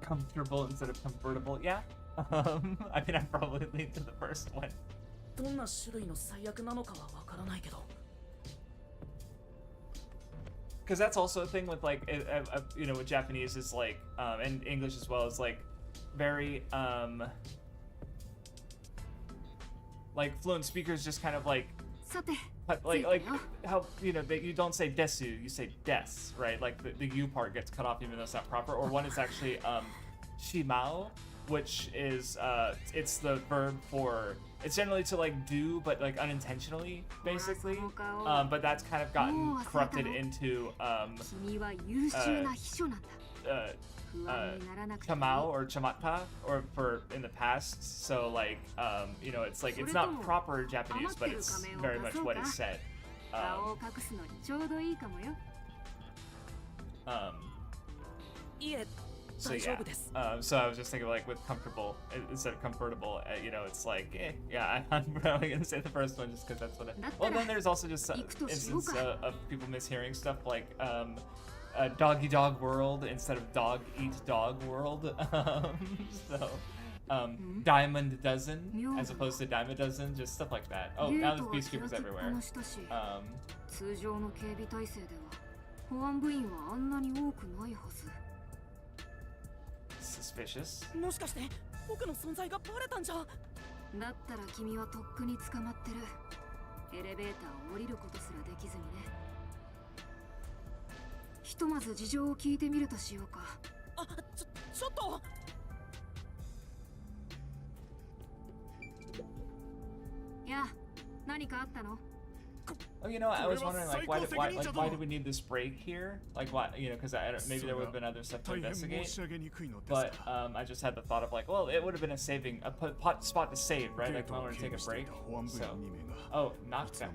Speaker 1: Comfortable instead of convertible, yeah. I mean, I probably lean to the first one.
Speaker 2: どんな種類の最悪なのかはわからないけど。
Speaker 1: Because that's also a thing with like, you know, with Japanese is like, and English as well, is like very, like fluent speakers just kind of like how, you know, you don't say desu, you say des, right? Like the U part gets cut off even though it's not proper. Or one is actually shimao, which is it's the verb for, it's generally to like do but like unintentionally basically, but that's kind of gotten corrupted into chamao or chamata or for in the past. So like you know, it's like it's not proper Japanese, but it's very much what is said. So yeah, so I was just thinking like with comfortable instead of comfortable, you know, it's like, yeah, I'm probably gonna say the first one just because that's what I... Well, then there's also just instance of people mishearing stuff like doggy dog world instead of dog eat dog world. So diamond dozen as opposed to dime a dozen, just stuff like that. Oh, now there's peacekeepers everywhere. Suspicious.
Speaker 2: もしかして僕の存在がバレたんじゃ。
Speaker 7: だったら君はとっくに捕まってる。エレベーターを降りることすらできずにね。ひとまず事情を聞いてみるとしようか。
Speaker 2: あ、ちょっと。
Speaker 7: いや、何かあったの
Speaker 1: Oh, you know, I was wondering, like, why do we need this break here? Like, why, you know, because maybe there would have been other stuff to investigate. But I just had the thought of like, well, it would have been a spot to save, right? Like, if I wanted to take a break. So, oh, not that.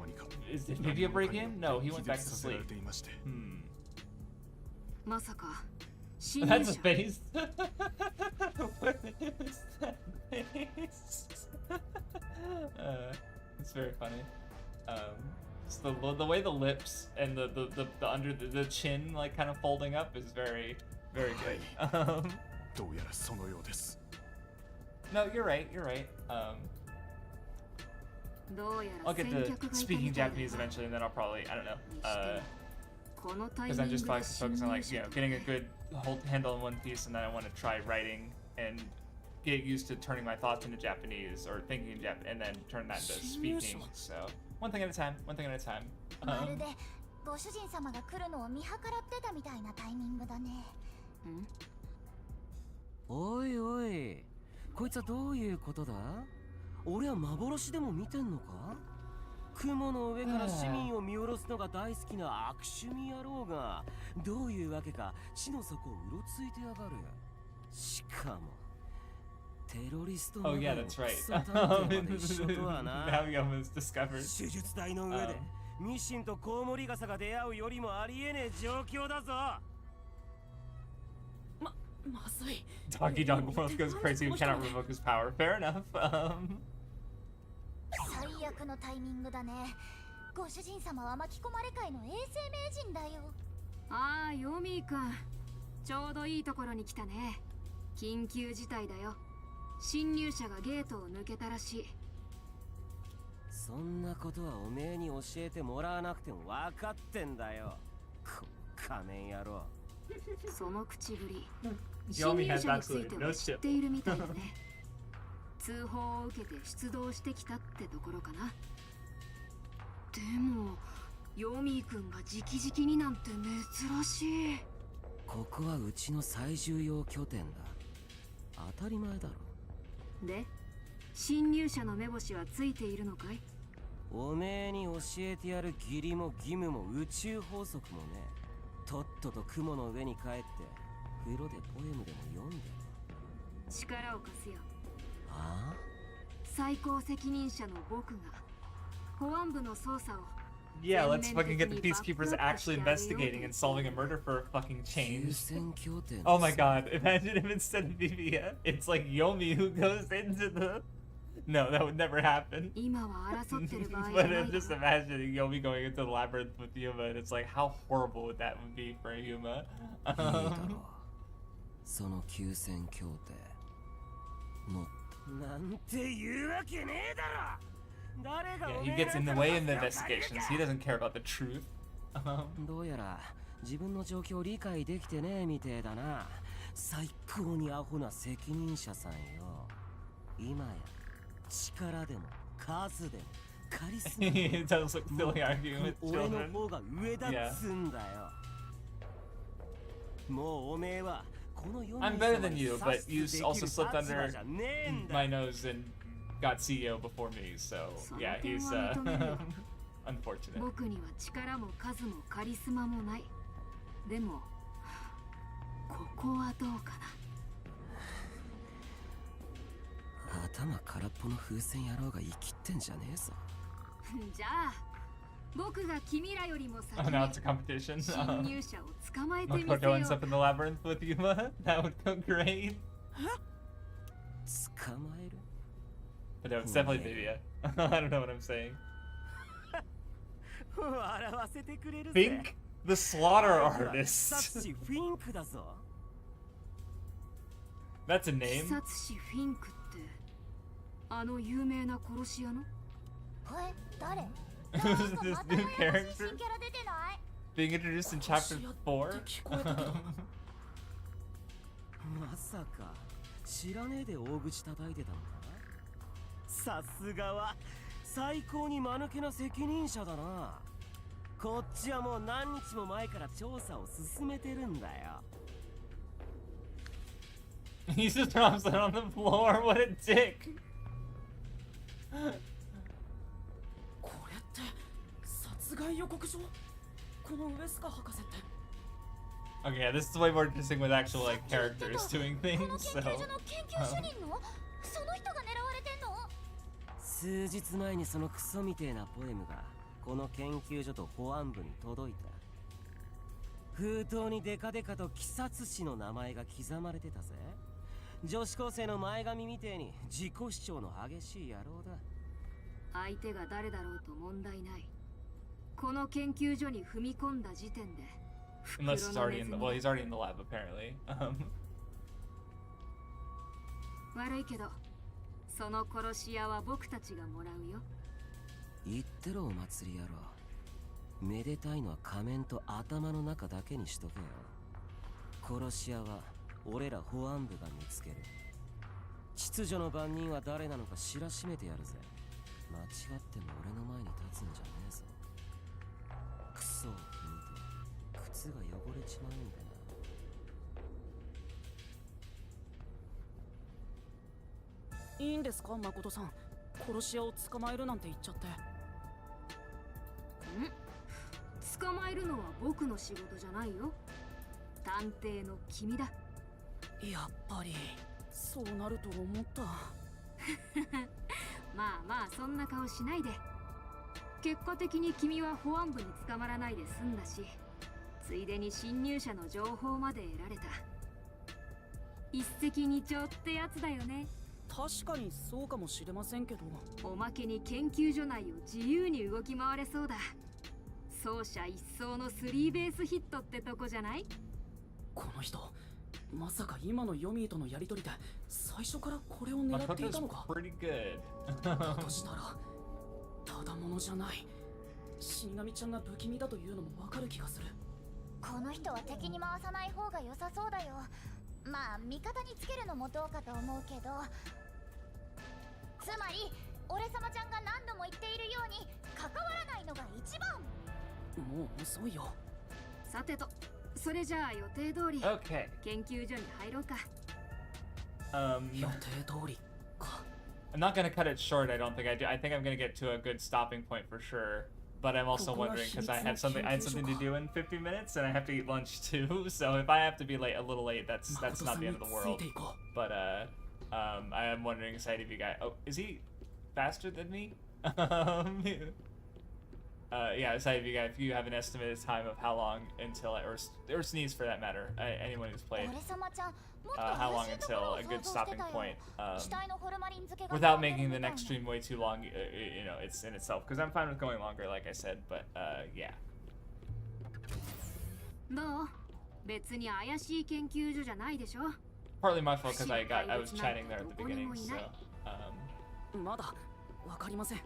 Speaker 1: Did he break in? No, he went back to sleep.
Speaker 7: まさか侵入
Speaker 1: That's a
Speaker 7: 者
Speaker 1: face. What is that face? It's very funny. Just the way the lips and the under the chin like kind of folding up is very very good.
Speaker 9: どうやらそのようです。
Speaker 1: No, you're right. You're right.
Speaker 7: どうや
Speaker 1: I'll
Speaker 7: ら
Speaker 1: get
Speaker 7: 先
Speaker 1: to
Speaker 7: 客がいた
Speaker 1: speaking
Speaker 7: みたいだ
Speaker 1: Japanese
Speaker 7: な
Speaker 1: eventually, and then I'll probably I don't know.
Speaker 7: このタイ
Speaker 1: Because
Speaker 7: ミ
Speaker 1: I'm
Speaker 7: ン
Speaker 1: just
Speaker 7: グで
Speaker 1: focusing
Speaker 7: 侵
Speaker 1: on
Speaker 7: 入
Speaker 1: like
Speaker 7: 者
Speaker 1: getting a good handle on One Piece, and then I want to try writing and get used to turning my thoughts into Japanese or thinking in Japanese, and then turn that into speaking. So one thing at a time. One thing at a time.
Speaker 4: まるでご主人様が来るのを見計らってたみたいなタイミングだね。
Speaker 6: おいおい、こいつはどういうことだ？俺は幻でも見てんのか？雲の上から市民を見下ろすのが大好きな悪趣味野郎がどういうわけか地の底をうろついてやがる。しかもテロリスト
Speaker 1: Oh yeah, that's right.
Speaker 6: クソ探偵まで一緒とはな。
Speaker 1: Now Yoma's discovered.
Speaker 6: 手術台の上でミシンとコウモリガサが出会うよりもありえねえ状況だぞ。
Speaker 2: まずい。
Speaker 1: Doggy Dog World goes crazy. Who cannot revoke his power. Fair enough.
Speaker 4: 最悪のタイミングだね。ご主人様は巻き込まれ界の衛生名人だよ。
Speaker 7: ああ、ヨミーくん、ちょうどいいところに来たね。緊急事態だよ。侵入者がゲートを抜けたらしい。
Speaker 6: そんなことはおめえに教えてもらわなくても分かってんだよ。こ仮面野郎。
Speaker 7: その口ぶり、
Speaker 1: Yomi
Speaker 7: 侵入
Speaker 1: has
Speaker 7: 者につい
Speaker 1: absolutely
Speaker 7: て
Speaker 1: no
Speaker 7: は知っ
Speaker 1: chip.
Speaker 7: ているみたいだね。通報を受けて出動してきたってところかな。でもヨミーくんが直々になんて珍しい。
Speaker 6: ここはうちの最重要拠点だ。当たり前だろ。
Speaker 7: で、侵入者の目星はついているのかい？
Speaker 6: おめえに教えてやる義理も義務も宇宙法則もね。とっとと雲の上に帰って風呂でポエムでも読んで。
Speaker 7: 力を貸すよ。
Speaker 6: ああ？
Speaker 7: 最高責任者の僕が保安部の捜査を
Speaker 1: Yeah, let's fucking get the peacekeepers actually investigating and solving a murder for a fucking change. Oh my god, imagine if instead of Viva, it's like Yomi who goes into the... No, that would never happen.
Speaker 7: 今は争ってる場合じゃ
Speaker 1: But
Speaker 7: ない
Speaker 1: I'm just imagining Yomi going into the labyrinth with Yuma, and it's like, how horrible would that be for Yuma?
Speaker 6: いいだろう。その休戦協定もっとなんて言うわけねえだろ。
Speaker 1: Yeah, he gets in the way in the investigations. He doesn't care about the truth.
Speaker 6: どうやら自分の状況を理解できてねえみてえだな。最高にアホな責任者さんよ。今や力でも数でもカリスマ
Speaker 1: He does look silly arguing with
Speaker 6: 俺の
Speaker 1: children.
Speaker 6: 方が上だっつんだよ。もうおめえはこの世
Speaker 1: I'm better than you, but you also slipped under my nose and got CEO before me, so yeah, he's unfortunate.
Speaker 7: 僕には力も数もカリスマもない。でもここはどうかな。
Speaker 6: 頭空っぽの風船野郎が生きってんじゃねえぞ。
Speaker 7: じゃあ僕が君らよりも
Speaker 1: Oh,
Speaker 7: 先
Speaker 1: now
Speaker 7: に
Speaker 1: it's a competition.
Speaker 7: 侵入者を捕まえてみせよ
Speaker 1: Makoto ends up in the labyrinth with Yuma. That would go great.
Speaker 6: 捕まえる
Speaker 1: But no, it's definitely Viva. I don't know what I'm saying.
Speaker 6: 笑わせてくれるぜ。
Speaker 1: Fink the slaughter
Speaker 6: 殺
Speaker 1: artist.
Speaker 6: 師フィンクだぞ。
Speaker 1: That's a
Speaker 7: 刺
Speaker 1: name.
Speaker 7: 殺師フィンクってあの有名な殺し屋の？
Speaker 4: え、誰？
Speaker 1: Who's this new character
Speaker 4: 新キャラ出てない？
Speaker 1: being introduced in chapter 4?
Speaker 6: まさか知らねえで大口叩いてたのか？さすがは最高に間抜けな責任者だな。こっちはもう何日も前から調査を進めてるんだよ。
Speaker 1: He just drops it on the floor. What a dick.
Speaker 2: これって殺害予告状？このウェスカ博士って。
Speaker 1: Okay, yeah, this is way more interesting with actual like characters doing
Speaker 4: この
Speaker 1: things.
Speaker 4: 研
Speaker 1: So
Speaker 4: 究所の研究主任のその人が狙われてんの？
Speaker 6: 数日前にそのクソみてえなポエムがこの研究所と保安部に届いた。
Speaker 10: 封筒にデカデカと鬼殺師の名前が刻まれてたぜ。女子高生の前髪みてえに自己主張の激しい野郎だ。
Speaker 7: 相手が誰だろうと問題ない。この研究所に踏み込んだ時点で
Speaker 1: Unless he's already in the well, he's already in the lab apparently.
Speaker 7: 悪いけど、その殺し屋は僕たちがもらうよ。
Speaker 10: 言ってろお祭り野郎。めでたいのは仮面と頭の中だけにしとけよ。殺し屋は俺ら保安部が見つける。秩序の番人は誰なのか知らしめてやるぜ。間違っても俺の前に立つんじゃねえぞ。クソを踏むと靴が汚れちまうんだな。
Speaker 2: いいんですか、誠さん。殺し屋を捕まえるなんて言っちゃって。
Speaker 7: 捕まえるのは僕の仕事じゃないよ。探偵の君だ。
Speaker 2: やっぱりそうなると思った。
Speaker 7: まあまあそんな顔しないで。結果的に君は保安部に捕まらないで済んだし、ついでに侵入者の情報まで得られた。一石二鳥ってやつだよね。
Speaker 2: 確かにそうかもしれませんけど、
Speaker 7: おまけに研究所内を自由に動き回れそうだ。走者一掃のスリーベースヒットってとこじゃない？
Speaker 2: この人まさか今のヨミーとのやりとりで最初からこれを狙っていたのか。だとしたらただものじゃない。死神ちゃんが不気味だというのもわかる気がする。
Speaker 4: この人は敵に回さない方が良さそうだよ。まあ味方につけるのもどうかと思うけど、つまり俺様ちゃんが何度も言っているように関わらないのが一番。
Speaker 2: もう遅いよ。
Speaker 7: さてと、それじゃあ予定通り
Speaker 1: Okay.
Speaker 7: 研究所に入ろうか。
Speaker 2: 予定通りか。
Speaker 1: I'm not gonna cut it short. I don't think I do. I think I'm gonna get to a good stopping point for sure. But I'm also wondering because I had something to do in 50 minutes and I have to eat lunch too. So if I have to be a little late, that's not the end of the world. But I am wondering, Said, if you guys. Oh, is he faster than me? Yeah, Said, if you have an estimated time of how long until or Sneeze for that matter, anyone who's played, how long until a good stopping point, without making the next stream way too long, you know, it's in itself. Because I'm fine with going longer, like I said, but yeah.
Speaker 7: どう？別に怪しい研究所じゃないでしょ。
Speaker 1: Partly my fault because I was chatting there at the beginning, so
Speaker 2: まだわかりません。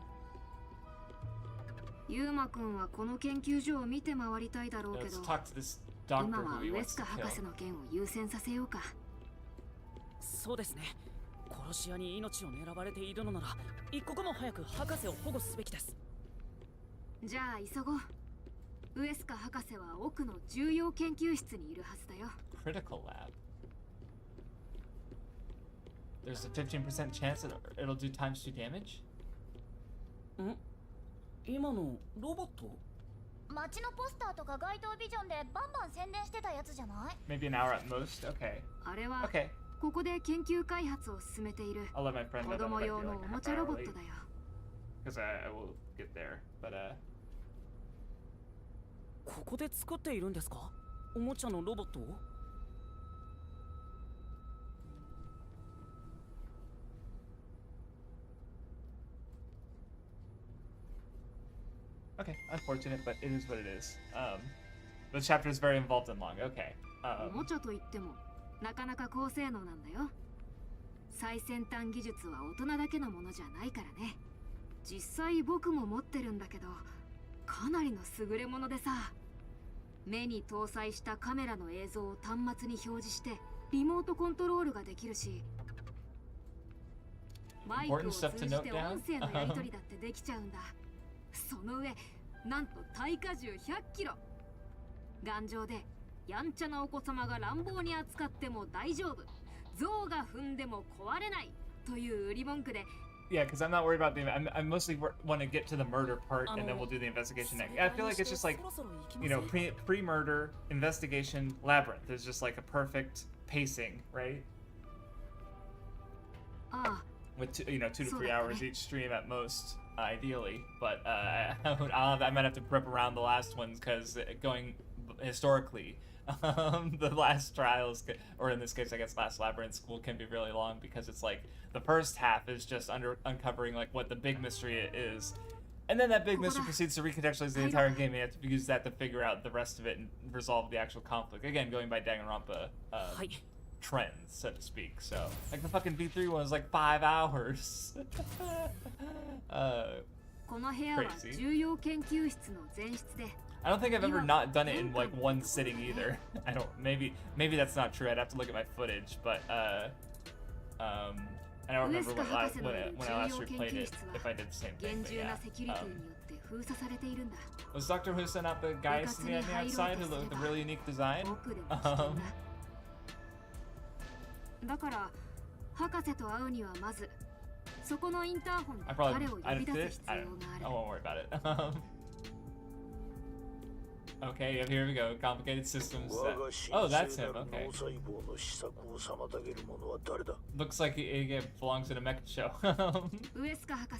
Speaker 7: ユーマくんはこの研究所を見て回りたいだろうけど、今はウエスカ博士の件を優先させようか。
Speaker 2: そうですね。殺し屋に命を狙われているのなら一刻も早く博士を保護すべきです。
Speaker 7: じゃあ急ごう。ウエスカ博士は奥の重要研究室にいるはずだよ。
Speaker 1: Critical lab. There's a 15% chance that it'll do times 2 damage?
Speaker 2: ん？今のロボット？
Speaker 4: 街のポスターとか街頭ビジョンでバンバン宣伝してたやつじゃない？
Speaker 1: Maybe an hour at most? Okay.
Speaker 7: あれは
Speaker 1: Okay.
Speaker 7: ここで研究開発を進めている
Speaker 1: I'll let my friend
Speaker 7: 子
Speaker 1: know that
Speaker 7: 供
Speaker 1: I
Speaker 7: 用
Speaker 1: might be
Speaker 7: の
Speaker 1: like
Speaker 7: お
Speaker 1: a
Speaker 7: も
Speaker 1: half
Speaker 7: ちゃロ
Speaker 1: hour
Speaker 7: ボッ
Speaker 1: late.
Speaker 7: トだよ。
Speaker 1: Because I will get there, but
Speaker 2: ここで作っているんですか？おもちゃのロボットを？
Speaker 1: Okay, unfortunate, but it is what it is. The chapter is very involved and long. Okay.
Speaker 7: おもちゃといってもなかなか高性能なんだよ。最先端技術は大人だけのものじゃないからね。実際僕も持ってるんだけど、かなりの優れものでさ、目に搭載したカメラの映像を端末に表示してリモートコントロールができるし、マイクを通じて音声のやり取りだってできちゃうんだ。その上、なんと耐荷重100キロ。頑丈でやんちゃなお子様が乱暴に扱っても大丈夫。象が踏んでも壊れないという売り文句で。
Speaker 1: Yeah, because I'm not worried about the. I mostly want to get to the murder part, and then we'll do the investigation next. I feel like it's just like, you know, pre-murder, investigation, labyrinth. There's just like a perfect pacing, right? With 2 to 3 hours each stream at most, ideally. But I might have to prep around the last ones because going historically, the last trials, or in this case, I guess last labyrinth school, can be really long because it's like the first half is just uncovering like what the big mystery is, and then that big mystery proceeds to recontextualize the entire game. And you have to use that to figure out the rest of it and resolve the actual conflict. Again, going by Danganronpa trends, so to speak. So like the fucking V3 one was like 5 hours. Crazy. I don't think I've ever not done it in like one sitting either. I don't. Maybe that's not true. I'd have to look at my footage, but I don't remember when I last replayed it. If I did the same thing, but yeah. Was Dr. Husa not the guy sitting on the outside who looked with a really unique design? I won't worry about it. Okay, here we go. Complicated systems. Oh, that's him. Okay. Looks like he belongs in a mecha show.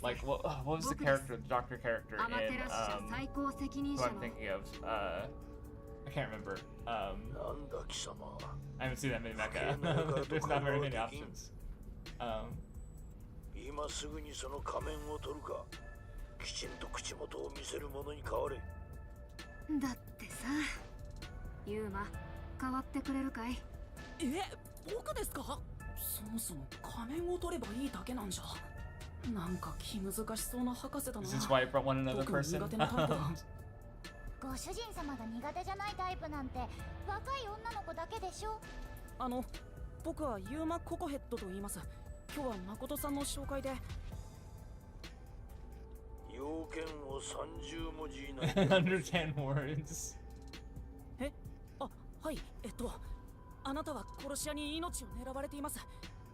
Speaker 1: Like, what was the character, the doctor character in, who I'm thinking of? I can't remember. I haven't seen that many mecha. There's not very many options.
Speaker 11: 今すぐにその仮面を取るか、きちんと口元を見せるものに変われ。
Speaker 7: だってさ、ユーマ、変わってくれるかい？
Speaker 2: 僕ですか？そもそも仮面を取ればいいだけなんじゃ。なんか気難しそうな博士だな。
Speaker 1: Is this why I brought one another person?
Speaker 4: ご主人様が苦手じゃないタイプなんて若い女の子だけでしょ。
Speaker 2: 僕はユーマココヘッドと言います。今日は誠さんの紹介で。
Speaker 11: 要件を30文字以内。
Speaker 1: 110 words.
Speaker 2: はい、あなたは殺し屋に命を狙われています。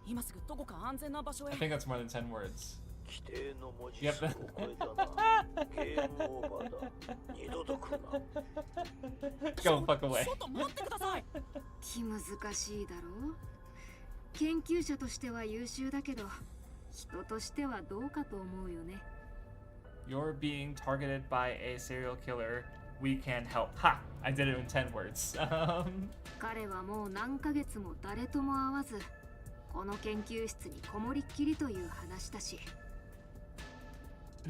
Speaker 2: 今すぐどこか安全な場所へ。
Speaker 1: I think that's more than 10 words.
Speaker 11: 規定の文字数を超えたな。ゲームオーバーだ。二度と来るな。
Speaker 1: Go fuck away.
Speaker 2: ちょっと待ってください。
Speaker 7: 気難しいだろう。研究者としては優秀だけど、人としてはどうかと思うよね。
Speaker 1: You're being targeted by a serial killer. We can help. Ha! I did it in 10 words.
Speaker 7: 彼はもう何ヶ月も誰とも会わず、この研究室にこもりっきりという話だし。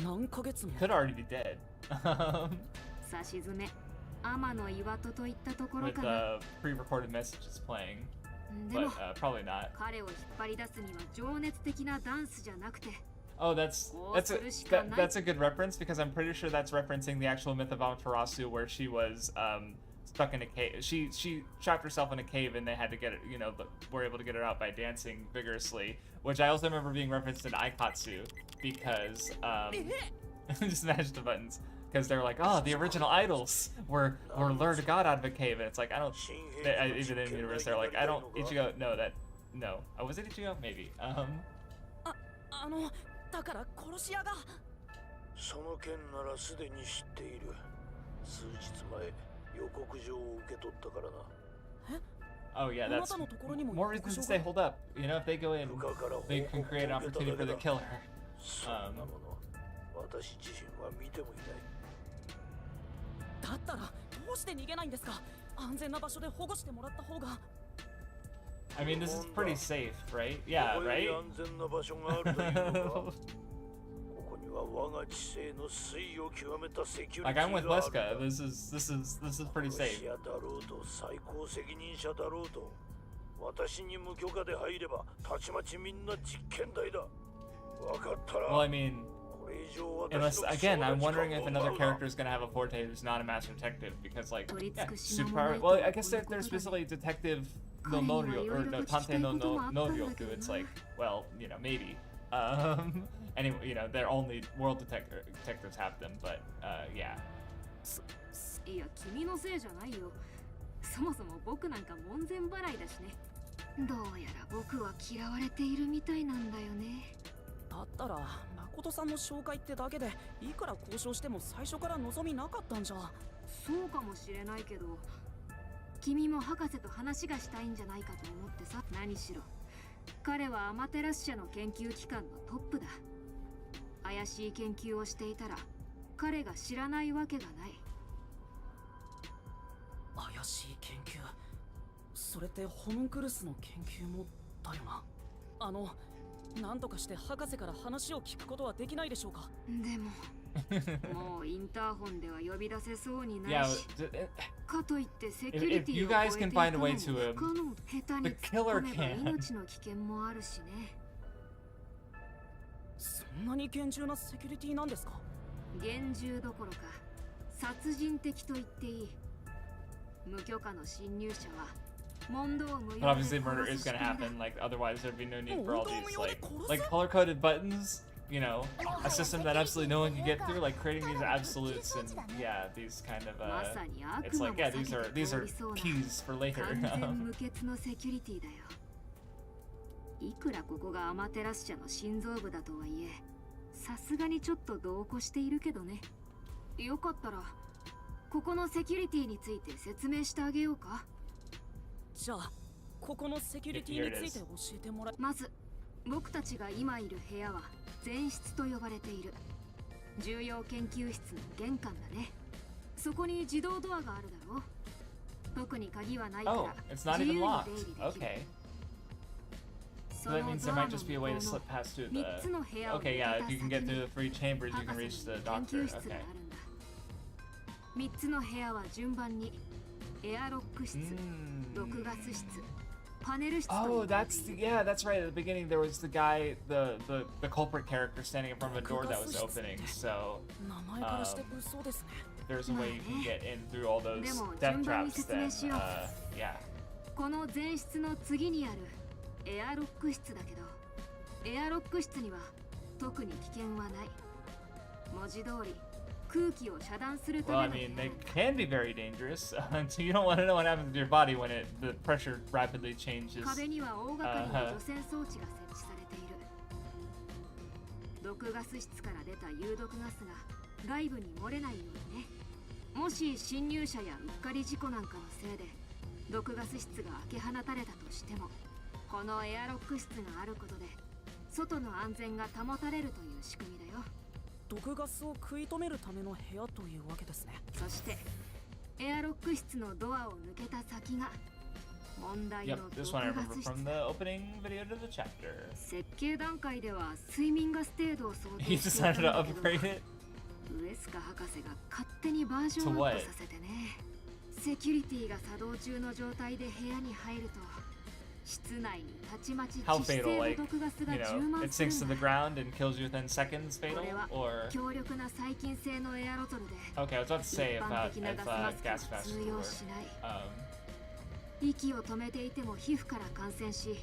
Speaker 2: 何ヶ月も
Speaker 1: Could already be dead.
Speaker 7: さしずめ、天の岩戸といったところ
Speaker 1: With
Speaker 7: かな。
Speaker 1: pre-recorded messages playing.
Speaker 7: でも、
Speaker 1: But probably not.
Speaker 7: 彼を引っ張り出すには情熱的なダンスじゃなくて。
Speaker 1: Oh, that's a good reference because I'm pretty sure that's referencing the actual myth of Amaterasu where she was stuck in a cave. She trapped herself in a cave and they had to get it, were able to get her out by dancing vigorously, which I also remember being referenced in Aikatsu because just smash the buttons because they're like, oh, the original idols were lured God out of a cave, and it's like even in the universe they're like, I don't Ichigo no. Oh, was it Ichigo? Maybe.
Speaker 2: だから殺し屋が。
Speaker 11: その件ならすでに知っている。数日前予告状を受け取ったからな。
Speaker 1: Oh yeah, that's more reason to say hold up. If they go in, they can create an opportunity for the killer.
Speaker 11: そんなもの、私自身は見てもいない。
Speaker 2: だったらどうして逃げないんですか？安全な場所で保護してもらった方が。
Speaker 1: I mean, this is pretty safe, right? Yeah, right? Like, I'm with Leska. This is pretty safe. Well, I mean, unless, again, I'm wondering if another character is gonna have a forte who's not a master detective, because, like, yeah, super. Well, I guess they're specifically detective. No Norio, or no Tante no Noryoku. It's like, well, maybe. Anyway, they're only world detectives have them, but yeah.
Speaker 7: いや、君のせいじゃないよ。そもそも僕なんか門前払いだしね。どうやら僕は嫌われているみたいなんだよね。
Speaker 2: だったら誠さんの紹介ってだけでいくら交渉しても最初から望みなかったんじゃ。
Speaker 7: そうかもしれないけど。君も博士と話がしたいんじゃないかと思ってさ。何しろ彼はアマテラス社の研究機関のトップだ。怪しい研究をしていたら彼が知らないわけがない。
Speaker 2: 怪しい研究。それってホムンクルスの研究もだよな。なんとかして博士から話を聞くことはできないでしょうか。
Speaker 7: でももうインターホンでは呼び出せそうにな
Speaker 1: Yeah,
Speaker 7: いし、かといってセキュリ
Speaker 1: if
Speaker 7: テ
Speaker 1: you
Speaker 7: ィを
Speaker 1: guys
Speaker 7: 超えて
Speaker 1: can
Speaker 7: いく
Speaker 1: find
Speaker 7: の
Speaker 1: a
Speaker 7: も
Speaker 1: way
Speaker 7: 不
Speaker 1: to
Speaker 7: 可
Speaker 1: him,
Speaker 7: 能。下手
Speaker 1: the
Speaker 7: に突っ
Speaker 1: killer
Speaker 7: 込めば
Speaker 1: can.
Speaker 7: 命の危険もあるしね。
Speaker 2: そんなに厳重なセキュリティなんですか。
Speaker 7: 厳重どころか殺人的と言っていい。無許可の侵入者は問答無
Speaker 1: But
Speaker 7: 用
Speaker 1: obviously
Speaker 7: で
Speaker 1: murder
Speaker 7: 殺
Speaker 1: is
Speaker 7: すし
Speaker 1: gonna
Speaker 7: かない。
Speaker 1: happen, like otherwise there'd be no need for all these like color-coded buttons, you know, a system that absolutely no one can get through, like creating these absolutes and yeah, these kind of
Speaker 7: まさに悪
Speaker 1: it's
Speaker 7: 魔も
Speaker 1: like yeah,
Speaker 7: 避
Speaker 1: these
Speaker 7: けて
Speaker 1: are
Speaker 7: 通りそうな
Speaker 1: keys for later.
Speaker 7: 完全無欠のセキュリティだよ。いくらここがアマテラス社の心臓部だとはいえ、さすがにちょっと度を越しているけどね。よかったらここのセキュリティについて説明してあげようか。
Speaker 2: じゃあここのセキュリティについて教えてもらえ。
Speaker 7: まず僕たちが今いる部屋は前室と呼ばれている重要研究室の玄関だね。そこに自動ドアがあるだろう。特に鍵はないか
Speaker 1: Oh,
Speaker 7: ら
Speaker 1: it's not
Speaker 7: 自由
Speaker 1: even
Speaker 7: に
Speaker 1: locked.
Speaker 7: 出入りできる。
Speaker 1: Okay.
Speaker 7: そ
Speaker 1: So that
Speaker 7: の
Speaker 1: means
Speaker 7: ド
Speaker 1: there
Speaker 7: ア
Speaker 1: might
Speaker 7: の
Speaker 1: just be a
Speaker 7: 向
Speaker 1: way
Speaker 7: こ
Speaker 1: to
Speaker 7: うの
Speaker 1: slip past through
Speaker 7: 3つ
Speaker 1: the
Speaker 7: の部屋を
Speaker 1: Okay,
Speaker 7: 抜
Speaker 1: yeah,
Speaker 7: け
Speaker 1: if you
Speaker 7: た
Speaker 1: can
Speaker 7: 先
Speaker 1: get
Speaker 7: に
Speaker 1: through the 3 chambers, you
Speaker 7: 博
Speaker 1: can
Speaker 7: 士
Speaker 1: reach the
Speaker 7: の研
Speaker 1: doctor.
Speaker 7: 究室が
Speaker 1: Okay.
Speaker 7: あるんだ。3つの部屋は順番にエアロック室、録画室、パネル室と
Speaker 1: Oh,
Speaker 7: 呼ばれて
Speaker 1: that's
Speaker 7: いる。
Speaker 1: yeah, that's right. At the beginning, there was the guy, the culprit character standing in front of a door that was opening. So
Speaker 2: 名前からして物騒ですね。
Speaker 1: there's a way you can get in through all those
Speaker 7: でも
Speaker 1: death
Speaker 7: 順番に
Speaker 1: traps.
Speaker 7: 説
Speaker 1: Then,
Speaker 7: 明しよう。
Speaker 1: yeah.
Speaker 7: この前室の次にあるエアロック室だけど、エアロック室には特に危険はない。文字通り空気を遮断するた
Speaker 1: Well,
Speaker 7: め
Speaker 1: I
Speaker 7: の
Speaker 1: mean,
Speaker 7: 部屋
Speaker 1: they
Speaker 7: なんだ。
Speaker 1: can be very dangerous. So you don't want to know what happens to your body when the pressure rapidly changes.
Speaker 7: 壁には大掛かりな除染装置が設置されている。毒ガス室から出た有毒ガスが外部に漏れないようにね。もし侵入者やうっかり事故なんかのせいで毒ガス室が開け放たれたとしても、このエアロック室があることで外の安全が保たれるという仕組みだよ。
Speaker 2: 毒ガスを食い止めるための部屋というわけですね。
Speaker 7: そしてエアロック室のドアを抜けた先が問題の
Speaker 1: Yep,
Speaker 7: 毒
Speaker 1: this one I
Speaker 7: ガ
Speaker 1: remember
Speaker 7: ス室。
Speaker 1: from the opening video to the chapter.
Speaker 7: 設計段階では睡眠ガス程度を想定
Speaker 1: He
Speaker 7: していた
Speaker 1: decided
Speaker 7: ん
Speaker 1: to
Speaker 7: だけど、
Speaker 1: upgrade it.
Speaker 7: ウエスカ博士が勝手にバージョンアップさせてね。セキュリティが作動中の状態で部屋に入ると室内にたちまち
Speaker 1: How
Speaker 7: 致死
Speaker 1: fatal,
Speaker 7: 性の
Speaker 1: like,
Speaker 7: 毒ガス
Speaker 1: you
Speaker 7: が充
Speaker 1: know,
Speaker 7: 満
Speaker 1: it
Speaker 7: する
Speaker 1: sinks to
Speaker 7: ん
Speaker 1: the
Speaker 7: だ。
Speaker 1: ground and kills you within seconds
Speaker 7: こ
Speaker 1: fatal?
Speaker 7: れは
Speaker 1: Or
Speaker 7: 強力な細菌性のエアロゾルで
Speaker 1: okay, I was about to
Speaker 7: 一
Speaker 1: say
Speaker 7: 般
Speaker 1: about
Speaker 7: 的な
Speaker 1: if
Speaker 7: ガスマ
Speaker 1: gas
Speaker 7: スクは
Speaker 1: mask
Speaker 7: 通
Speaker 1: would
Speaker 7: 用
Speaker 1: work.
Speaker 7: しない。息を止めていても皮膚から感染し、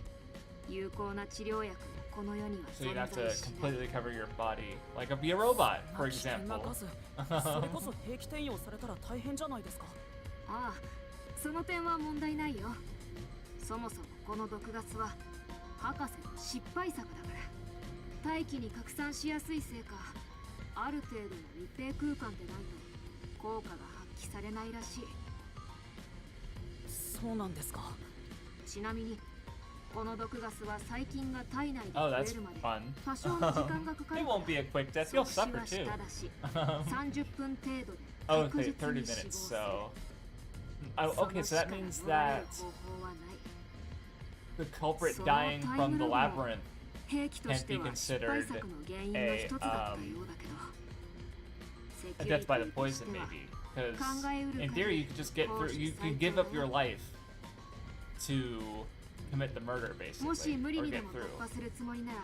Speaker 7: 有効な治療薬もこの世には
Speaker 1: So you'd
Speaker 7: 存
Speaker 1: have
Speaker 7: 在
Speaker 1: to
Speaker 7: しない。
Speaker 1: completely cover your body, like be a robot, for
Speaker 2: 危険な
Speaker 1: example.
Speaker 2: ガス。それこそ兵器転用されたら大変じゃないですか。
Speaker 7: ああ、その点は問題ないよ。そもそもこの毒ガスは博士の失敗作だから。大気に拡散しやすいせいか、ある程度の密閉空間でないと効果が発揮されないらしい。
Speaker 2: そうなんですか。
Speaker 7: ちなみにこの毒ガスは細菌が体内で
Speaker 1: Oh,
Speaker 7: 増え
Speaker 1: that's
Speaker 7: るまで
Speaker 1: fun.
Speaker 7: 多少の時間がかか
Speaker 1: It
Speaker 7: るか
Speaker 1: won't be a quick death.
Speaker 7: ら
Speaker 1: You'll
Speaker 7: 即死
Speaker 1: suffer
Speaker 7: はし
Speaker 1: too.
Speaker 7: ただし、30分程度で
Speaker 1: Oh,
Speaker 7: 確
Speaker 1: okay,
Speaker 7: 実
Speaker 1: 30
Speaker 7: に
Speaker 1: minutes.
Speaker 7: 死亡する。
Speaker 1: So, oh,
Speaker 7: その
Speaker 1: okay,
Speaker 7: 死
Speaker 1: so
Speaker 7: か
Speaker 1: that
Speaker 7: ら
Speaker 1: means
Speaker 7: 逃れる
Speaker 1: that
Speaker 7: 方法はない。
Speaker 1: the culprit
Speaker 7: その
Speaker 1: dying
Speaker 7: タイ
Speaker 1: from
Speaker 7: ム
Speaker 1: the
Speaker 7: ラグも
Speaker 1: labyrinth
Speaker 7: 兵器としては
Speaker 1: can't be
Speaker 7: 失敗
Speaker 1: considered
Speaker 7: 作の原因の一つだったようだけど、
Speaker 1: a
Speaker 7: セキュ
Speaker 1: death
Speaker 7: リテ
Speaker 1: by the
Speaker 7: ィとし
Speaker 1: poison,
Speaker 7: ては
Speaker 1: maybe. Because
Speaker 7: 考えうる
Speaker 1: in
Speaker 7: 限
Speaker 1: theory,
Speaker 7: り
Speaker 1: you could just get through. You could give up your life to commit the murder,
Speaker 7: もし
Speaker 1: basically,
Speaker 7: 無理
Speaker 1: or
Speaker 7: にで
Speaker 1: get
Speaker 7: も
Speaker 1: through.
Speaker 7: 突破するつもりなら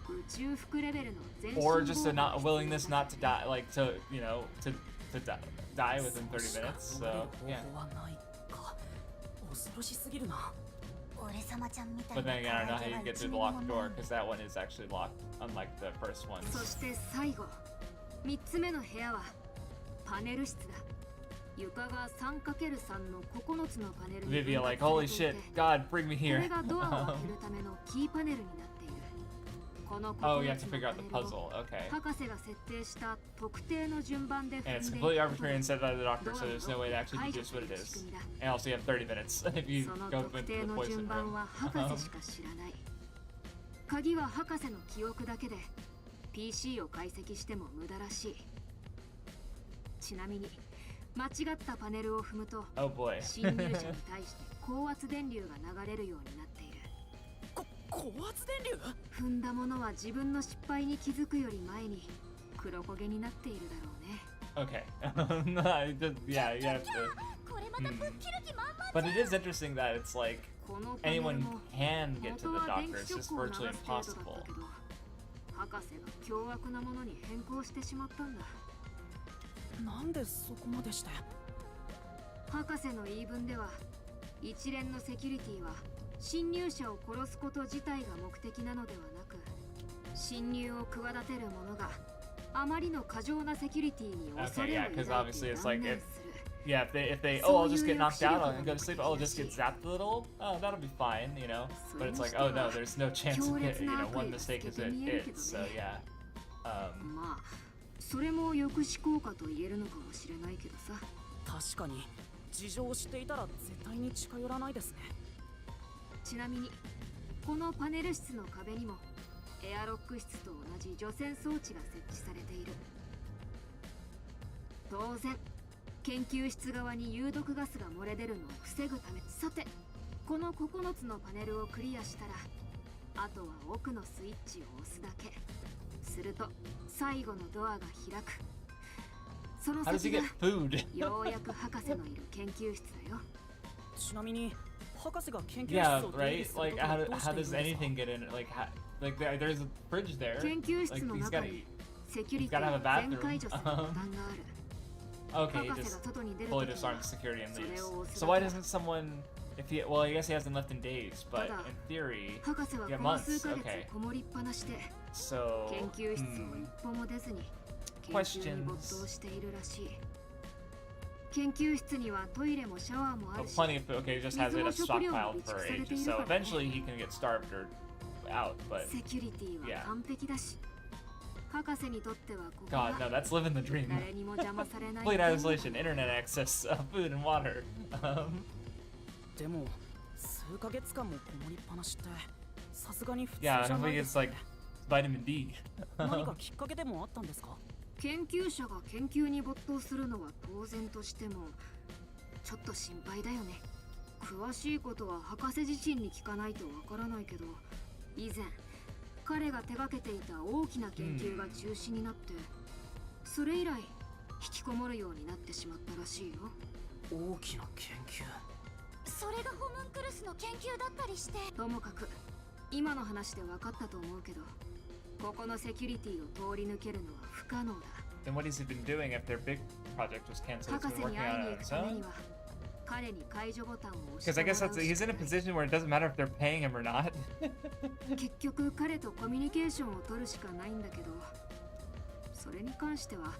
Speaker 7: 宇宙服レベルの全身
Speaker 1: Or just a
Speaker 7: 防
Speaker 1: not
Speaker 7: 護
Speaker 1: a
Speaker 7: が必
Speaker 1: willingness
Speaker 7: 要だ
Speaker 1: not to die, like to die within 30 minutes. So
Speaker 2: 逃
Speaker 1: yeah.
Speaker 2: れる方法はないか。恐ろしすぎるな。
Speaker 4: 俺様ちゃんみたい
Speaker 1: But
Speaker 4: な
Speaker 1: then again, I don't know how you
Speaker 4: 可愛げ
Speaker 1: get
Speaker 4: は
Speaker 1: through the
Speaker 4: 一ミリ
Speaker 1: locked
Speaker 4: も
Speaker 1: door
Speaker 4: ない
Speaker 1: because that one is actually locked, unlike the first one.
Speaker 7: そして最後3つ目の部屋はパネル室だ。床が 3×3 の9つのパネルに
Speaker 1: Viva,
Speaker 7: 分
Speaker 1: like,
Speaker 7: 割
Speaker 1: holy
Speaker 7: されてい
Speaker 1: shit,
Speaker 7: て、
Speaker 1: God, bring me
Speaker 7: こ
Speaker 1: here.
Speaker 7: れがドアを開けるためのキーパネルになっている。この
Speaker 1: Oh, you
Speaker 7: 9
Speaker 1: have
Speaker 7: つ
Speaker 1: to
Speaker 7: の
Speaker 1: figure out
Speaker 7: パ
Speaker 1: the
Speaker 7: ネルを
Speaker 1: puzzle. Okay.
Speaker 7: 博士が設定した特定の順番で
Speaker 1: And
Speaker 7: 踏
Speaker 1: it's
Speaker 7: んでいく
Speaker 1: completely
Speaker 7: こと
Speaker 1: arbitrary
Speaker 7: で
Speaker 1: and set by the doctor,
Speaker 7: ド
Speaker 1: so
Speaker 7: アの
Speaker 1: there's no way to actually
Speaker 7: 解除
Speaker 1: deduce
Speaker 7: す
Speaker 1: what
Speaker 7: る
Speaker 1: it
Speaker 7: 仕
Speaker 1: is.
Speaker 7: 組みだ。
Speaker 1: And also, you have 30 minutes if you
Speaker 7: その
Speaker 1: go
Speaker 7: 特
Speaker 1: into
Speaker 7: 定
Speaker 1: the
Speaker 7: の
Speaker 1: poison
Speaker 7: 順
Speaker 1: room.
Speaker 7: 番は博士しか知らない。鍵は博士の記憶だけで PC を解析しても無駄らしい。ちなみに間違ったパネルを踏むと
Speaker 1: Oh boy.
Speaker 7: 侵入者に対して高圧電流が流れるようになっている。
Speaker 2: 高圧電流？
Speaker 7: 踏んだものは自分の失敗に気づくより前に黒焦げになっているだろうね。
Speaker 1: Okay. Yeah, you have to. But it is interesting that it's like
Speaker 7: このパネル
Speaker 1: anyone
Speaker 7: も
Speaker 1: can get to
Speaker 7: 元
Speaker 1: the
Speaker 7: は電
Speaker 1: doctor.
Speaker 7: 気
Speaker 1: It's
Speaker 7: ショ
Speaker 1: just
Speaker 7: ックを流
Speaker 1: virtually
Speaker 7: す程度だった
Speaker 1: impossible.
Speaker 7: けど、博士が凶悪なものに変更してしまったんだ。
Speaker 2: なんでそこまでして？
Speaker 7: 博士の言い分では、一連のセキュリティは侵入者を殺すこと自体が目的なのではなく、侵入を企てる者があまりの過剰なセキュリティに恐
Speaker 1: Okay,
Speaker 7: れを
Speaker 1: yeah, because
Speaker 7: 抱い
Speaker 1: obviously
Speaker 7: て
Speaker 1: it's
Speaker 7: 断
Speaker 1: like
Speaker 7: 念
Speaker 1: if
Speaker 7: する。
Speaker 1: yeah, if they oh I'll just get knocked out and go to sleep. Oh, just get zapped a little. Oh, that'll be fine, you know. But it's like oh no, there's no chance of it. You know, one mistake is it. So yeah.
Speaker 7: まあそれも抑止効果と言えるのかもしれないけどさ。
Speaker 2: 確かに事情を知っていたら絶対に近寄らないですね。
Speaker 7: ちなみにこのパネル室の壁にもエアロック室と同じ除染装置が設置されている。当然研究室側に有毒ガスが漏れ出るのを防ぐため。さてこの9つのパネルをクリアしたら、あとは奥のスイッチを押すだけ。すると最後のドアが開く。その
Speaker 1: How does he
Speaker 7: 先
Speaker 1: get
Speaker 7: が
Speaker 1: food?
Speaker 7: ようやく博士のいる研究室だよ。
Speaker 2: ちなみに博士が研究
Speaker 1: Yeah,
Speaker 2: 室を出入り
Speaker 1: right.
Speaker 2: する
Speaker 1: Like
Speaker 2: ことは
Speaker 1: how
Speaker 2: どうして
Speaker 1: how
Speaker 2: いるん
Speaker 1: does
Speaker 2: ですか？
Speaker 1: anything get in? Like there's a fridge there.
Speaker 7: 研究室
Speaker 1: Like
Speaker 7: の
Speaker 1: he's
Speaker 7: 中
Speaker 1: got
Speaker 7: にセキュリ
Speaker 1: he's
Speaker 7: ティ
Speaker 1: gotta have a
Speaker 7: を全
Speaker 1: bathroom.
Speaker 7: 解除するボタンがある。
Speaker 1: Okay,
Speaker 7: 博士
Speaker 1: just
Speaker 7: が外に出る
Speaker 1: fully
Speaker 7: ときは
Speaker 1: disarmed security and
Speaker 7: それ
Speaker 1: leaves.
Speaker 7: を押す
Speaker 1: So
Speaker 7: だ
Speaker 1: why
Speaker 7: け
Speaker 1: doesn't someone, if he, well, I guess he hasn't left in days, but
Speaker 7: Tada.
Speaker 1: in theory,
Speaker 7: 博士は
Speaker 1: yeah,
Speaker 7: この数
Speaker 1: months.
Speaker 7: ヶ月
Speaker 1: Okay.
Speaker 7: こもりっぱなしで
Speaker 1: So
Speaker 7: 研究室を一歩も出ずに研究に没頭しているらしい。研究室にはトイレもシャワーもあ
Speaker 1: oh,
Speaker 7: るし、
Speaker 1: plenty of food. Okay, he just has it stockpiled for ages. So eventually he can get starved or out, but
Speaker 7: セキュリティは完璧だし、博士にとってはここ
Speaker 1: God, no,
Speaker 7: が
Speaker 1: that's living the dream.
Speaker 7: 誰にも邪魔されない
Speaker 1: Complete isolation, internet access, food and water.
Speaker 2: でも数ヶ月間もこもりっぱなしってさすがに普通じ
Speaker 1: Yeah,
Speaker 2: ゃ
Speaker 1: I
Speaker 2: ない
Speaker 1: think
Speaker 2: で
Speaker 1: it's
Speaker 2: すね。
Speaker 1: like vitamin D.
Speaker 2: 何かきっかけでもあったんですか？
Speaker 7: 研究者が研究に没頭するのは当然としてもちょっと心配だよね。詳しいことは博士自身に聞かないとわからないけど、以前彼が手がけていた大きな研究が中止になって、それ以来引きこもるようになってしまったらしいよ。
Speaker 2: 大きな研究。
Speaker 4: それがホムンクルスの研究だったりして。
Speaker 7: ともかく今の話で分かったと思うけど、ここのセキュリティを通り抜けるのは不可能だ。
Speaker 1: Then what has he been doing if their big project was canceled? He's
Speaker 7: 博
Speaker 1: been
Speaker 7: 士に
Speaker 1: working
Speaker 7: 会い
Speaker 1: on
Speaker 7: に
Speaker 1: it
Speaker 7: 行
Speaker 1: on
Speaker 7: く
Speaker 1: his
Speaker 7: ため
Speaker 1: own?
Speaker 7: には彼に解除ボタンを押して
Speaker 1: Because I
Speaker 7: もら
Speaker 1: guess
Speaker 7: う
Speaker 1: that's
Speaker 7: し
Speaker 1: he's
Speaker 7: か
Speaker 1: in a
Speaker 7: ない。
Speaker 1: position where it doesn't matter if they're paying him or not.
Speaker 7: 結局彼とコミュニケーションを取るしかないんだけど、それに関しては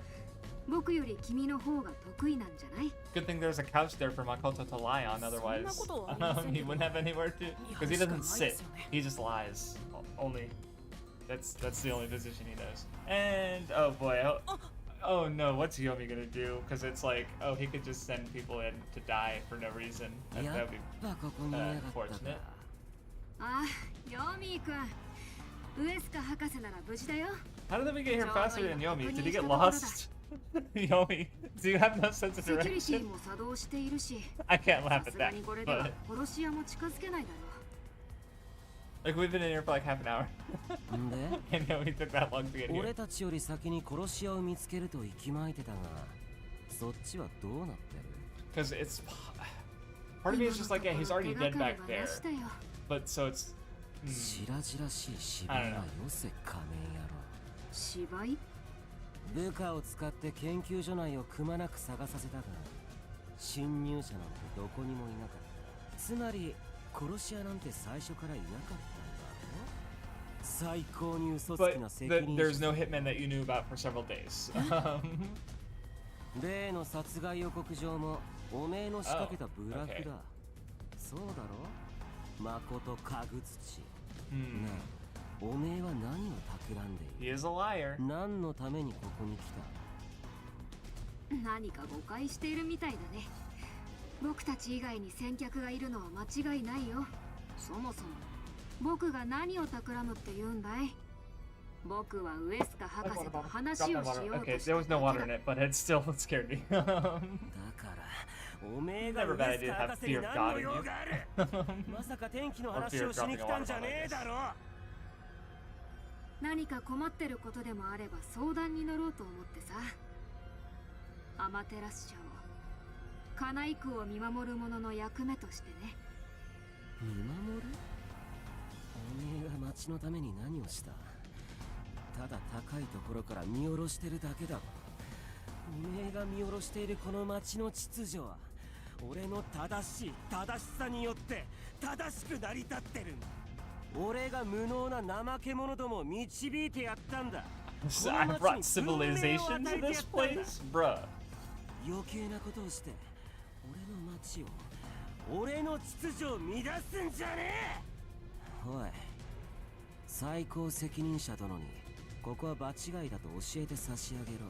Speaker 7: 僕より君の方が得意なんじゃない？
Speaker 1: Good thing there's a couch there for Makoto to lie on, otherwise
Speaker 2: そんなことはありませんけ
Speaker 1: he
Speaker 2: ど。
Speaker 1: wouldn't have anywhere to. Because he
Speaker 2: やるしか
Speaker 1: doesn't
Speaker 2: ないです
Speaker 1: sit,
Speaker 2: よね。
Speaker 1: he just lies. Only. That's the only position he knows. And oh boy, oh no, what's Yomi gonna do? Because it's like, oh, he could just send people in to die for no reason. That
Speaker 10: や
Speaker 1: would
Speaker 10: っ
Speaker 1: be
Speaker 10: ぱここにいやがったか
Speaker 1: unfortunate.
Speaker 7: ああ、ヨミー君。ウエスカ博士なら無事だよ。
Speaker 1: How did we get here faster than Yomi? Did he get
Speaker 7: ここに
Speaker 1: lost? Yomi, do you have no sense of
Speaker 7: セキュリティ
Speaker 1: direction?
Speaker 7: も作動しているし、
Speaker 1: I can't
Speaker 7: さ
Speaker 1: laugh
Speaker 7: す
Speaker 1: at
Speaker 7: が
Speaker 1: that.
Speaker 7: にこれでは
Speaker 1: But
Speaker 7: 殺し屋も近づけないだろう。
Speaker 1: like we've been in here for like half an hour.
Speaker 10: んで
Speaker 1: And Yomi took that long to get here.
Speaker 10: 俺たちより先に殺し屋を見つけると息巻いてたが、そっちはどうなってる？
Speaker 1: Because it's part of me is just like, yeah, he's already dead back there. But so it's
Speaker 10: 白々しい芝居はよせ仮面野郎。
Speaker 7: 芝居？
Speaker 10: 部下を使って研究所内をくまなく探させたが、侵入者なんてどこにもいなかった。つまり殺し屋なんて最初からいなかったんだろ？最高に嘘つき
Speaker 1: but
Speaker 10: な責任者。
Speaker 1: there's no hitman that you knew about for several days.
Speaker 10: 例の殺害予告状もおめえの仕掛けたブラフだ。そうだろ？誠かぐ土。なあ、おめえは何を企んでい
Speaker 1: He
Speaker 10: る？
Speaker 1: is a liar.
Speaker 10: 何のためにここに来た？
Speaker 7: 何か誤解しているみたいだね。僕たち以外に先客がいるのは間違いないよ。そもそも僕が何を企むって言うんだい？僕はウエスカ博士と話をしよう
Speaker 1: Okay,
Speaker 7: とした
Speaker 1: there was no water in it, but it still scared me.
Speaker 10: だからおめえが
Speaker 1: Never
Speaker 10: ウ
Speaker 1: bad
Speaker 10: エス
Speaker 1: idea to
Speaker 10: カ
Speaker 1: have
Speaker 10: 博士に
Speaker 1: fear of
Speaker 10: 何
Speaker 1: God
Speaker 10: の
Speaker 1: in
Speaker 10: 用
Speaker 1: you.
Speaker 10: があるまさか天気の話をしに来たんじゃねえだろ
Speaker 7: 何か困ってることでもあれば相談に乗ろうと思ってさ。アマテラス社をカナイクを見守る者の役目としてね。
Speaker 10: 見守る？おめえが町のために何をした？ただ高いところから見下ろしてるだけだろ。おめえが見下ろしているこの町の秩序は俺の正しさによって正しく成り立ってるんだ。俺が無能な怠け者どもを導いてやったんだ。
Speaker 1: I brought civilization to this place, bruh.
Speaker 10: 余計なことをして俺の町を俺の秩序を乱すんじゃねえ。おい、最高責任者殿にここは場違いだと教えて差し上げろ。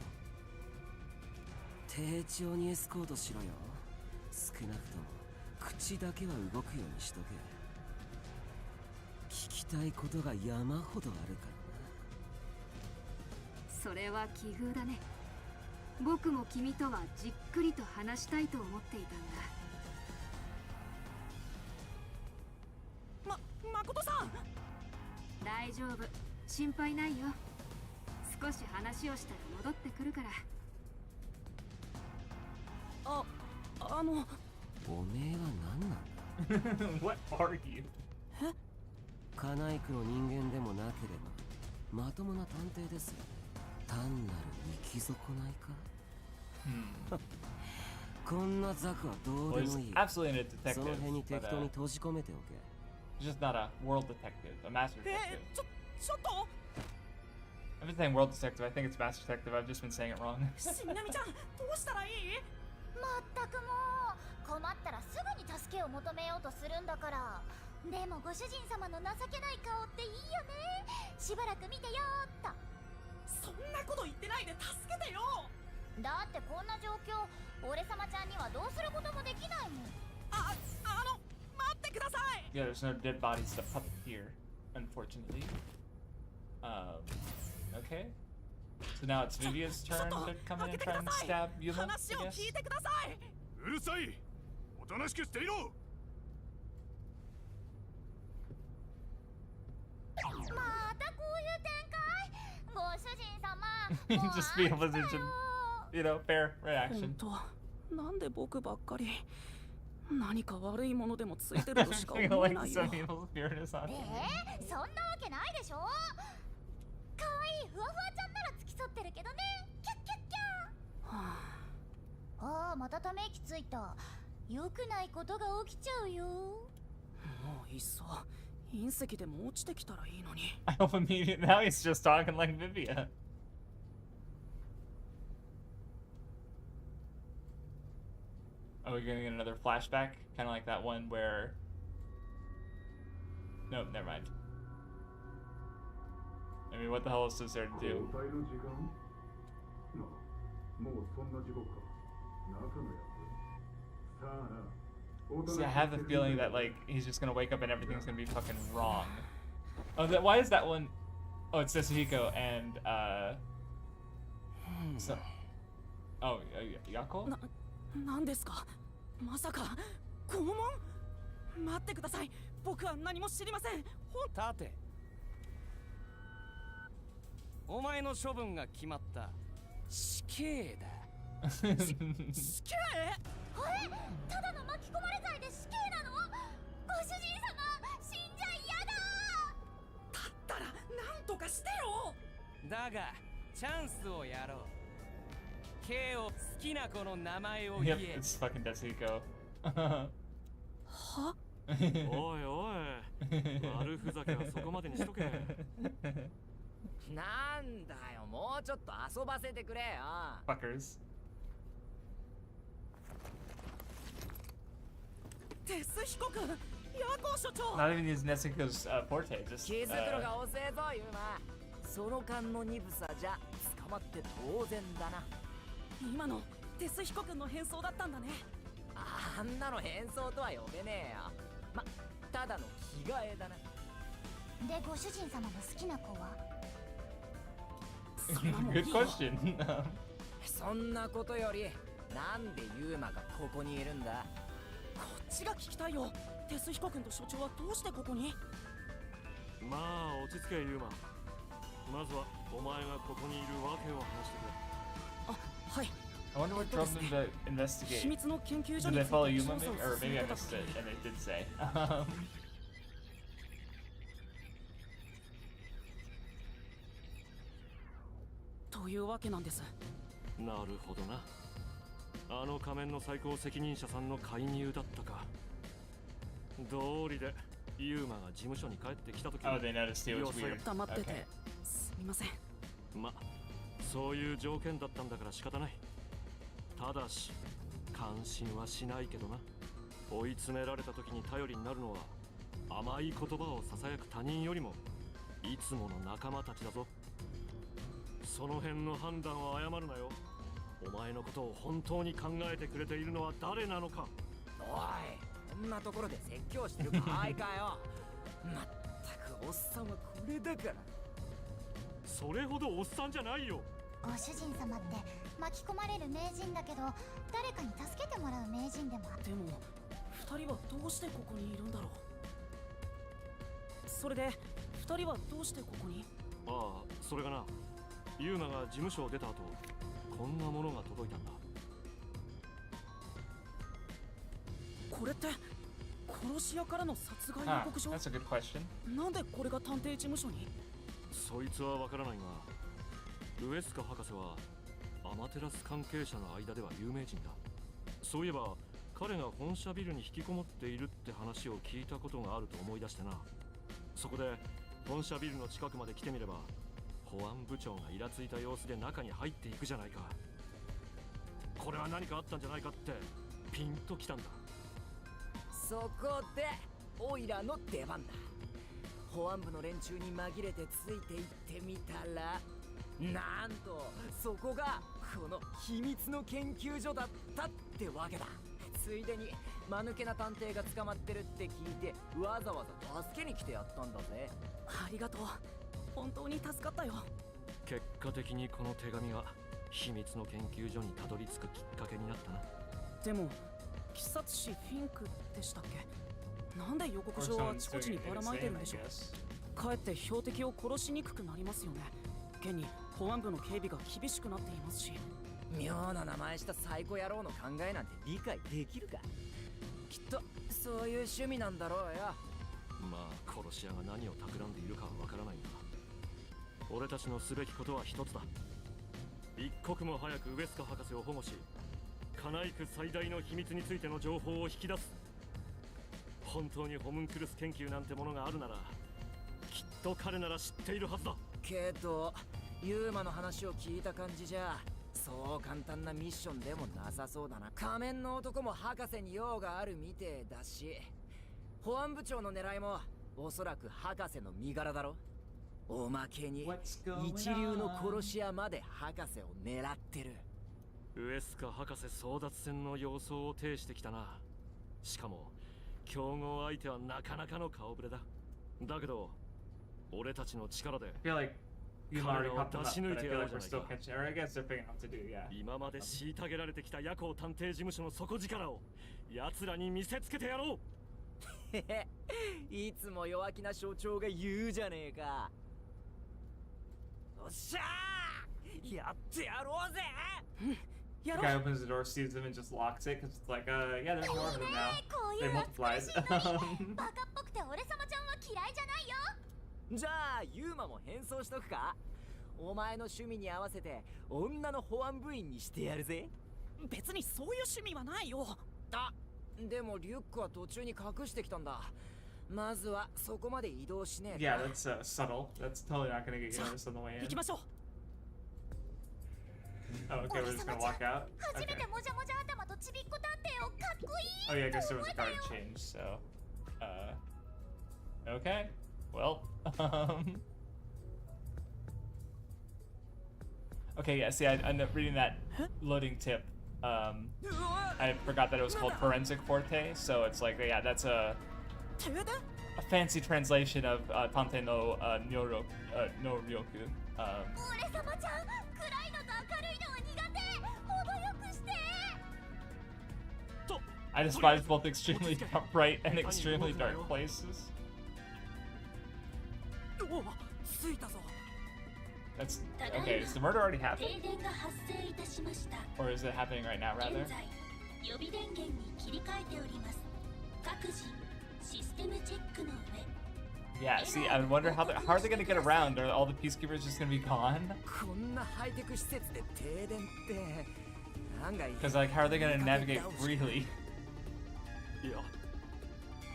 Speaker 10: 丁重にエスコートしろよ。少なくとも口だけは動くようにしとけ。聞きたいことが山ほどあるからな。
Speaker 7: それは奇遇だね。僕も君とはじっくりと話したいと思っていたんだ。
Speaker 2: 誠さん、
Speaker 7: 大丈夫、心配ないよ。少し話をしたら戻ってくるから。
Speaker 2: あの
Speaker 10: おめえは何なんだ
Speaker 1: What are you?
Speaker 10: カナイクの人間でもなければまともな探偵ですよ。単なる生き損ないか、こんなザクはどうで
Speaker 1: Well,
Speaker 10: も
Speaker 1: he's
Speaker 10: いい。
Speaker 1: absolutely a
Speaker 10: そ
Speaker 1: detective,
Speaker 10: の辺に
Speaker 1: but
Speaker 10: 適当に閉じ込めておけ。
Speaker 1: he's just not a world detective, a master detective.
Speaker 2: ちょっと
Speaker 1: I've been saying world detective, I think it's master detective, I've just been saying it wrong.
Speaker 2: しみなみちゃん、どうしたらいい？
Speaker 4: まったくもう困ったらすぐに助けを求めようとするんだから。でもご主人様の情けない顔っていいよね。しばらく見てよーっと。
Speaker 2: そんなこと言ってないで助けてよ。
Speaker 4: だってこんな状況、俺様ちゃんにはどうすることもできないもん。
Speaker 2: 待ってください。
Speaker 1: Yeah, there's no dead bodies to pup here, unfortunately. Okay. So now it's Vivia's turn to come in and try and stab Yuma, I
Speaker 2: 話を
Speaker 1: guess.
Speaker 2: 聞いてください。
Speaker 5: うるさい、おとなしくしていろ。
Speaker 4: またこういう展開。ご主人様、
Speaker 1: Just be a position. You know, fair
Speaker 2: 本
Speaker 1: reaction.
Speaker 2: 当、なんで僕ばっかり何か悪いものでもついてるとしか
Speaker 1: I
Speaker 2: 思
Speaker 1: feel
Speaker 2: え
Speaker 1: like
Speaker 2: ないよ。
Speaker 1: some evil spirit is on me.
Speaker 4: そんなわけないでしょ。かわいいふわふわちゃんなら付き添ってるけどね。キャッキャッキャ
Speaker 2: は
Speaker 4: ああ、またため息ついた。良くないことが起きちゃうよ。
Speaker 2: もういっそ隕石でも落ちてきたらいいのに。
Speaker 1: I hope immediately now he's just talking like Vivia. Oh, we're gonna get another flashback? Kind of like that one where... Nope, never mind. I mean, what the hell else is there to do? See, I have the feeling that, like, he's just gonna wake up and everything's gonna be fucking wrong. Oh, why is that one? Oh, it's Tetsuhiko and, so... Oh, Yako?
Speaker 2: なんですか？まさか拷問？待ってください。僕は何も知りません。
Speaker 12: 立て。お前の処分が決まった。死刑だ。
Speaker 2: 死刑？
Speaker 4: ただの巻き込まれ罪で死刑なの？ご主人様、死んじゃ嫌だ。
Speaker 2: だったら何とかしてよ。
Speaker 12: だがチャンスをやろう。K を好きな子の名前を言
Speaker 1: Yep,
Speaker 12: え。
Speaker 1: it's fucking Tetsuhiko.
Speaker 2: は？
Speaker 5: おいおい、悪ふざけはそこまでにしとけ。
Speaker 12: なんだよ、もうちょっと遊ばせてくれよ。
Speaker 1: Fuckers.
Speaker 2: テス被告、ヤコ所長。
Speaker 1: Not even use Tetsuhiko's forte, just...
Speaker 12: 気づくのが遅えぞ、ユーマ。その間の鈍さじゃ捕まって当然だな。
Speaker 2: 今のテス被告の変装だったんだね。
Speaker 12: あんなの変装とは呼べねえよ。ただの着替えだな。
Speaker 4: で、ご主人様の好きな子は？
Speaker 1: Good question.
Speaker 12: そんなことよりなんでユーマがここにいるんだ。
Speaker 2: こっちが聞きたいよ。テスヒコ君と所長はどうしてここに？
Speaker 5: まあ落ち着けユーマ。まずはお前がここにいるわけを話してくれ。
Speaker 2: あ、はい。
Speaker 1: I wonder what drove them to investigate.
Speaker 2: 秘密の研究所
Speaker 1: Did
Speaker 2: に
Speaker 1: they
Speaker 2: つ
Speaker 1: follow
Speaker 2: いて
Speaker 1: Yuma
Speaker 2: 調
Speaker 1: maybe?
Speaker 2: 査を
Speaker 1: Or
Speaker 2: 進
Speaker 1: maybe
Speaker 2: め
Speaker 1: I
Speaker 2: てた
Speaker 1: missed it and they did say.
Speaker 2: というわけなんです。
Speaker 5: なるほどな。あの仮面の最高責任者さんの介入だったか。道理でユーマが事務所に帰ってきたとき
Speaker 1: Oh, they noticed he was weird.
Speaker 2: 黙ってて
Speaker 1: Okay.
Speaker 2: すみません。
Speaker 5: ま、そういう条件だったんだから仕方ない。ただし感心はしないけどな。追い詰められた時に頼りになるのは甘い言葉をささやく他人よりもいつもの仲間たちだぞ。その辺の判断を誤るなよ。お前のことを本当に考えてくれているのは誰なのか。
Speaker 12: おい、こんなところで説教してる場合かよ。まったくおっさんはこれだから。
Speaker 5: それほどおっさんじゃないよ。
Speaker 4: ご主人様って巻き込まれる名人だけど、誰かに助けてもらう名人でも。
Speaker 2: でも2人はどうしてここにいるんだろう。それで2人はどうしてここに？
Speaker 5: ああ、それがな、ユーマが事務所を出た後、こんなものが届いたんだ。
Speaker 2: これって殺し屋からの殺害予
Speaker 1: Huh,
Speaker 2: 告状？
Speaker 1: that's a good question.
Speaker 2: なんでこれが探偵事務所に？
Speaker 5: そいつはわからないが、ウエスカ博士はアマテラス関係者の間では有名人だ。そういえば彼が本社ビルに引きこもっているって話を聞いたことがあると思い出してな。そこで本社ビルの近くまで来てみれば、保安部長がイラついた様子で中に入っていくじゃないか。これは何かあったんじゃないかってピンときたんだ。
Speaker 12: そこでオイラの出番だ。保安部の連中に紛れてついていってみたら、なんとそこがこの秘密の研究所だったってわけだ。ついでに間抜けな探偵が捕まってるって聞いて、わざわざ助けに来てやったんだぜ。
Speaker 2: ありがとう。本当に助かったよ。
Speaker 5: 結果的にこの手紙が秘密の研究所にたどり着くきっかけになったな。
Speaker 2: でも鬼殺師フィンクでしたっけ？なんで予告状はあちこちにばらまいてるんでしょう。かえって標的を殺しにくくなりますよね。現に保安部の警備が厳しくなっていますし。
Speaker 12: 妙な名前したサイコ野郎の考えなんて理解できるか。きっとそういう趣味なんだろうよ。
Speaker 5: まあ殺し屋が何を企んでいるかはわからないが、俺たちのすべきことは一つだ。一刻も早くウエスカ博士を保護し、カナイク最大の秘密についての情報を引き出す。本当にホムンクルス研究なんてものがあるなら、きっと彼なら知っているはずだ。
Speaker 12: けどユーマの話を聞いた感じじゃそう簡単なミッションでもなさそうだな。仮面の男も博士に用があるみてえだし、保安部長の狙いもおそらく博士の身柄だろ。おまけに一流の殺し屋まで博士を狙ってる。
Speaker 5: ウエスカ博士争奪戦の様相を呈してきたな。しかも競合相手はなかなかの顔ぶれだ。だけど俺たちの力で
Speaker 1: I feel like you already popped them up,
Speaker 5: 出し
Speaker 1: but
Speaker 5: 抜
Speaker 1: I
Speaker 5: いて
Speaker 1: feel
Speaker 5: やろう
Speaker 1: like
Speaker 5: じ
Speaker 1: we're
Speaker 5: ゃない
Speaker 1: still
Speaker 5: か。
Speaker 1: catching. Or I guess they're big enough to do, yeah.
Speaker 5: 今まで虐げられてきた夜行探偵事務所の底力を奴らに見せつけてやろう。
Speaker 12: へへ、いつも弱気な所長が言うじゃねえか。おっしゃー、やってやろうぜ。
Speaker 1: The guy opens the door, sees them, and just locks it because it's like, yeah, there's more of them now. They multiplied.
Speaker 4: バカっぽくて俺様ちゃんは嫌いじゃないよ。
Speaker 12: じゃあユーマも変装しとくか。お前の趣味に合わせて女の保安部員にしてやるぜ。
Speaker 2: 別にそういう趣味はないよ。
Speaker 12: でもリュックは途中に隠してきたんだ。まずはそこまで移動しねえか。
Speaker 1: Yeah, that's subtle. That's totally not gonna get you noticed on the way in.
Speaker 2: 行きましょう。
Speaker 1: Oh, okay, we're just gonna walk out.
Speaker 4: 初め
Speaker 1: Okay.
Speaker 4: てもじゃもじゃ頭とちびっこ探偵をかっこい
Speaker 1: Oh
Speaker 4: い
Speaker 1: yeah, I
Speaker 4: と
Speaker 1: guess there
Speaker 4: 思
Speaker 1: was a
Speaker 4: えた
Speaker 1: guard
Speaker 4: よ。
Speaker 1: change. So, okay. Well, okay, yeah. See, I ended up reading that loading tip. I forgot that it was called Forensic Forte. So it's like, yeah, that's a. a fancy translation of Tante no Nyoryoku. No Ryoku. I despise both extremely bright and extremely dark places. That's okay. Is the murder already happened? Or is it happening right now, rather? Yeah, see, I wonder how are they gonna get around? Are all the peacekeepers just gonna be gone? Because, like, how are they gonna navigate freely?
Speaker 5: Yeah.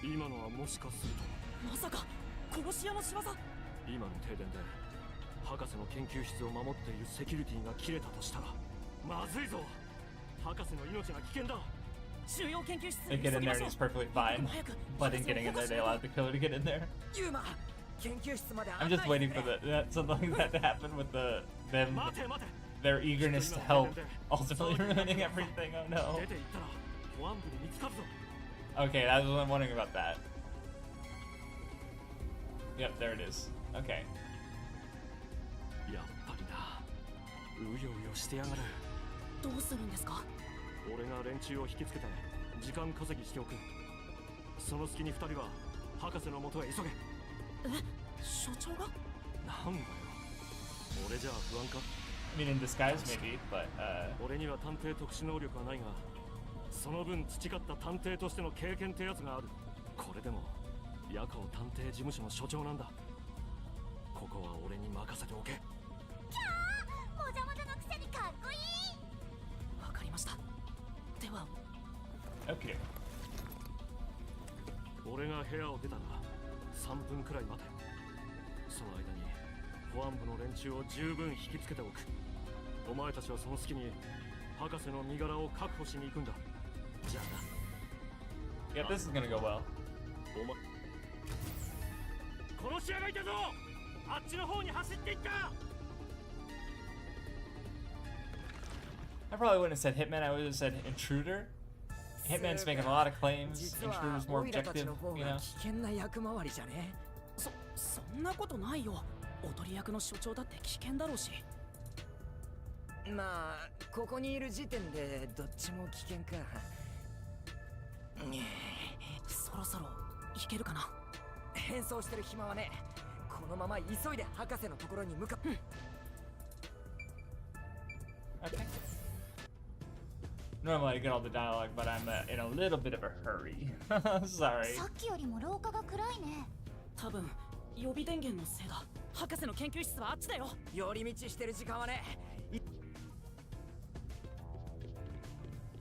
Speaker 5: 今のはもしかするとまさか殺し屋の仕業。今の停電で博士の研究室を守っているセキュリティが切れたとしたらまずいぞ。博士の命が危険だ。
Speaker 1: They get in there and he's perfectly fine. But in getting in there, they allowed the killer to get in there. I'm just waiting for something like that to happen with their eagerness to help, ultimately ruining everything. Oh no. Okay, I was wondering about that. Yep, there it is. Okay.
Speaker 5: やっぱりな。うようよしてやがる。
Speaker 2: どうするんですか？
Speaker 5: 俺が連中を引きつけて時間稼ぎしておく。その隙に二人は博士の元へ急げ。
Speaker 2: え、所長が？
Speaker 5: なんだよ。俺じゃ不安か？
Speaker 1: I mean, in disguise maybe, but
Speaker 5: 俺には探偵特殊能力はないが、その分培った探偵としての経験ってやつがある。これでも夜行探偵事務所の所長なんだ。ここは俺に任せておけ。キャ
Speaker 4: ー、もじゃもじゃのくせにかっこいい。
Speaker 2: わかりました。
Speaker 1: Okay.
Speaker 5: 俺が部屋を出たら3分くらい待て。その間に保安部の連中を十分引きつけておく。お前たちはその隙に博士の身柄を確保しに行くんだ。じゃあな。
Speaker 1: Yeah, this is gonna go well.
Speaker 5: お前殺し屋がいたぞ。あっちの方に走っていった。
Speaker 1: I probably wouldn't have said hitman, I would have said intruder. Hitman's making a lot of claims, intruder's more objective, you know?
Speaker 2: そんなことないよ。踊り役の所長だって危険だろうし。
Speaker 12: まあ、ここにいる時点でどっちも危険か。
Speaker 2: そろそろ行けるかな。
Speaker 12: 変装してる暇はね。このまま急いで博士のところに向かう。
Speaker 1: Okay. Normally I get all the dialogue, but I'm in a little bit of a hurry. Sorry.
Speaker 4: さっきよりも廊下が暗いね。
Speaker 2: 多分予備電源のせいだ。博士の研究室はあっちだよ。
Speaker 12: 寄り道してる時間はね。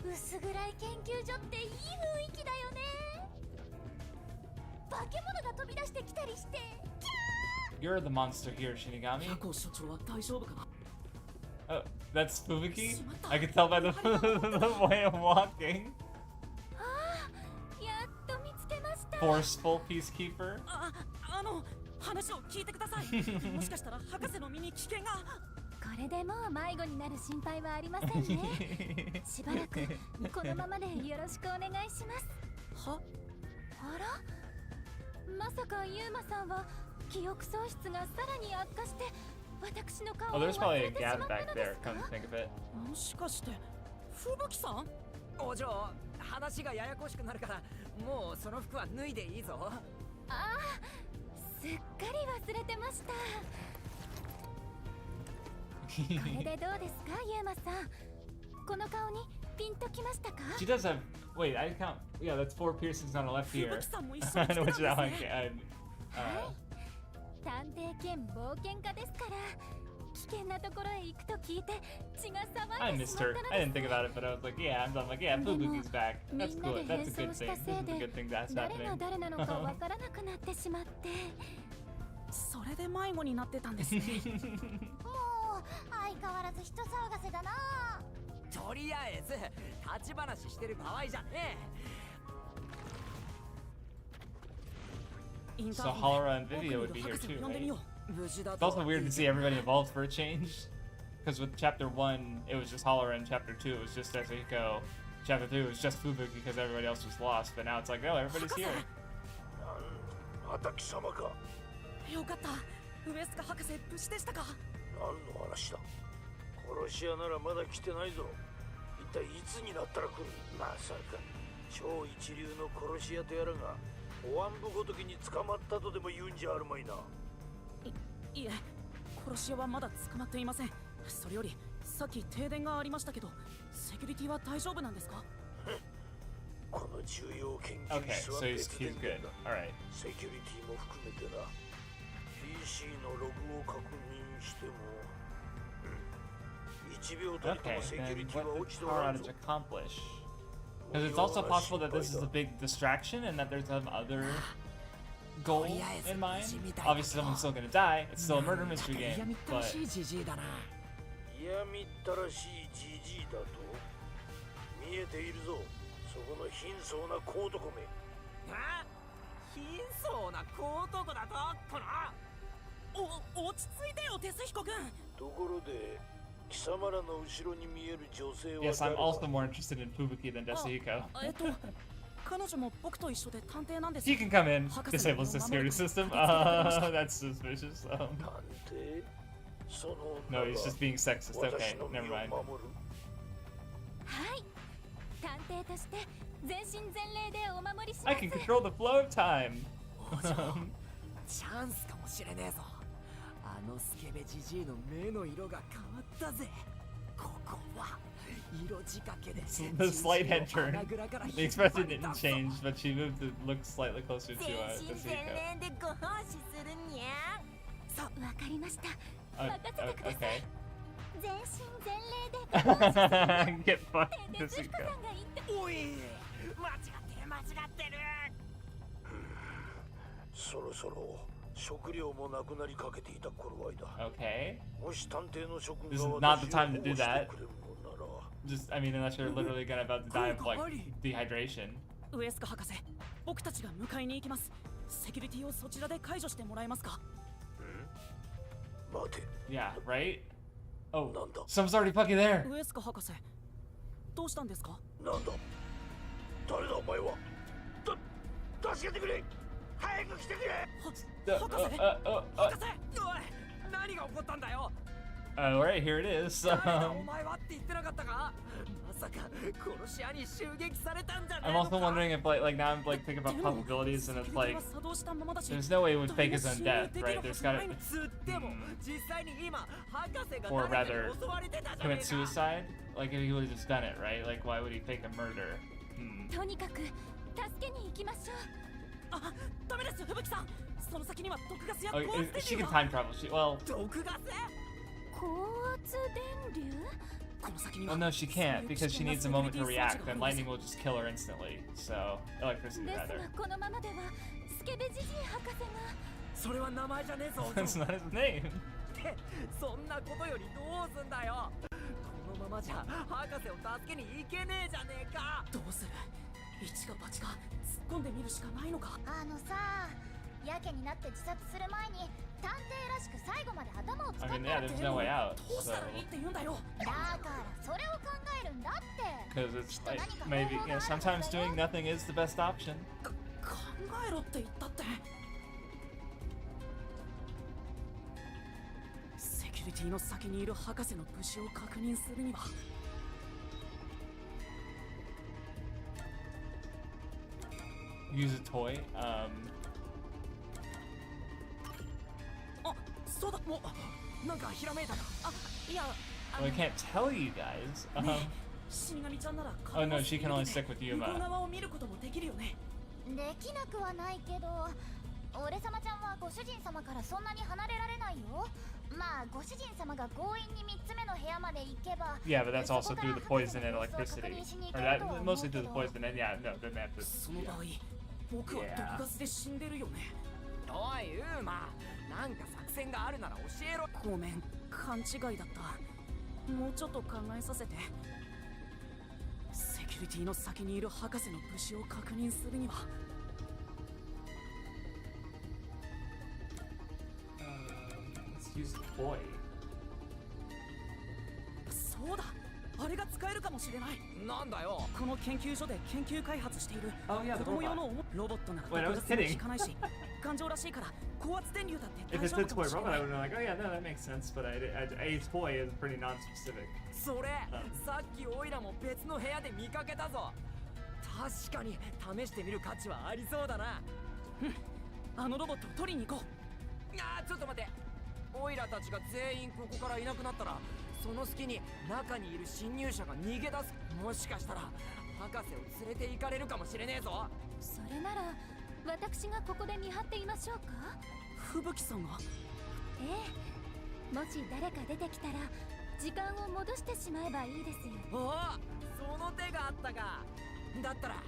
Speaker 4: 薄暗い研究所っていい雰囲気だよね。化け物が飛び出してきたりして。
Speaker 1: You're the monster here, Shinigami.
Speaker 2: 夜行所長は大丈夫かな。
Speaker 1: Oh, that's Fubuki? I can tell by the way of walking. Forceful peacekeeper.
Speaker 2: 話を聞いてください。もしかしたら博士の身に危険が。
Speaker 4: これでもう迷子になる心配はありませんね。しばらくこのままでよろしくお願いします。は？あら？まさかユーマさんは記憶喪失がさらに悪化して。
Speaker 1: Oh, there's probably a gap back there, come to think of it.
Speaker 2: もしかして吹雪さん？
Speaker 12: お嬢、話がややこしくなるからもうその服は脱いでいいぞ。
Speaker 4: ああ、すっかり忘れてました。これでどうですか、ユーマさん。この顔にピンときましたか？
Speaker 1: She does have. Wait, I count. Yeah, that's 4 piercings on the left ear. Which now I can.
Speaker 4: 探偵兼冒険家ですから危険なところへ行くと聞いて血が騒いでしまったのです。
Speaker 1: I missed her. I didn't think about it, but I was like, yeah, I'm like, yeah, Fubuki's back. That's good. That's a good thing. This is a good thing that's happening.
Speaker 4: 誰が誰なのかわからなくなってしまって。
Speaker 2: それで迷子になってたんですね。
Speaker 4: もう相変わらず人騒がせだな。
Speaker 12: とりあえず立ち話してる場合じゃねえ。
Speaker 1: So Halora and Viva would be here too, right? It's also weird to see everybody involved for a change. Because with Chapter 1, it was just Halora, and Chapter 2, it was just Ezuko. Chapter 3, it was just Fubuki because everybody else was lost. But now it's like, oh, everybody's here.
Speaker 11: また貴様か。
Speaker 2: よかった。ウエスカ博士無事でしたか。
Speaker 11: 何の話だ。殺し屋ならまだ来てないぞ。一体いつになったら来る。まさか超一流の殺し屋とやらが保安部ごときに捕まったとでも言うんじゃあるまいな。
Speaker 2: いえ、殺し屋はまだ捕まっていません。それよりさっき停電がありましたけど、セキュリティは大丈夫なんですか。
Speaker 11: この重要研究
Speaker 1: Okay,
Speaker 11: 室は
Speaker 1: so he's
Speaker 11: 別で
Speaker 1: good. Alright.
Speaker 11: セキュリティも含めてな。 PC のログを確認しても、1秒たりと
Speaker 1: Okay,
Speaker 11: もセキュ
Speaker 1: then
Speaker 11: リティ
Speaker 1: what
Speaker 11: は
Speaker 1: did
Speaker 11: 落ちてお
Speaker 1: the car
Speaker 11: らん
Speaker 1: outage
Speaker 11: ぞ。
Speaker 1: accomplish? Because it's also possible that this is a big distraction and that there's some other goal in mind. Obviously, someone's still gonna die. It's still a murder mystery game, but
Speaker 11: 嫌みったらしいジジイだと見えているぞ。そこの貧相な小男め。
Speaker 12: あ、貧相な小男だとこの。落ち着いてよ、テスヒコ君。
Speaker 11: ところで貴様らの後ろに見える女性は
Speaker 1: yes,
Speaker 11: 誰
Speaker 1: I'm
Speaker 11: だ。
Speaker 1: also more interested in Fubuki than Desahiko.
Speaker 2: 彼女も僕と一緒で探偵なんです。
Speaker 1: He can come in, disable the security system. That's suspicious.
Speaker 11: 探偵？その
Speaker 1: No, he's just being sexist. Okay,
Speaker 11: 私の身を
Speaker 1: never mind.
Speaker 11: 守る。
Speaker 4: はい、探偵として全身全霊でお守りします。
Speaker 1: I can control the flow of time.
Speaker 12: チャンスかもしれねえぞ。あのスケベジジイの目の色が変わったぜ。ここは色仕掛けで。
Speaker 1: The slight head turn. The expression didn't change, but she moved to look slightly closer to
Speaker 4: 全身全
Speaker 1: Desahiko.
Speaker 4: 霊でご奉仕するにゃ。そう、わかりました。
Speaker 1: Okay.
Speaker 4: 全身全霊でご奉仕するにゃ。
Speaker 1: Get fucked,
Speaker 4: テスヒコさ
Speaker 1: Desahiko.
Speaker 4: んが言って。
Speaker 12: おい、間違ってる。
Speaker 11: そろそろ食料もなくなりかけていた頃合いだ。
Speaker 1: Okay.
Speaker 11: もし探偵の諸君
Speaker 1: This is
Speaker 11: が
Speaker 1: not
Speaker 11: 私
Speaker 1: the
Speaker 11: を
Speaker 1: time to
Speaker 11: 保
Speaker 1: do
Speaker 11: 護して
Speaker 1: that.
Speaker 11: くれるのなら。
Speaker 1: Just, I mean, unless you're literally gonna about to die of like dehydration.
Speaker 2: ウエスカ博士、僕たちが迎えに行きます。セキュリティをそちらで解除してもらえますか。
Speaker 11: 待て。
Speaker 1: Yeah, right? Oh,
Speaker 11: なんだ。
Speaker 1: someone's already fucking there.
Speaker 2: ウエスカ博士、どうしたんですか。
Speaker 11: なんだ。誰だお前は。助けてくれ。早く来てくれ。
Speaker 2: 博士、博士、おい、何が起こったんだよ。
Speaker 1: Alright, here it is.
Speaker 12: お前はって言ってなかったか。まさか殺し屋に襲撃されたんじゃねえ
Speaker 1: I'm
Speaker 12: の
Speaker 1: also
Speaker 12: か。
Speaker 1: wondering if like now I'm like thinking about possibilities and it's like there's no way it would fake his own death, right? There's gotta
Speaker 12: つっても実際に今博士が
Speaker 1: or
Speaker 12: 誰か
Speaker 1: rather
Speaker 12: に襲われてたじゃね
Speaker 1: commit
Speaker 12: えか。
Speaker 1: suicide. Like if he would have just done it, right? Like why would he fake a murder?
Speaker 4: とにかく助けに行きましょう。
Speaker 2: あ、ダメです、吹雪さん。その先には毒ガスや
Speaker 1: Oh,
Speaker 2: 高圧電
Speaker 1: she
Speaker 2: 流
Speaker 1: can
Speaker 2: が。
Speaker 1: time travel. She well,
Speaker 12: 毒ガス？
Speaker 4: 高圧電流？
Speaker 2: この先には
Speaker 1: well no, she can't because she needs a moment to react. Then lightning will just kill her instantly. So electricity
Speaker 4: です
Speaker 1: rather.
Speaker 4: がこのままではスケベジジイ博士が。
Speaker 12: それは名前じゃねえぞ。
Speaker 1: That's not his name.
Speaker 12: ってそんなことよりどうすんだよ。このままじゃ博士を助けに行けねえじゃねえか。
Speaker 2: どうする。一か八か突っ込んでみるしかないのか。
Speaker 4: あのさ、やけになって自殺する前に探偵らしく最後まで頭を使
Speaker 1: I
Speaker 4: って
Speaker 1: mean, yeah, there's no way out.
Speaker 2: どうしたらいいって言うんだよ。
Speaker 4: だからそれを考えるんだって。
Speaker 1: Because it's like maybe you know sometimes doing nothing is the best option.
Speaker 2: 考えろって言ったって。セキュリティの先にいる博士の無事を確認するには。
Speaker 1: Use a toy.
Speaker 2: あ、そうだ、もうなんかひらめいたな。あ、いや、
Speaker 1: Well, I can't tell you guys.
Speaker 2: 死神ちゃんなら
Speaker 1: Oh no, she can only stick with
Speaker 2: 向こう
Speaker 1: Yuma.
Speaker 2: 側を見ることもできるよね。
Speaker 4: できなくはないけど、俺様ちゃんはご主人様からそんなに離れられないよ。まあご主人様が強引に3つ目の部屋まで行けば。
Speaker 1: Yeah, but that's also through the poison and electricity. Or that mostly through the poison and yeah, no, then they have to.
Speaker 2: その場合、僕は毒ガスで死んでるよね。
Speaker 12: おいウーマ、なんか作戦があるなら教えろ。
Speaker 2: ごめん、勘違いだった。もうちょっと考えさせて。セキュリティの先にいる博士の無事を確認するには。
Speaker 1: Let's use a toy.
Speaker 2: そうだ、あれが使えるかもしれない。
Speaker 12: なんだよ。
Speaker 2: この研究所で研究開発している
Speaker 1: Oh yeah, the
Speaker 2: 子供用
Speaker 1: robot.
Speaker 2: のロボットなら
Speaker 1: Wait, I was
Speaker 2: 毒ガスも
Speaker 1: kidding.
Speaker 2: 効かないし、感情らしいから高圧電流だって
Speaker 1: If
Speaker 2: 大
Speaker 1: it's
Speaker 2: 丈
Speaker 1: a
Speaker 2: 夫かも
Speaker 1: toy
Speaker 2: しれ
Speaker 1: robot,
Speaker 2: な
Speaker 1: I
Speaker 2: い。
Speaker 1: would have been like, oh yeah, no, that makes sense. But a toy is pretty non-specific.
Speaker 12: それ、さっきオイラも別の部屋で見かけたぞ。確かに試してみる価値はありそうだな。
Speaker 2: あのロボットを取りに行こう。
Speaker 12: ちょっと待って。オイラたちが全員ここからいなくなったら、その隙に中にいる侵入者が逃げ出す。もしかしたら博士を連れて行かれるかもしれねえぞ。
Speaker 4: それなら私がここで見張っていましょうか。
Speaker 2: 吹雪さんが。
Speaker 4: ええ、もし誰か出てきたら時間を戻してしまえばいいですよ。
Speaker 12: おお、その手があったか。だったらこ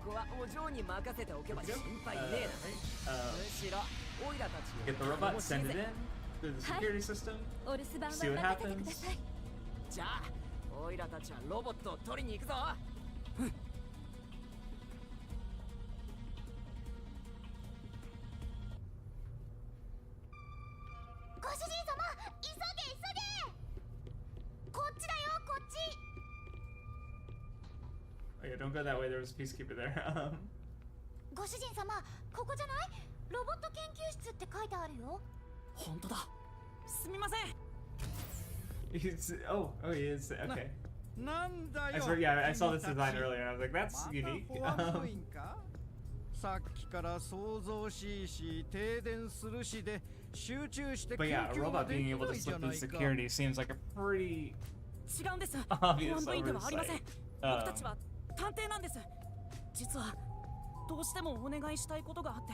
Speaker 12: こはお嬢に任せておけば心配ねえな。むしろオイラたちを
Speaker 1: Get the robot, send it in through the security system.
Speaker 4: お留守番は
Speaker 1: See what
Speaker 4: 任せてくだ
Speaker 1: happens.
Speaker 4: さい。
Speaker 12: じゃあオイラたちはロボットを取りに行くぞ。
Speaker 4: ご主人様、急げ急げ。こっちだよ、こっち。
Speaker 1: Oh yeah, don't go that way. There was a peacekeeper there.
Speaker 4: ご主人様、ここじゃない？ロボット研究室って書いてあるよ。
Speaker 2: 本当だ。すみません。
Speaker 1: oh, he is okay.
Speaker 13: なんだ
Speaker 1: I
Speaker 13: よ。
Speaker 1: swear, yeah, I saw this design earlier, and I was like, that's unique.
Speaker 13: さっきから想像しいし、停電するしで集中して
Speaker 1: But
Speaker 13: 研
Speaker 1: yeah, a
Speaker 13: 究が
Speaker 1: robot
Speaker 13: で
Speaker 1: being
Speaker 13: き
Speaker 1: able
Speaker 13: な
Speaker 1: to
Speaker 13: いじゃ
Speaker 1: slip
Speaker 13: な
Speaker 1: through
Speaker 13: いか。
Speaker 1: security seems like a pretty
Speaker 2: 違うんです。保
Speaker 1: obvious
Speaker 2: 安部員ではありません。
Speaker 1: oversight.
Speaker 2: 僕たちは探偵なんです。実はどうしてもお願いしたいことがあって。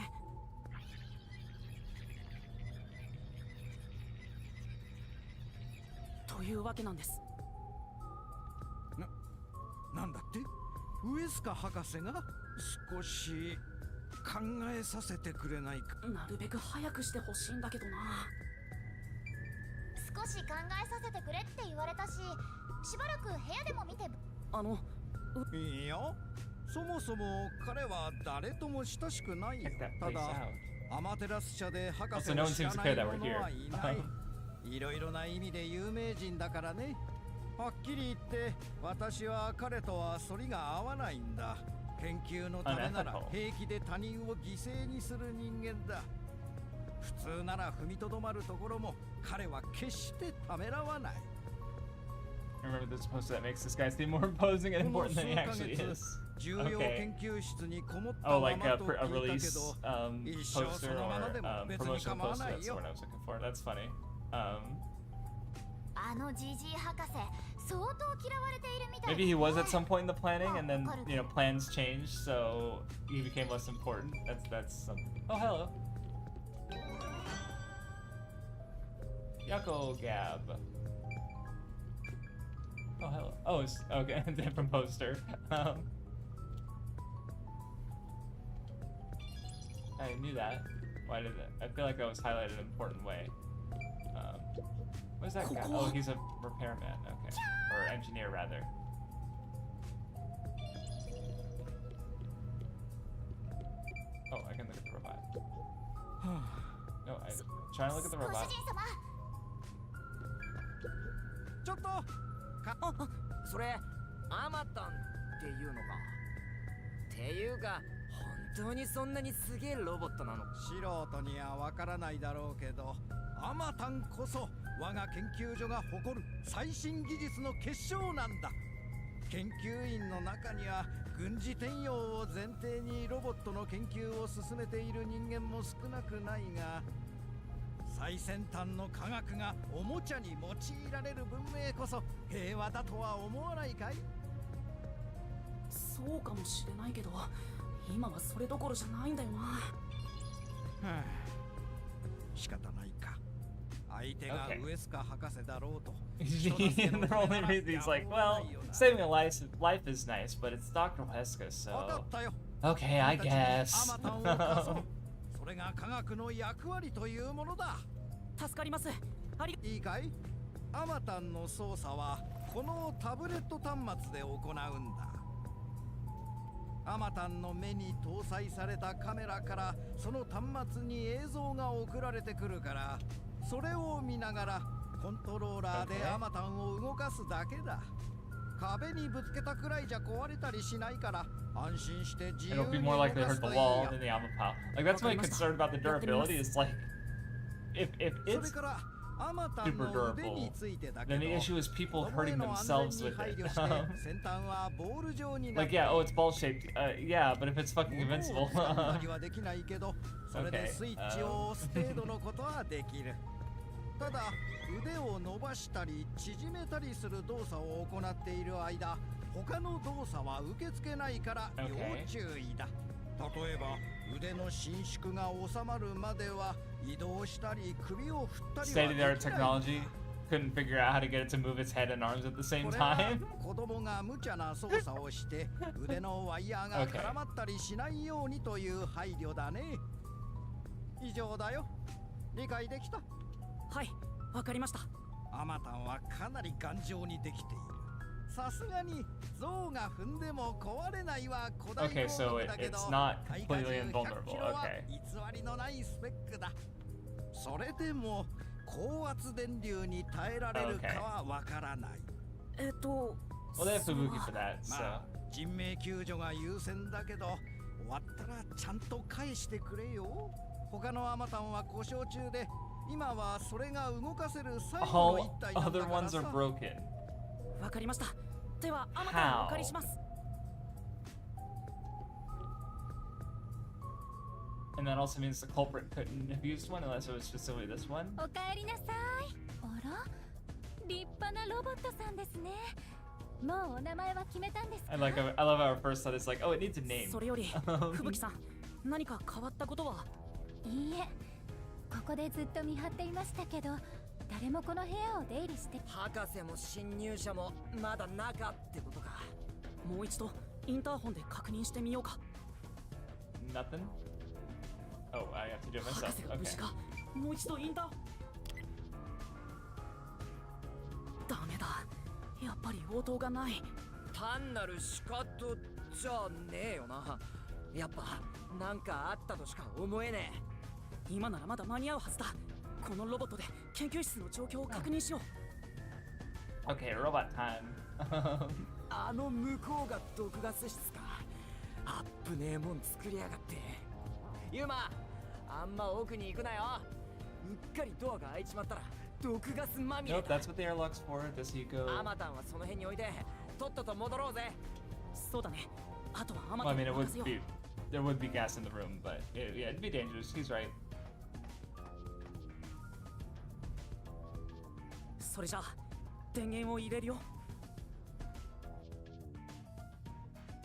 Speaker 2: というわけなんです。
Speaker 13: なんだって？ウエスカ博士が少し考えさせてくれないか。
Speaker 2: なるべく早くしてほしいんだけどな。
Speaker 4: 少し考えさせてくれって言われたし、しばらく部屋でも見て。
Speaker 13: いいよ。そもそも彼は誰とも親しくないよ。ただアマテラス社で博士を知らない者はいない。いろいろな意味で有名人だからね。はっきり言って私は彼とは反りが合わないんだ。研究のためなら平気で他人を犠牲にする人間だ。普通なら踏みとどまるところも彼は決してためらわない。
Speaker 1: I remember this poster that makes this guy seem more imposing and important than he actually is.
Speaker 13: 重要
Speaker 1: Okay.
Speaker 13: 研究室にこもった
Speaker 1: Oh,
Speaker 13: ま
Speaker 1: like
Speaker 13: ま
Speaker 1: a,
Speaker 13: と
Speaker 1: a
Speaker 13: 聞いたけ
Speaker 1: release
Speaker 13: ど、一生
Speaker 1: poster
Speaker 13: そのままでも
Speaker 1: or
Speaker 13: 別に
Speaker 1: promotional
Speaker 13: 構わ
Speaker 1: poster.
Speaker 13: ない
Speaker 1: That's the
Speaker 13: よ。
Speaker 1: word I was looking for. That's funny.
Speaker 4: あのジジイ博士、相当嫌われているみたい。
Speaker 1: Maybe he was at some point in the planning, and then plans changed, so he became less important. That's something. Oh, hello. Yako Gab. Oh, hello. Oh, it's okay. Different poster. I knew that. Why did it? I feel like that was highlighted in an important way. What's that guy? Oh, he's a repairman. Okay, or engineer rather. Oh, I can look at the robot. No, I'm trying to look at the
Speaker 4: ご主
Speaker 1: robot.
Speaker 4: 人様。
Speaker 12: ちょっとそれアマタンっていうのか。っていうか本当にそんなにすげえロボットなの？
Speaker 13: 素人にはわからないだろうけど、アマタンこそ我が研究所が誇る最新技術の結晶なんだ。研究員の中には軍事転用を前提にロボットの研究を進めている人間も少なくないが、最先端の科学がおもちゃに用いられる文明こそ平和だとは思わないかい？
Speaker 2: そうかもしれないけど、今はそれどころじゃないんだよな。
Speaker 13: はあ、仕方ないか。相手がウエスカ博士だろうと。
Speaker 1: And the only reason he's like, well, saving a life is nice, but it's Dr. Weska, so. Okay, I guess.
Speaker 13: それが科学の役割というものだ。
Speaker 2: 助かります。
Speaker 13: いいかい？アマタンの操作はこのタブレット端末で行うんだ。アマタンの目に搭載されたカメラからその端末に映像が送られてくるから、それを見ながらコントローラーでアマタンを動かすだけだ。壁にぶつけたくらいじゃ壊れたりしないから安心して自由
Speaker 1: It'll be
Speaker 13: に
Speaker 1: more
Speaker 13: 動
Speaker 1: likely to
Speaker 13: か
Speaker 1: hurt
Speaker 13: す
Speaker 1: the
Speaker 13: といい
Speaker 1: wall
Speaker 13: よ。
Speaker 1: than the ammo pal. Like that's my concern about the durability is like if
Speaker 13: それ
Speaker 1: it's
Speaker 13: からアマタン
Speaker 1: super
Speaker 13: の腕
Speaker 1: durable,
Speaker 13: についてだけ
Speaker 1: then
Speaker 13: ど
Speaker 1: the issue is people
Speaker 13: 子供へ
Speaker 1: hurting
Speaker 13: の安
Speaker 1: themselves
Speaker 13: 全に
Speaker 1: with
Speaker 13: 配
Speaker 1: it.
Speaker 13: 慮して先端はボール状になっ
Speaker 1: Like
Speaker 13: て
Speaker 1: yeah, oh it's ball shaped. Yeah, but if it's fucking
Speaker 13: 物を
Speaker 1: invincible.
Speaker 13: 掴んだりはできないけどそれで
Speaker 1: Okay,
Speaker 13: スイッチを押す程度のことはできる。ただ腕を伸ばしたり縮めたりする動作を行っている間他の動作は受け付けないから要
Speaker 1: Okay.
Speaker 13: 注意だ。例えば腕の伸縮が収まるまでは移動したり首を振ったりはできない
Speaker 1: State of the art technology couldn't figure out how to get it to move its head and arms at the same
Speaker 13: これは
Speaker 1: time.
Speaker 13: 子供が無茶な操作をして腕のワイヤーが
Speaker 1: Okay.
Speaker 13: 絡まったりしないようにという配慮だね。以上だよ。理解できた？
Speaker 2: はい、わかりました。
Speaker 13: アマタンはかなり頑丈にできている。さすがに象が踏んでも壊れないは古代
Speaker 1: Okay,
Speaker 13: 工
Speaker 1: so
Speaker 13: 具だけど
Speaker 1: it's not
Speaker 13: 耐荷重
Speaker 1: completely
Speaker 13: 100
Speaker 1: invulnerable.
Speaker 13: キロは
Speaker 1: Okay.
Speaker 13: 偽りのないスペックだ。それでも高圧電流に耐えられるかはわからない。
Speaker 1: Well, they have Fubuki for that,
Speaker 13: ま
Speaker 1: so.
Speaker 13: あ人命救助が優先だけど終わったらちゃんと返してくれよ。他のアマタンは故障中で今はそれが動かせる最後の
Speaker 1: All
Speaker 13: 一体なんだ
Speaker 1: other
Speaker 13: から
Speaker 1: ones are
Speaker 13: さ。
Speaker 1: broken.
Speaker 2: わかりました。では、アマタンをお借りします。
Speaker 1: And that also means the culprit couldn't have used one unless it was specifically this one.
Speaker 4: おかえりなさい。あら、立派なロボットさんですね。もうお名前は決めたんですか？
Speaker 1: And like I love our first thought is like, oh, it needs a name.
Speaker 2: それより、吹雪さん、何か変わったことは？
Speaker 4: いいえ、ここでずっと見張っていましたけど、誰もこの部屋を出入りして。
Speaker 12: 博士も侵入者もまだ中ってことか。
Speaker 2: もう一度インターホンで確認してみようか。
Speaker 1: Nothing? Oh, I have to do it
Speaker 2: 博
Speaker 1: myself.
Speaker 2: 士が無事
Speaker 1: Okay.
Speaker 2: か。もう一度インターホン。ダメだ。やっぱり応答がない。
Speaker 12: 単なるシカトじゃねえよな。やっぱなんかあったとしか思えね
Speaker 2: え。今ならまだ間に合うはずだ。このロボットで研究室の状況を確認しよ
Speaker 1: う。Okay, robot time.
Speaker 12: あの向こうが毒ガス室か。あっぶねえもん作りやがって。ユーマ、あんま奥に行くなよ。うっかりドアが開いちまったら毒ガスまみれ
Speaker 1: Nope,
Speaker 12: だ。
Speaker 1: that's what the airlock's for. Does he go?
Speaker 12: アマタンはその辺に置いてとっとと戻ろうぜ。
Speaker 2: そうだね。あとはアマ
Speaker 1: Well,
Speaker 2: タ
Speaker 1: I
Speaker 2: ン
Speaker 1: mean, it
Speaker 2: に
Speaker 1: would
Speaker 2: 任せよう。
Speaker 1: be there would be gas in the room, but yeah, it'd be dangerous. He's right.
Speaker 2: それじゃあ電源を入れるよ。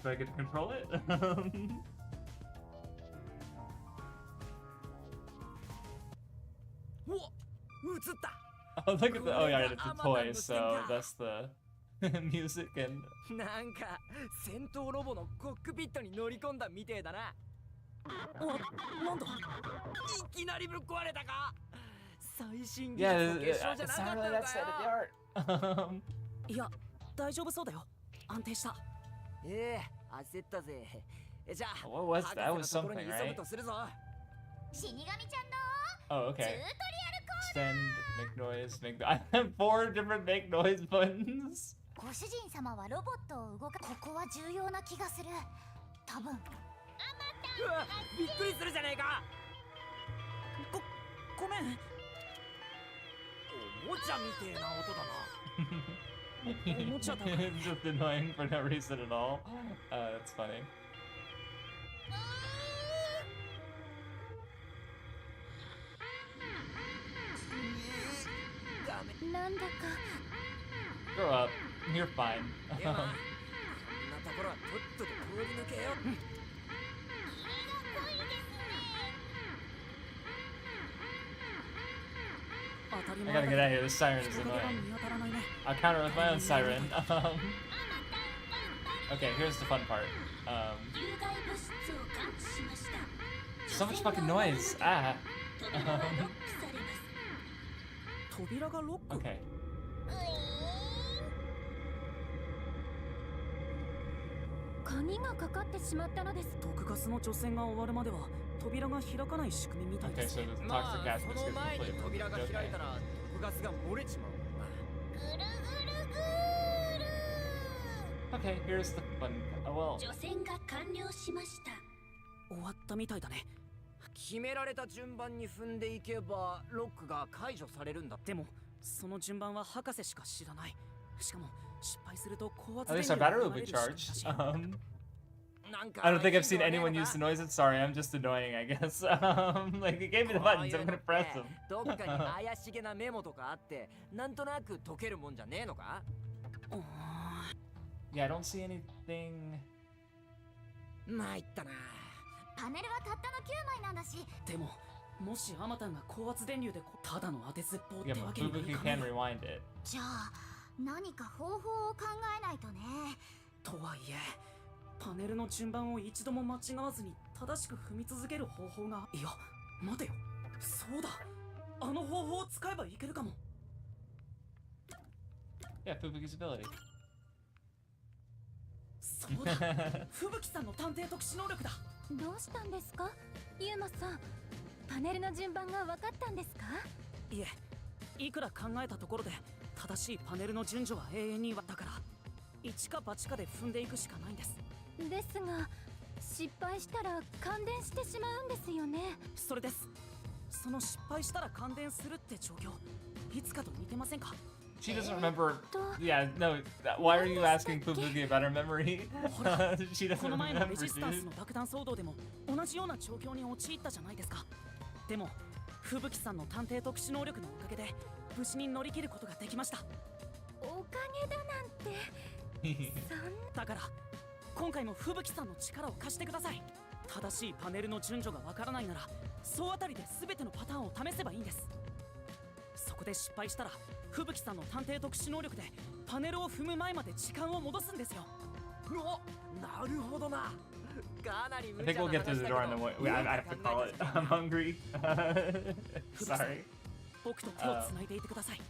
Speaker 1: Do I get to control it?
Speaker 12: お、映った。
Speaker 1: Oh, look at the. Oh, yeah, it's a toy, so that's the music and.
Speaker 12: なんか戦闘ロボのコックピットに乗り込んだみてえだな。
Speaker 2: なんだ。
Speaker 12: いきなりぶっ壊れたか。最新技
Speaker 1: Yeah,
Speaker 12: 術の結晶じゃ
Speaker 1: it
Speaker 12: なか
Speaker 1: sounded
Speaker 12: った
Speaker 1: like
Speaker 12: の
Speaker 1: that
Speaker 12: か
Speaker 1: state of the
Speaker 12: よ。
Speaker 1: art.
Speaker 2: いや、大丈夫そうだよ。安定した。
Speaker 12: 焦ったぜ。じゃあ、
Speaker 1: What was that? That
Speaker 12: 博
Speaker 1: was
Speaker 12: 士のところ
Speaker 1: something,
Speaker 12: に急ぐ
Speaker 1: right?
Speaker 12: とするぞ。
Speaker 4: 死神ちゃんの
Speaker 1: Oh,
Speaker 4: ずっとリ
Speaker 1: okay.
Speaker 4: アルコ
Speaker 1: Extend, make noise, make. I have 4 different make noise buttons.
Speaker 4: ご主人様はロボットを動かここは重要な気がする。多分。
Speaker 12: うわ、びっくりするじゃねえか。
Speaker 2: ごめん。
Speaker 12: おもちゃみてえな音だな。
Speaker 1: It's just annoying for no reason at all. That's funny.
Speaker 4: なんだか
Speaker 1: Grow up. You're fine.
Speaker 12: でもこんなところはとっとと通り抜けよ。
Speaker 1: I gotta get out of here. This siren is annoying. I'll counter with my own siren. Okay, here's the fun part. So much fucking noise. Ah. Okay.
Speaker 4: 鍵がかかってしまったのです。
Speaker 2: 毒ガスの除染が終わるまでは扉が開かない仕組みみたいで
Speaker 1: Okay,
Speaker 2: す。
Speaker 1: so the
Speaker 12: ま
Speaker 1: toxic
Speaker 12: あ
Speaker 1: gas
Speaker 12: そ
Speaker 1: just
Speaker 12: の
Speaker 1: gets
Speaker 12: 前に
Speaker 1: completely
Speaker 12: 扉が
Speaker 1: removed.
Speaker 12: 開い
Speaker 1: Okay.
Speaker 12: たら毒ガスが漏れちまうもんな。
Speaker 4: ぐるぐるぐーる
Speaker 1: Okay, here's the button. Oh well.
Speaker 4: 除染が完了しました。
Speaker 2: 終わったみたいだね。
Speaker 12: 決められた順番に踏んでいけばロックが解除されるんだ。
Speaker 2: でもその順番は博士しか知らない。しかも失敗すると高圧
Speaker 1: At
Speaker 2: 電
Speaker 1: least
Speaker 2: 流
Speaker 1: our
Speaker 2: が
Speaker 1: battery
Speaker 2: 流
Speaker 1: will
Speaker 2: れ
Speaker 1: be
Speaker 2: る仕組みだ
Speaker 1: charged.
Speaker 2: し
Speaker 1: I don't think I've seen anyone use the noises. Sorry, I'm just annoying, I guess. Like, it gave me the buttons, I'm gonna press them.
Speaker 12: どっかに怪しげなメモとかあってなんとなく解けるもんじゃねえのか？
Speaker 1: Yeah, I don't see anything.
Speaker 12: 参ったな。
Speaker 4: パネルはたったの9枚なんだし。
Speaker 2: でももしアマタンが高圧電流でただの当てずっぽうって
Speaker 1: Yeah,
Speaker 2: わ
Speaker 1: but
Speaker 2: けにはい
Speaker 1: Fubuki
Speaker 2: かない
Speaker 1: can rewind it.
Speaker 4: じゃあ何か方法を考えないとね。
Speaker 2: とはいえパネルの順番を一度も間違わずに正しく踏み続ける方法が。いや待てよ、そうだ、あの方法を使えばいけるかも。
Speaker 1: Yeah, Fubuki's ability.
Speaker 2: そうだ吹雪さんの探偵特殊能力だ。
Speaker 4: どうしたんですかユーマさん。パネルの順番が分かったんですか？
Speaker 2: いえ、いくら考えたところで正しいパネルの順序は永遠にだから一か八かで踏んでいくしかないんです。
Speaker 4: ですが失敗したら感電してしまうんですよね。
Speaker 2: それです。その失敗したら感電するって状況いつかと似てませんか？
Speaker 1: She doesn't remember. Yeah, no. Why are you asking Fubuki about her memory? She
Speaker 2: こ
Speaker 1: doesn't
Speaker 2: の前の
Speaker 1: remember,
Speaker 2: レジスタンス
Speaker 1: dude.
Speaker 2: の爆弾騒動でも同じような状況に陥ったじゃないですか。でも吹雪さんの探偵特殊能力のおかげで無事に乗り切ることができました。
Speaker 4: おかげだなんて。
Speaker 2: だから今回も吹雪さんの力を貸してください。正しいパネルの順序がわからないなら総当たりで全てのパターンを試せばいいんです。そこで失敗したら吹雪さんの探偵特殊能力でパネルを踏む前まで時間を戻すんですよ。
Speaker 12: なるほどな。かなり
Speaker 1: I think we'll get through the door on the way. I have to call it. I'm hungry. Sorry.
Speaker 2: 僕と手をつないでいてください。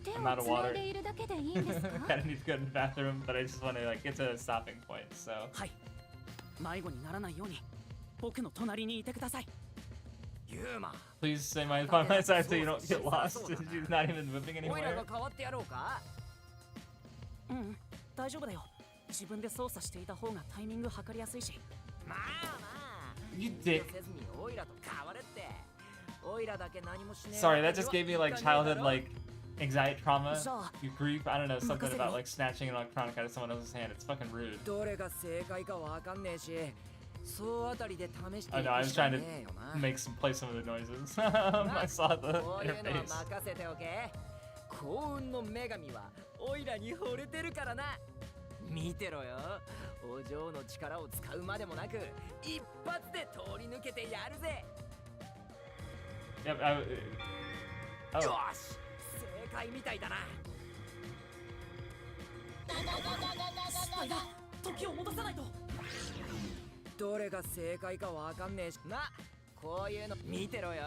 Speaker 4: 手を
Speaker 1: I'm out of
Speaker 4: つない
Speaker 1: water.
Speaker 4: でいるだけでいいんですか？
Speaker 1: Kinda need to go to the bathroom, but I just want to like get to a stopping point. So.
Speaker 2: はい。迷子にならないように僕の隣にいてください。
Speaker 12: ユーマ。
Speaker 1: Please stay by my side so you don't get lost. She's not even moving
Speaker 12: オイラ
Speaker 1: anywhere.
Speaker 12: が変わってやろうか？
Speaker 2: 大丈夫だよ。自分で操作していた方がタイミング測りやすいし。
Speaker 12: まあまあ。
Speaker 1: You dick.
Speaker 12: せずにオイラと変われって。オイラだけ何もしねえ。
Speaker 1: Sorry, that just gave me like childhood like anxiety trauma.
Speaker 2: So-
Speaker 1: You grief. I don't know, something about like snatching an electronic out of someone else's hand. It's fucking rude.
Speaker 12: どれが正解かわかんねえし、総当たりで試して
Speaker 1: I
Speaker 12: い
Speaker 1: know. I
Speaker 12: く
Speaker 1: was
Speaker 12: しか
Speaker 1: trying
Speaker 12: ね
Speaker 1: to
Speaker 12: えよな。
Speaker 1: make some play some of the noises. I saw the
Speaker 12: こういうのは
Speaker 1: interface.
Speaker 12: 任せておけ。幸運の女神はオイラに惚れてるからな。見てろよ。お嬢の力を使うまでもなく一発で通り抜けてやるぜ。
Speaker 1: Yep.
Speaker 12: よ
Speaker 1: Oh.
Speaker 12: し、正解みたいだな。
Speaker 2: 失敗だ。時を戻さないと。
Speaker 12: どれが正解かわかんねえしな。こういうの見てろよ。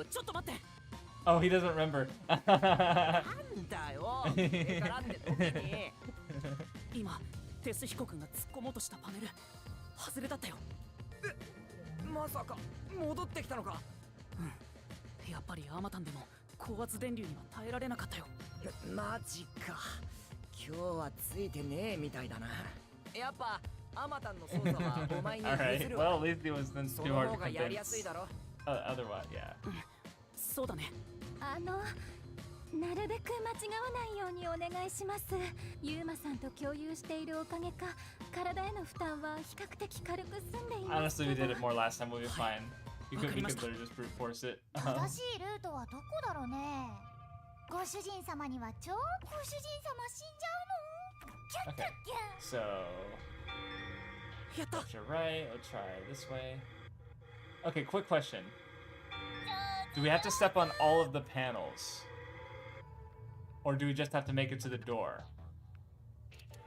Speaker 2: ちょっと待って。
Speaker 1: Oh, he doesn't remember.
Speaker 12: なんだよ。それからって時に。
Speaker 2: 今テスヒコ君が突っ込もうとしたパネル外れだったよ。
Speaker 12: まさか戻ってきたのか？
Speaker 2: やっぱりアマタンでも高圧電流には耐えられなかったよ。
Speaker 12: マジか。今日はついてねえみたいだな。やっぱアマタンの操作はお前に譲
Speaker 1: Alright.
Speaker 12: る
Speaker 1: Well,
Speaker 12: わ。
Speaker 1: at least it wasn't
Speaker 12: そ
Speaker 1: too
Speaker 12: の
Speaker 1: hard
Speaker 12: 方
Speaker 1: to
Speaker 12: がやりやすい
Speaker 1: convince.
Speaker 12: だろ。
Speaker 1: Otherwise, yeah.
Speaker 2: そうだね。
Speaker 4: なるべく間違わないようにお願いします。ユーマさんと共有しているおかげか体への負担は比較的軽く済んでいますけ
Speaker 1: Honestly, we
Speaker 4: ど。
Speaker 1: did it more last time. We'll be fine. We could literally just brute force it.
Speaker 4: 正しいルートはどこだろうね。ご主人様には超ご主人様死んじゃうの。キャッキャッ
Speaker 1: Okay.
Speaker 4: キャ
Speaker 1: So,
Speaker 2: やった。
Speaker 1: left or right? We'll try this way. Okay, quick question. Do we have to step on all of the panels? Or do we just have to make it to the door?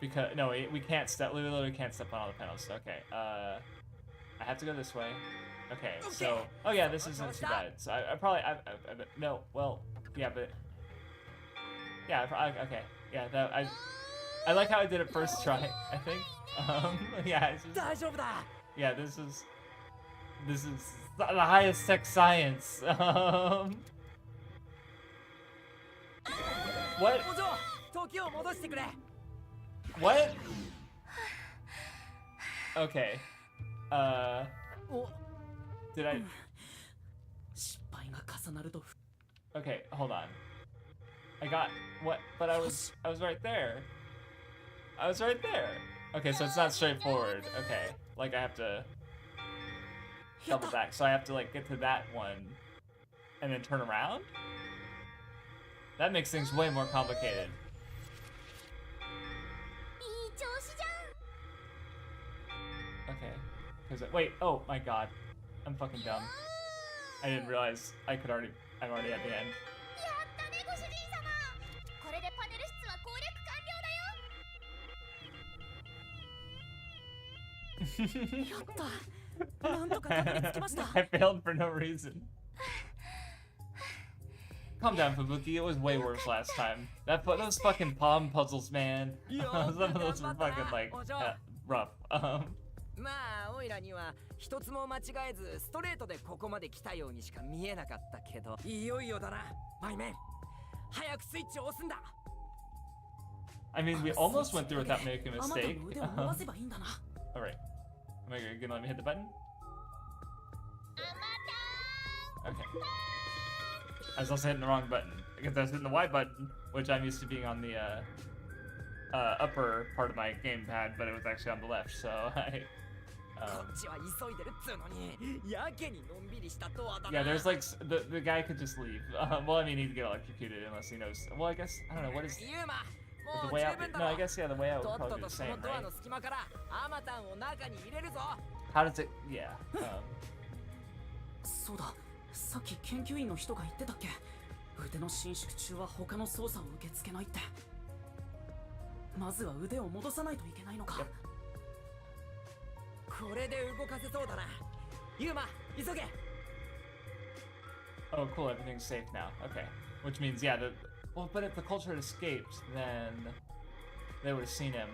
Speaker 1: Because, no, we can't step, we literally can't step on all the panels. Okay, I have to go this way. Okay, so, oh yeah, this isn't too bad. So I probably, no, well, yeah, but, yeah, okay, yeah, that, I like how I did it first try, I think. Yeah, it's just,
Speaker 12: 大丈夫だ。
Speaker 1: yeah, this is the highest tech science. What?
Speaker 12: お嬢、時を戻してくれ。
Speaker 1: What? Okay. Did I? Okay, hold on. I got what? But I was right there. I was right there. Okay, so it's not straightforward. Okay, like I have to double back. So I have to like get to that one and then turn around? That makes things way more complicated. Okay. Wait, oh my god. I'm fucking dumb. I didn't realize I'm already at the end. I failed for no reason. Calm down, Fubuki. It was way worse last time. Those fucking palm puzzles, man. Some of those were fucking like rough.
Speaker 12: まあオイラには一つも間違えずストレートでここまで来たようにしか見えなかったけど、いよいよだな、マイメン。早くスイッチを押すんだ。
Speaker 1: I mean, we almost went through without making a mistake. Alright. Am I gonna let me hit the button? Okay. I was also hitting the wrong button because I was hitting the Y button, which I'm used to being on the upper part of my gamepad, but it was actually on the left, so I. Yeah, there's like the guy could just leave. Well, I mean, he'd get electrocuted unless he knows. Well, I guess I don't know what is the way out. No, I guess yeah, the way out would probably be the same, right? How does it? Yeah.
Speaker 2: そうだ、さっき研究員の人が言ってたっけ。腕の伸縮中は他の操作を受け付けないって。まずは腕を戻さないといけないのか。
Speaker 12: これで動かせそうだな。ユーマ、急げ。
Speaker 1: Oh, cool! Everything's safe now. Okay, which means yeah, well, but if the culture had escaped, then they would have seen him.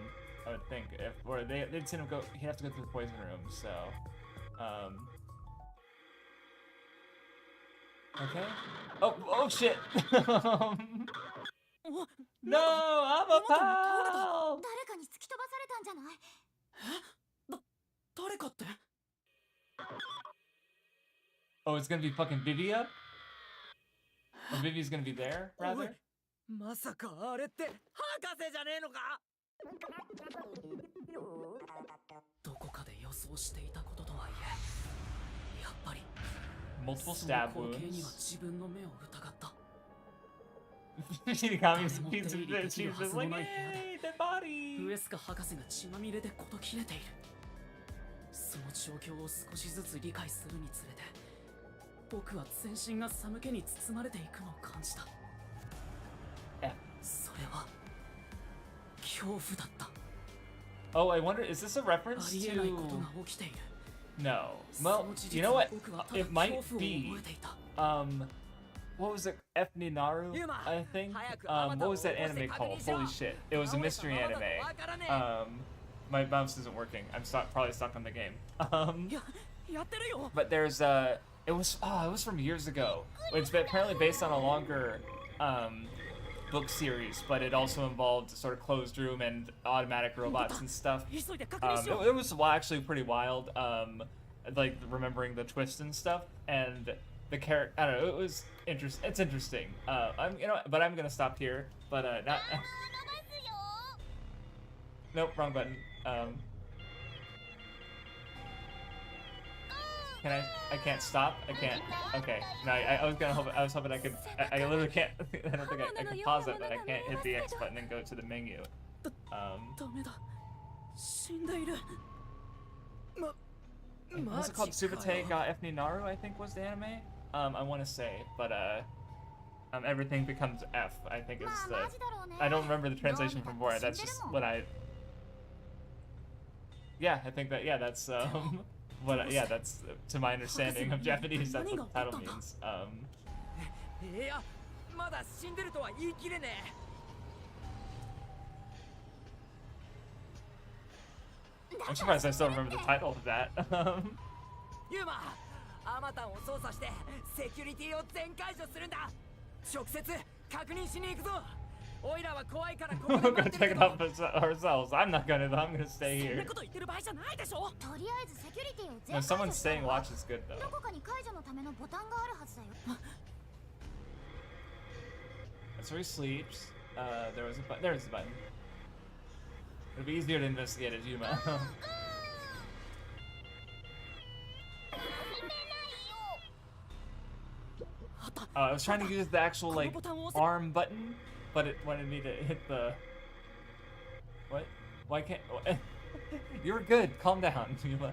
Speaker 1: I would think, or they'd seen him go. He'd have to go through the poison room. So, okay. Oh shit! No, I'm a pal!
Speaker 4: 誰かに突き飛ばされたんじゃない？
Speaker 2: 誰かって？
Speaker 1: Oh, it's gonna be fucking Viva? Or Vivi's gonna be there, rather?
Speaker 12: まさかあれって博士じゃねえのか？
Speaker 2: どこかで予想していたこととはいえ、やっぱり
Speaker 1: multiple stab wounds.
Speaker 2: には自分の目を疑った。
Speaker 1: She got me some pizza and she was just like, hey, dead body!
Speaker 2: ウエスカ博士が血まみれで事切れている。その状況を少しずつ理解するにつれて、僕は全身が寒気に包まれていくのを感じた。それは恐怖だった。
Speaker 1: Oh, I wonder, is this a reference to... No. Well, you know what? It might be, what was it? Epninaru, I think? What was that anime called? Holy shit. It was a mystery anime. My mouse isn't working. I'm probably stuck on the game. But there's, it was from years ago. It's apparently based on a longer, book series, but it also involved sort of closed room and automatic robots and stuff. It was actually pretty wild, like remembering the twists and stuff, and the character, I don't know, it was interesting. It's interesting. But I'm gonna stop here. But not. Nope, wrong button. Can I can't stop. I can't. Okay. No, I was hoping I could. I literally can't. I don't think I can pause it, but I can't hit the X button and go to the menu. Was it called Subate ga Epninaru? I think was the anime. I want to say, but everything becomes F. I think is the. I don't remember the translation from before. That's just what I. Yeah, I think that. Yeah, that's yeah, that's to my understanding of Japanese. That's what the title means. I'm surprised I still remember the title of that.
Speaker 12: Yuma, アマタンを操作してセキュリティを全解除するんだ。直接確認しに行くぞ。
Speaker 1: We're gonna check it out ourselves. I'm not gonna though. I'm gonna stay here. No, someone staying watch is good though. That's where he sleeps. There's a button. It'll be easier to investigate at Yuma. I was trying to use the actual like arm button, but it wanted me to hit the. What? Why can't? You're good. Calm down, Yuma.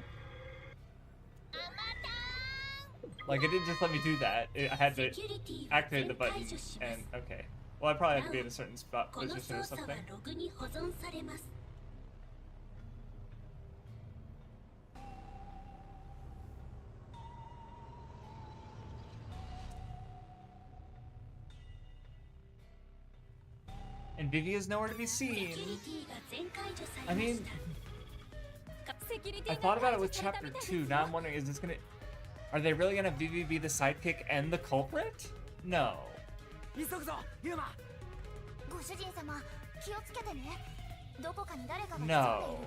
Speaker 1: Like it didn't just let me do that. I had to activate the button, and okay. Well, I probably have to be in a certain spot position or something. And Vivi is nowhere to be seen. I mean, I thought about it with chapter 2. Now I'm wondering, is this gonna... Are they really gonna Vivi be the sidekick and the culprit? No. No.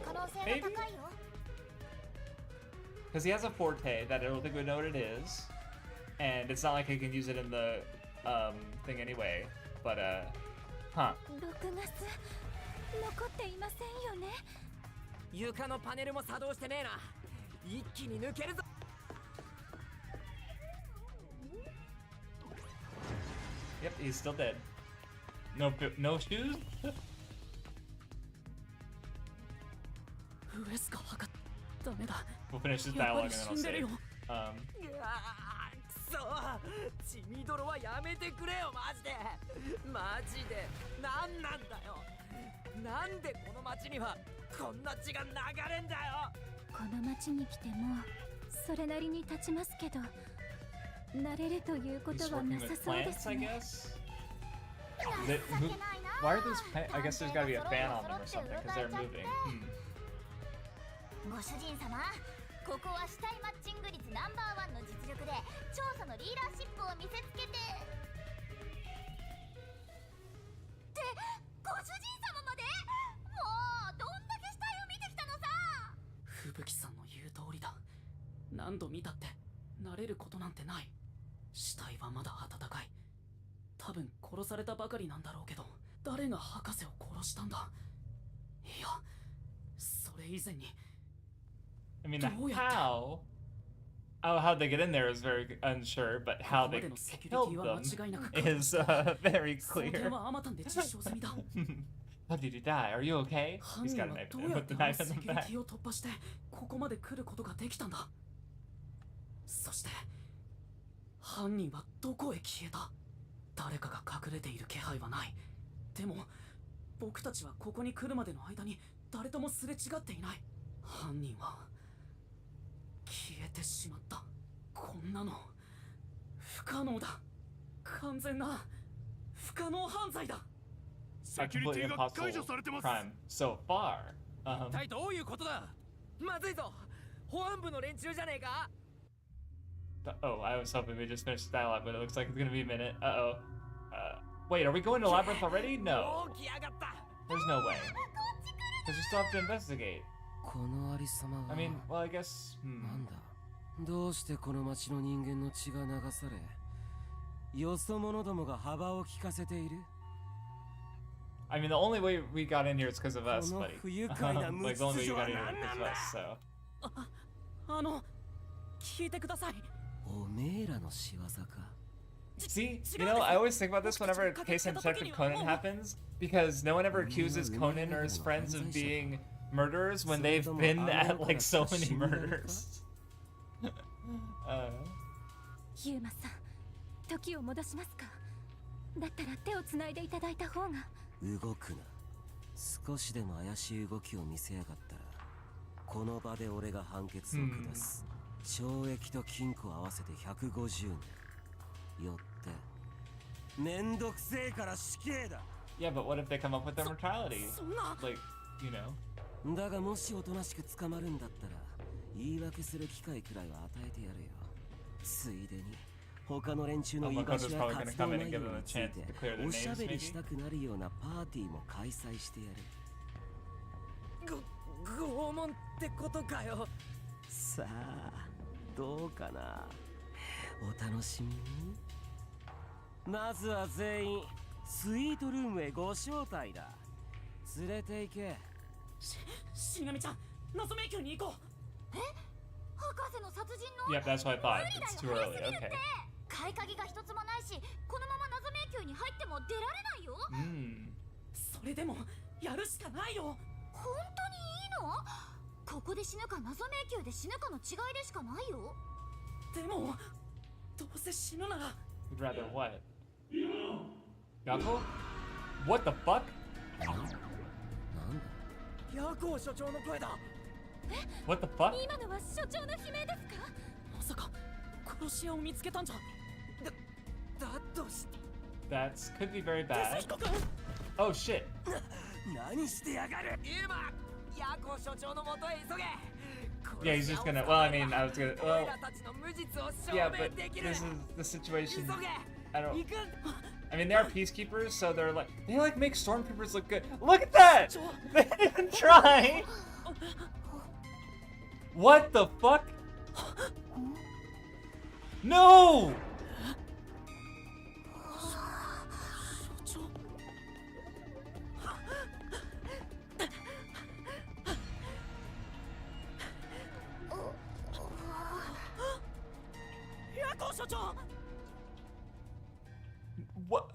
Speaker 1: Maybe? Because he has a forte that I don't think we know what it is. And it's not like he can use it in the thing anyway. But, huh. Yep, he's still dead. No shoes? We'll finish this dialogue and then I'll save. He's working with plants, I guess? Why are those plants? I guess there's gotta be a fan on them or something, because they're moving. I mean, how? Oh, how they get in there is very unsure, but how they killed them is very clear. How did he die? Are you okay? He's got a knife in him. Put the knife in the back. A completely impossible crime so far. Oh, I was hoping we just finished the dialogue, but it looks like it's gonna be a minute. Wait, are we going to Labyrinth already? No. There's no way. Because we still have to investigate. I mean, well, I guess... I mean, the only way we got in here is because of us, buddy. Like, the only way you got in here is because of us, so... See, you know, I always think about this whenever a case in Detective Conan happens, because no one ever accuses Conan or his friends of being murderers when they've been at, like, so many murders. Yeah, but what if they come up with immortality? Like, you know.
Speaker 10: 他の連中の居場所や活動内容についておしゃべりしたくなるようなパーティーも開催してやる。
Speaker 12: 拷問ってことかよ。
Speaker 10: さあどうかな、お楽しみに。まずは全員スイートルームへご招待だ。連れて行け。
Speaker 2: 死神ちゃん、謎迷宮に行こう。
Speaker 4: え、博士の殺人の
Speaker 1: Yep, that's what I thought. It's too early. Okay.
Speaker 4: 買い鍵が一つもないし、このまま謎迷宮に入っても出られないよ。
Speaker 2: それでもやるしかないよ。
Speaker 4: 本当にいいの？ここで死ぬか謎迷宮で死ぬかの違いでしかないよ。
Speaker 2: でもどうせ死ぬなら。
Speaker 1: You'd rather what? Yako? What the fuck?
Speaker 12: ヤコ所長の声だ。
Speaker 1: What the fuck?
Speaker 4: 今のは所長の悲鳴ですか？
Speaker 2: まさか殺し屋を見つけたんじゃ。
Speaker 12: だとして。
Speaker 1: That's could be very bad. Oh shit.
Speaker 12: 何してやがる。今ヤコ所長の元へ急げ。
Speaker 1: Yeah, he's just gonna. Well, I mean, I was gonna. Well, yeah, but this is the situation. I don't. I mean, they are peacekeepers, so they're like they like make stormtroopers look good. Look at that! They didn't even try. What the fuck? No! What?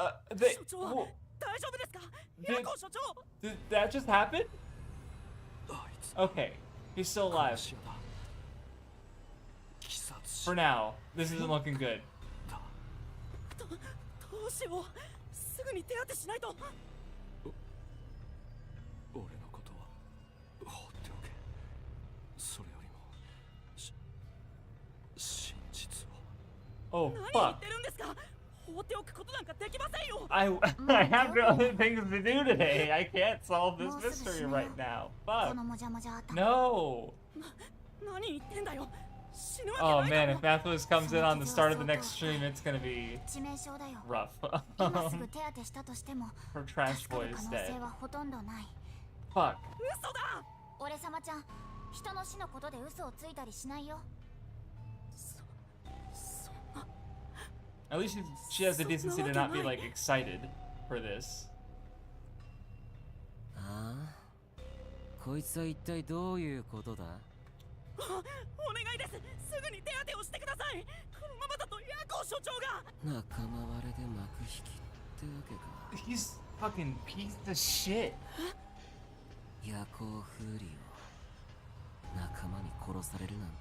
Speaker 1: Did that just happen? Okay, he's still alive. For now, this isn't looking good.
Speaker 2: どうしよう。すぐに手当てしないと。
Speaker 5: 俺のことは放っておけ。それよりも真実を。
Speaker 1: Oh
Speaker 2: 何言っ
Speaker 1: fuck!
Speaker 2: てるんですか。放っておくことなんかできませんよ。
Speaker 1: I have other things to do today. I can't solve this mystery right now. Fuck. No.
Speaker 2: 何言ってんだよ。
Speaker 1: Oh man, if Mathis comes in on the start of the next stream, it's gonna be rough. Her trash boy is dead. Fuck.
Speaker 2: 嘘だ。
Speaker 4: 俺様ちゃん、人の死のことで嘘をついたりしないよ。
Speaker 1: At least she has the decency to not be like excited for this.
Speaker 10: ああ、こいつは一体どういうことだ？
Speaker 2: お願いです。すぐに手当てをしてください。このままだとヤコ所長が。
Speaker 10: 仲間割れで幕引きってわけか。
Speaker 1: He's fucking piece of shit.
Speaker 10: ヤコフリオ、仲間に殺されるなんて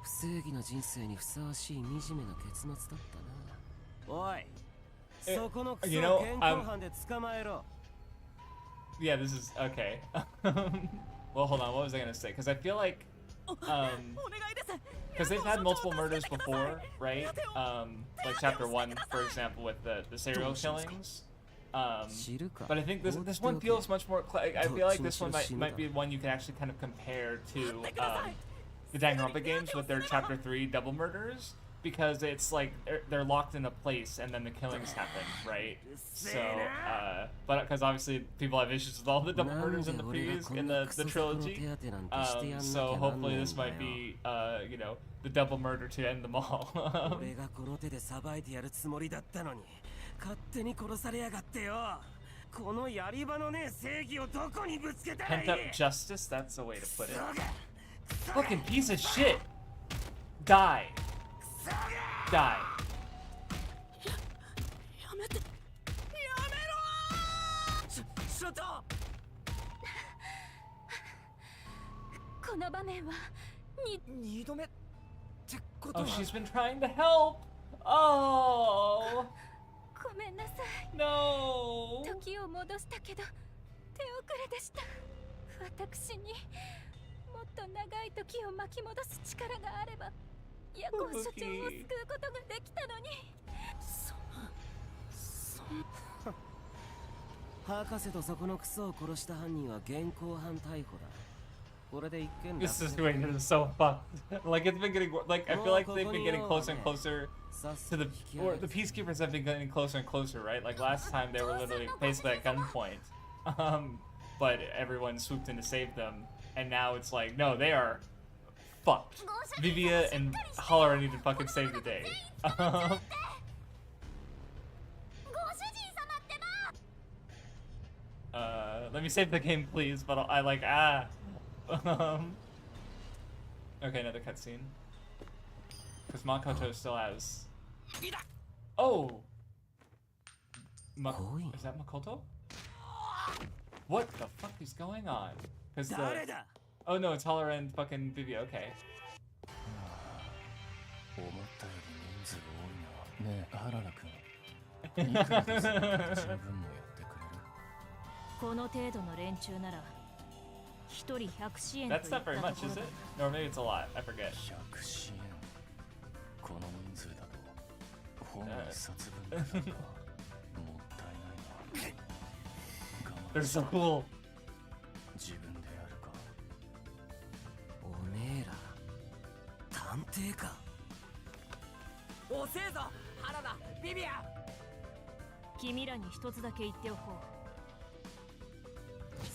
Speaker 10: 不正義な人生にふさわしい惨めな結末だったな。おい、そこのクソ健康犯で捕まえろ。
Speaker 1: Yeah, this is okay. Well, hold on. What was I gonna say? Because I feel like, because they've had multiple murders before, right? Like chapter 1, for example, with the serial killings. But I think this one feels much more. I feel like this one might be one you can actually kind of compare to the Danganronpa games with their chapter 3 double murders, because it's like they're locked in a place and then the killings happen, right? So, but because obviously people have issues with all the double murders in the previous the trilogy. So hopefully this might be you know, the double murder to end them all. Pent up justice, that's the way to put it. Fucking piece of shit! Die! Die!
Speaker 12: 所長。
Speaker 4: この場面は
Speaker 12: 2度目ってことは。
Speaker 1: Oh, she's been trying to help! Oh!
Speaker 4: ごめんなさい。
Speaker 1: No!
Speaker 4: 時を戻したけど手遅れでした。私にもっと長い時を巻き戻す力があればヤコ所長を救うことができたのに。
Speaker 10: 博士とそこのクソを殺した犯人は現行犯逮捕だ。
Speaker 1: This situation is so fucked. Like it's been getting like I feel like they've been getting closer and closer to the peacekeepers have been getting closer and closer, right? Like last time they were literally basically at gunpoint, but everyone swooped in to save them, and now it's like no, they are fucked. Viva and Holler need to fucking save the day. Let me save the game, please. But I like Okay, another cutscene. Because Makoto still has. Oh. Is that Makoto? What the fuck is going on? Because the. Oh no, it's Holler and fucking Viva. Okay.
Speaker 3: この程度の連中なら1人100支援とい
Speaker 1: That's
Speaker 3: った
Speaker 1: not
Speaker 3: と
Speaker 1: very
Speaker 3: ころ
Speaker 1: much, is it? Or maybe it's a lot. I forget.
Speaker 9: 100支援この人数だと本1冊分だなもったいないな
Speaker 1: They're so cool.
Speaker 9: 自分でやるか
Speaker 10: おめえら探偵か
Speaker 12: 遅えぞ原田ビビア
Speaker 3: 君らに一つだけ言っておこう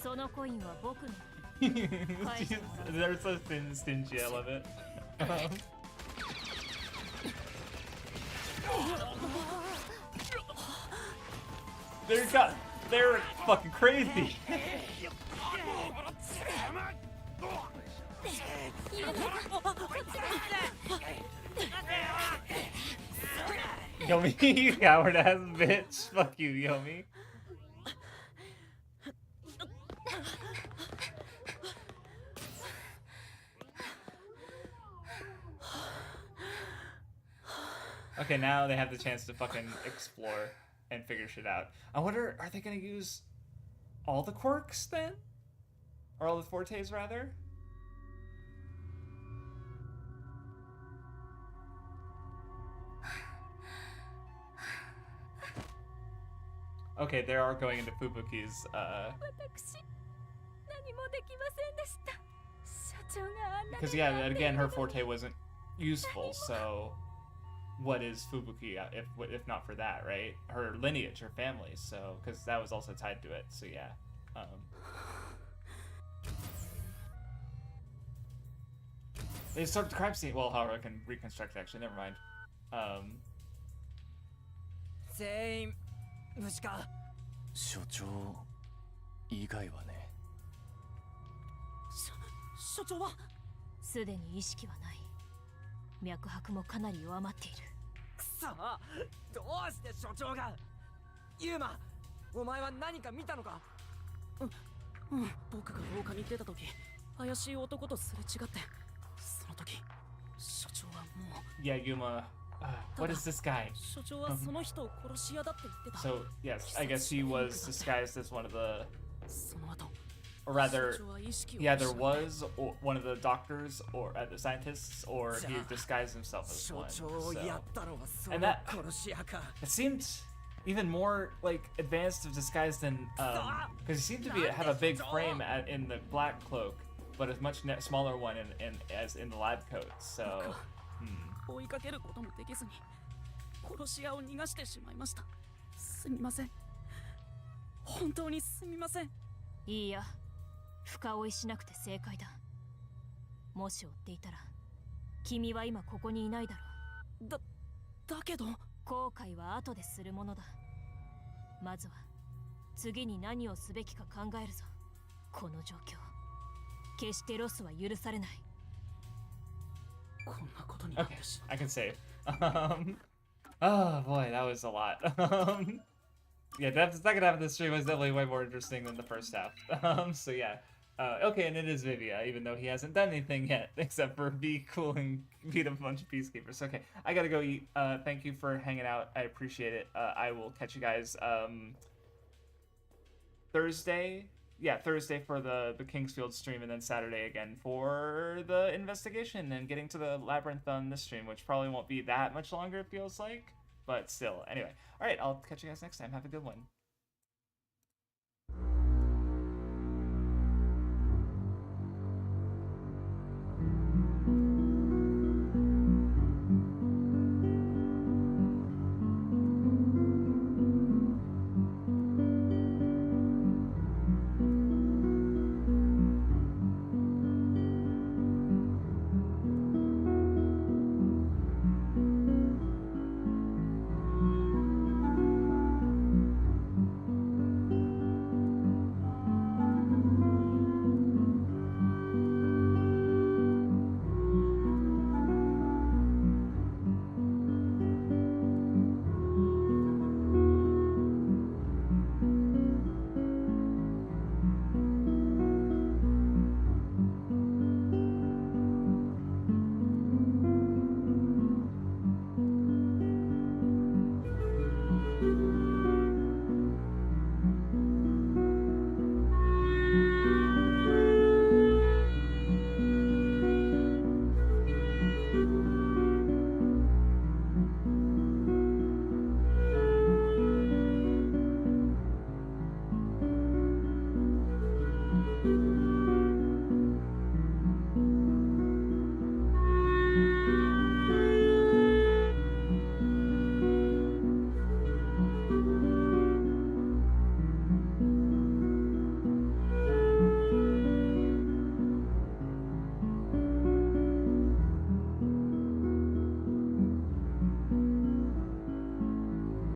Speaker 3: そのコインは僕の
Speaker 1: They're so stingy, I love it. They're fucking crazy. Yomi, you coward ass bitch. Fuck you, Yomi. Okay, now they have the chance to fucking explore and figure shit out. I wonder, are they gonna use all the quirks then? Or all the fortes, rather? Okay, they are going into Fubuki's, Because, yeah, again, her forte wasn't useful, so... What is Fubuki if not for that, right? Her lineage, her family, so because that was also tied to it. So yeah. They start the crime scene. Well, however, I can reconstruct it, actually. Never mind.
Speaker 12: Same.
Speaker 9: 所長以外はね
Speaker 2: 所長は
Speaker 3: すでに意識はない脈拍もかなり弱まっている
Speaker 12: くそどうして所長がユーマお前は何か見たのか
Speaker 2: 僕が廊下に出た時怪しい男とすれ違ってその時所長はもう
Speaker 1: Yeah, Yuma. What is this guy?
Speaker 2: 所長はその人を殺し屋だって言ってた
Speaker 1: So, yes, I guess he was disguised as one of the...
Speaker 2: その後
Speaker 1: Or rather, he either was one of the doctors or the scientists, or he disguised himself as one. So. And that it seemed even more like advanced of disguise than because he seemed to have a big frame in the black cloak, but a much smaller one as in the lab coat. So.
Speaker 2: 追いかけることもできずに殺し屋を逃がしてしまいました。すみません。本当にすみません。
Speaker 3: いいや。深追いしなくて正解だ。もし追っていたら君は今ここにいないだろう。
Speaker 2: だけど
Speaker 3: 後悔は後でするものだ。まずは次に何をすべきか考えるぞ。この状況決してロスは許されない。
Speaker 1: Okay, I can save. Oh boy, that was a lot. Yeah, the second half of the stream was definitely way more interesting than the first half. So yeah. Okay, and it is Viva, even though he hasn't done anything yet, except for be cool and beat a bunch of peacekeepers. Okay, I gotta go eat. Thank you for hanging out. I appreciate it. I will catch you guys Thursday. Yeah, Thursday for the Kingsfield stream, and then Saturday again for the investigation and getting to the labyrinth on this stream, which probably won't be that much longer, it feels like. But still, anyway. All right, I'll catch you guys next time. Have a good one.